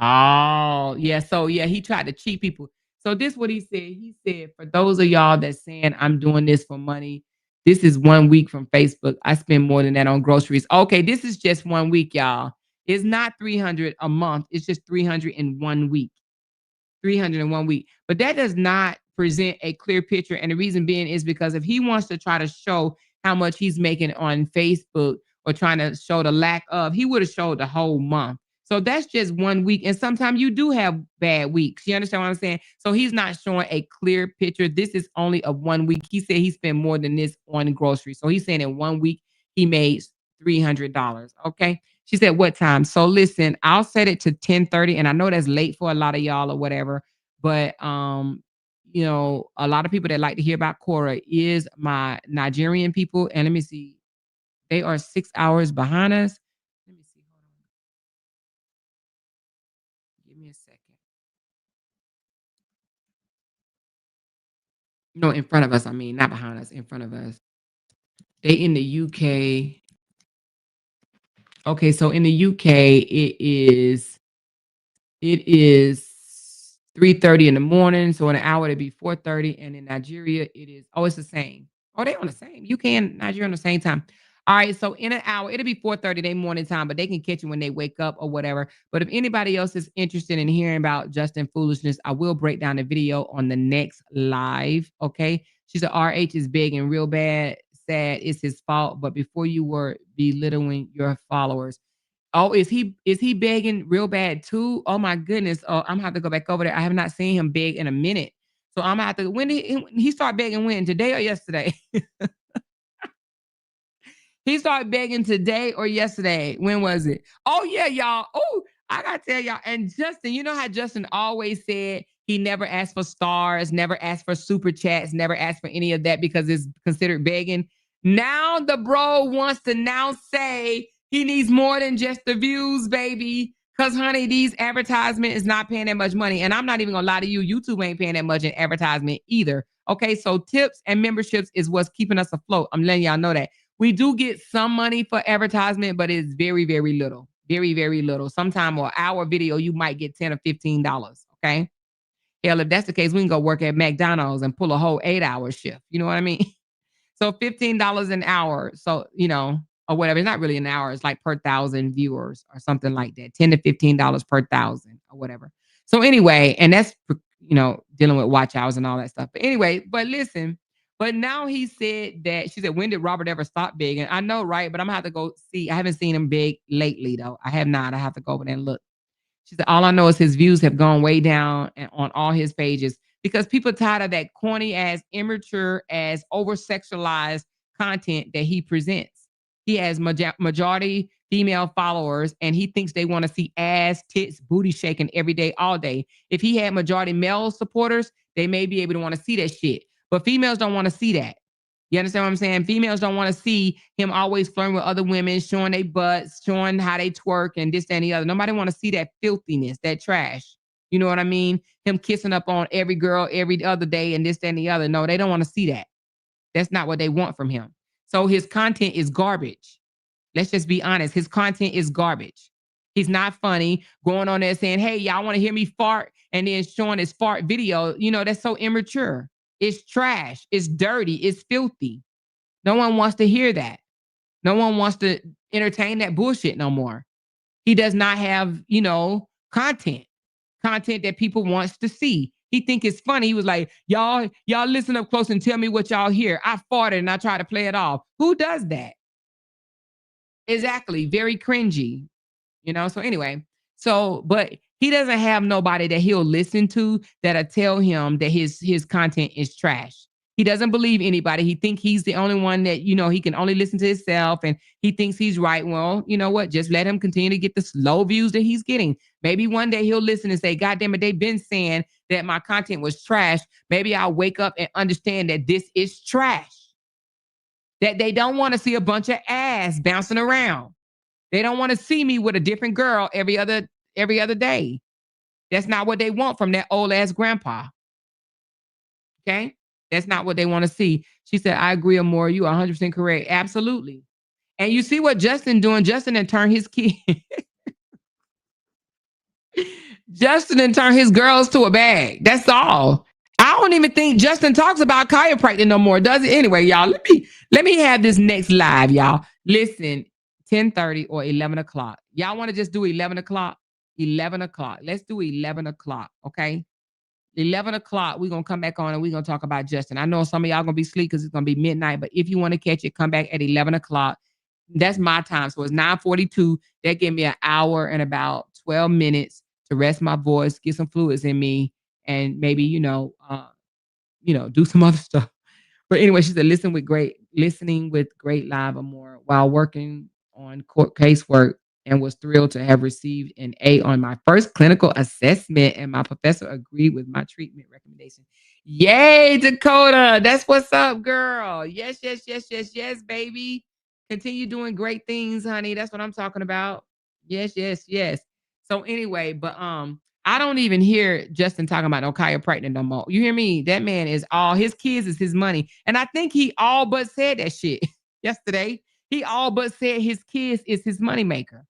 oh, yeah. So, yeah, he tried to cheat people. So this is what he said. He said, for those of y'all that's saying I'm doing this for money, this is 1 week from Facebook. I spend more than that on groceries. Okay, this is just 1 week, y'all. It's not 300 a month. It's just 300 in 1 week. 300 in 1 week. But that does not present a clear picture. And the reason being is because if he wants to try to show how much he's making on Facebook, or trying to show the lack of, he would have showed the whole month. So that's just 1 week. And sometimes you do have bad weeks. You understand what I'm saying? So he's not showing a clear picture. This is only of 1 week. He said he spent more than this on groceries. So he's saying in 1 week, he made $300. Okay. She said, what time? So listen, I'll set it to 10:30. And I know that's late for a lot of y'all or whatever. But, you know, a lot of people that like to hear about Cora is my Nigerian people. And let me see. They are 6 hours behind us. Let me see. Hold on. Give me a second. No, in front of us. I mean, not behind us, in front of us. They in the UK. Okay, so in the UK, it is It is 3:30 in the morning. So in an hour, it'd be 4:30. And in Nigeria, it is, oh, it's the same. Oh, they on the same. UK and Nigeria on the same time. All right. So in an hour, it'll be 4:30 their morning time, but they can catch you when they wake up or whatever. But if anybody else is interested in hearing about Justin foolishness, I will break down the video on the next live. Okay. She said RH is big and real bad. Sad. It's his fault. But before you were belittling your followers. Oh, is he begging real bad too? Oh my goodness. Oh, I'm gonna have to go back over there. I have not seen him beg in a minute. So I'm gonna have to when did he start begging when? Today or yesterday? He started begging today or yesterday. When was it? Oh yeah, y'all. Oh, I gotta tell y'all. And Justin, you know how Justin always said he never asked for stars, never asked for super chats, never asked for any of that because it's considered begging. Now the bro wants to now say he needs more than just the views, baby. Because, honey, these advertisement is not paying that much money. And I'm not even going to lie to you. YouTube ain't paying that much in advertisement either. Okay, so tips and memberships is what's keeping us afloat. I'm letting y'all know that. We do get some money for advertisement, but it's very, very little. Very, very little. Sometime on our video, you might get $10 or $15. Okay. Hell, if that's the case, we can go work at McDonald's and pull a whole 8-hour shift. You know what I mean? So $15 an hour. So, or whatever. It's not really an hour. It's like per 1,000 viewers or something like that. $10 to $15 per 1,000 or whatever. So anyway, and that's, dealing with watch hours and all that stuff. But anyway, but listen, but now he said that, she said, when did Robert ever stop begging? I know, right? But I'm going to have to go see. I haven't seen him beg lately, though. I have not. I have to go over there and look. She said, all I know is his views have gone way down on all his pages because people tired of that corny ass, immature ass, over sexualized content that he presents. He has majority female followers and he thinks they want to see ass, tits, booty shaking every day, all day. If he had majority male supporters, they may be able to want to see that shit. But females don't want to see that. You understand what I'm saying? Females don't want to see him always flirting with other women, showing their butts, showing how they twerk and this, that, and the other. Nobody want to see that filthiness, that trash. You know what I mean? Him kissing up on every girl every other day and this, that, and the other. No, they don't want to see that. That's not what they want from him. So his content is garbage. Let's just be honest. His content is garbage. He's not funny going on there saying, hey, y'all want to hear me fart? And then showing his fart video. That's so immature. It's trash. It's dirty. It's filthy. No one wants to hear that. No one wants to entertain that bullshit no more. He does not have, content that people wants to see. He think it's funny. He was like, y'all listen up close and tell me what y'all hear. I farted and I try to play it off. Who does that? Exactly. Very cringy. So anyway, but he doesn't have nobody that he'll listen to that'll tell him that his content is trash. He doesn't believe anybody. He thinks he's the only one that, he can only listen to himself and he thinks he's right. Well, you know what? Just let him continue to get the slow views that he's getting. Maybe one day he'll listen and say, God damn it, they've been saying that my content was trash. Maybe I'll wake up and understand that this is trash. That they don't want to see a bunch of ass bouncing around. They don't want to see me with a different girl every other day. That's not what they want from that old ass grandpa. Okay? That's not what they want to see. She said, I agree, Amore. You are 100% correct. Absolutely. And you see what Justin doing? Justin and turn his kid. Justin and turn his girls to a bag. That's all. I don't even think Justin talks about chiropractic no more, does it? Anyway, y'all, let me have this next live, y'all. Listen, 10:30 or 11 o'clock. Y'all want to just do 11 o'clock? 11 o'clock. Let's do 11 o'clock, okay? 11 o'clock, we're going to come back on and we're going to talk about Justin. I know some of y'all going to be asleep because it's going to be midnight, but if you want to catch it, come back at 11 o'clock. That's my time. So it's 9:42. That gave me an hour and about 12 minutes to rest my voice, get some fluids in me, and maybe, do some other stuff. But anyway, she said, listening with great live Amore while working on court casework and was thrilled to have received an A on my first clinical assessment. And my professor agreed with my treatment recommendation. Yay, Dakota. That's what's up, girl. Yes, baby. Continue doing great things, honey. That's what I'm talking about. Yes. So anyway, but I don't even hear Justin talking about no chiropractic no more. You hear me? That man is all his kids is his money. And I think he all but said that shit yesterday. He all but said his kids is his moneymaker.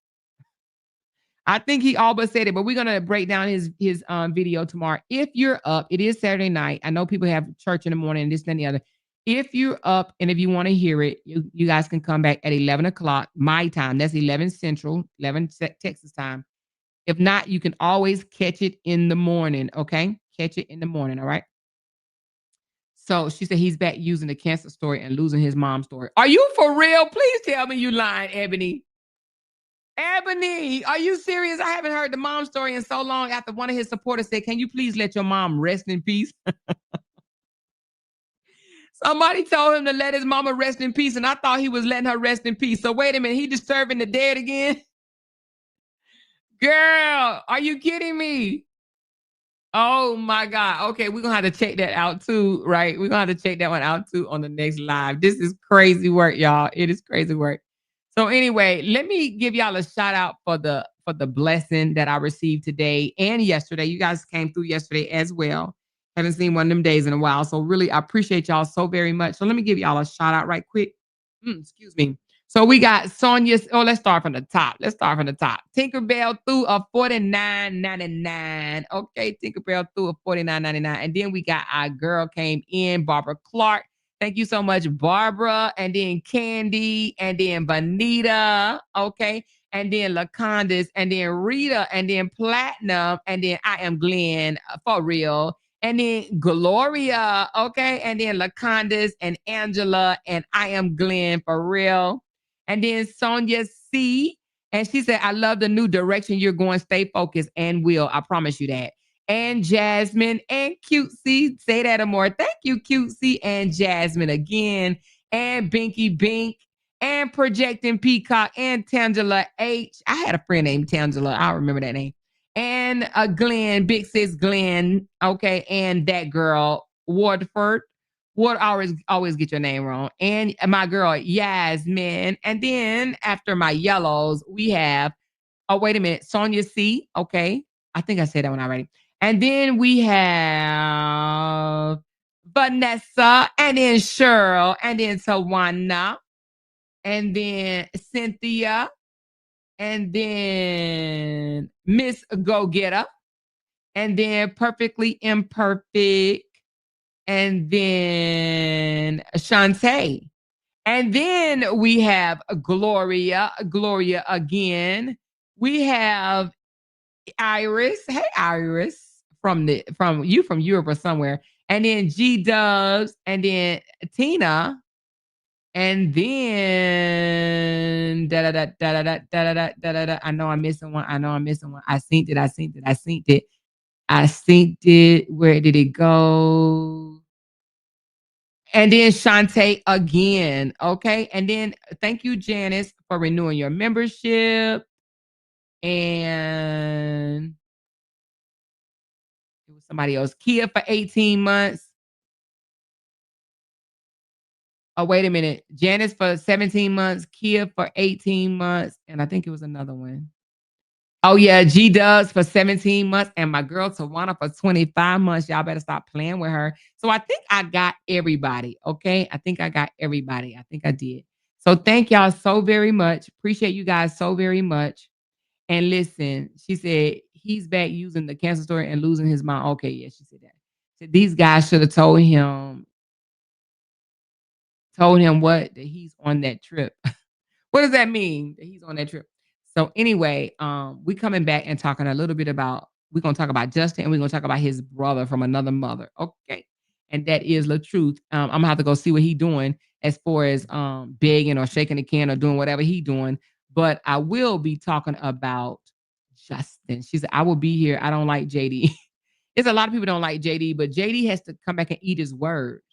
I think he all but said it, but we're gonna break down his video tomorrow. If you're up, it is Saturday night. I know people have church in the morning, and this and the other. If you're up and if you want to hear it, you guys can come back at 11 o'clock my time. That's 11 Central, 11 Texas time. If not, you can always catch it in the morning. Okay, catch it in the morning. All right. So she said he's back using the cancer story and losing his mom story. Are you for real? Please tell me you lying, Ebony. Ebony, are you serious? I haven't heard the mom story in so long after one of his supporters said, can you please let your mom rest in peace? Somebody told him to let his mama rest in peace, and I thought he was letting her rest in peace. So wait a minute, he disturbing the dead again? Girl, are you kidding me? Oh my God. Okay, we're gonna have to check that out too, right? We're gonna have to check that one out too on the next live. This is crazy work, y'all. It is crazy work. So anyway, let me give y'all a shout out for the blessing that I received today and yesterday. You guys came through yesterday as well. Haven't seen one of them days in a while. So really, I appreciate y'all so very much. So let me give y'all a shout out right quick. Excuse me. So we got Sonia. Oh, let's start from the top. Tinkerbell threw a $49.99. Okay, Tinkerbell threw a $49.99. And then we got our girl came in, Barbara Clark. Thank you so much, Barbara. And then Candy. And then Vanita. Okay. And then LaCondas. And then Rita. And then Platinum. And then I am Glenn for real. And then Gloria. Okay. And then LaCondas and Angela. And I am Glenn for real. And then Sonia C. And she said, I love the new direction you're going. Stay focused and will. I promise you that. And Jasmine and Cutesy. Say that more. Thank you, Cutesy and Jasmine again. And Binky Bink. And Projecting Peacock. And Tangela H. I had a friend named Tangela. I remember that name. And Glenn, Big Sis Glenn. Okay. And that girl, Wardford. Would always get your name wrong. And my girl, Yasmin. And then after my yellows, we have, oh, wait a minute, Sonia C. Okay. I think I said that one already. And then we have Vanessa, and then Cheryl, and then Tawana, and then Cynthia, and then Miss Go-Getter, and then Perfectly Imperfect, and then Shantae. And then we have Gloria again. We have Iris. Hey, Iris, from Europe or somewhere. And then G Dubs, and then Tina. And then I know I'm missing one. I synced it. Where did it go? And then Shantae again. Okay. And then thank you, Janice, for renewing your membership. And it was somebody else. Kia for 18 months. Oh, wait a minute. Janice for 17 months. Kia for 18 months. And I think it was another one. Oh, yeah, G Dubs for 17 months, and my girl Tawana for 25 months. Y'all better stop playing with her. So I think I got everybody, okay? I think I did. So thank y'all so very much. Appreciate you guys so very much. And listen, she said, he's back using the cancer story and losing his mind. Okay, yeah, she said that. So these guys should have told him what? That he's on that trip. What does that mean, that he's on that trip? So anyway, we coming back and talking a little bit about, we're going to talk about Justin, and we're going to talk about his brother from another mother. Okay. And that is the truth. I'm going to have to go see what he doing as far as begging or shaking the can or doing whatever he doing. But I will be talking about Justin. She said, I will be here. I don't like JD. There's a lot of people don't like JD, but JD has to come back and eat his words.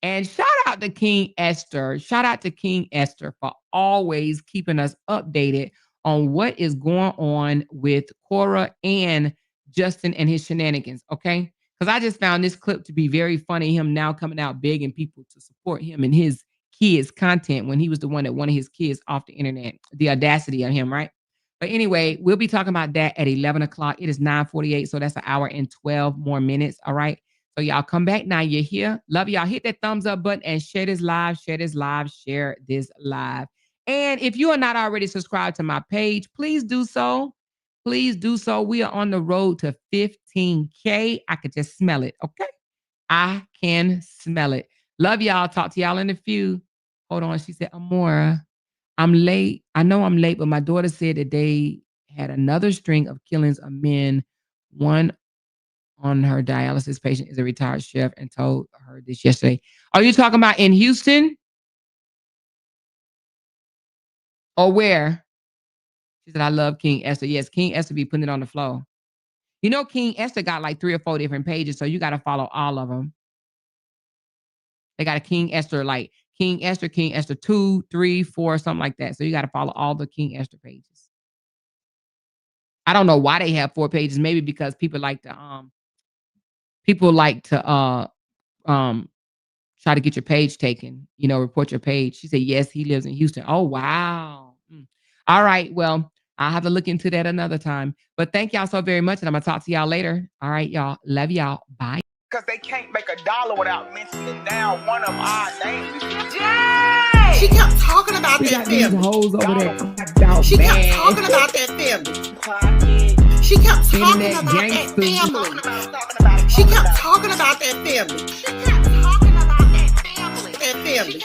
And shout out to King Esther. Shout out to King Esther for always keeping us updated on what is going on with Cora and Justin and his shenanigans, okay? Because I just found this clip to be very funny, him now coming out begging people to support him and his kids' content when he was the one that wanted his kids off the internet. The audacity of him, right? But anyway, we'll be talking about that at 11 o'clock. It is 9:48, so that's an hour and 12 more minutes, all right? So y'all come back now. You're here. Love y'all. Hit that thumbs up button and share this live. And if you are not already subscribed to my page, please do so. please do so. We are on the road to 15K. I could just smell it. Okay. I can smell it. Love y'all. Talk to y'all in a few. Hold on. She said, Amora, I'm late. I know I'm late, but my daughter said that they had another string of killings of men. One on her dialysis patient is a retired chef and told her this yesterday. Are you talking about in Houston? Or where? She said, I love King Esther. Yes, King Esther be putting it on the floor. You know, King Esther got like 3 or 4 different pages, so you got to follow all of them. They got a King Esther, like King Esther 2, 3, 4, something like that. So you got to follow all the King Esther pages. I don't know why they have 4 pages. Maybe because people like to try to get your page taken, you know, report your page. She said, yes, he lives in Houston. Oh, wow. All right. Well, I'll have to look into that another time. But thank y'all so very much. And I'm going to talk to y'all later. All right, y'all. Love y'all. Bye. Because they can't make $1 without mentioning down one of our names. Jade! She kept talking about that family. Hoes over there. She kept talking about that family. She kept talking about that family. She kept talking about that family. She kept talking about that family. That family.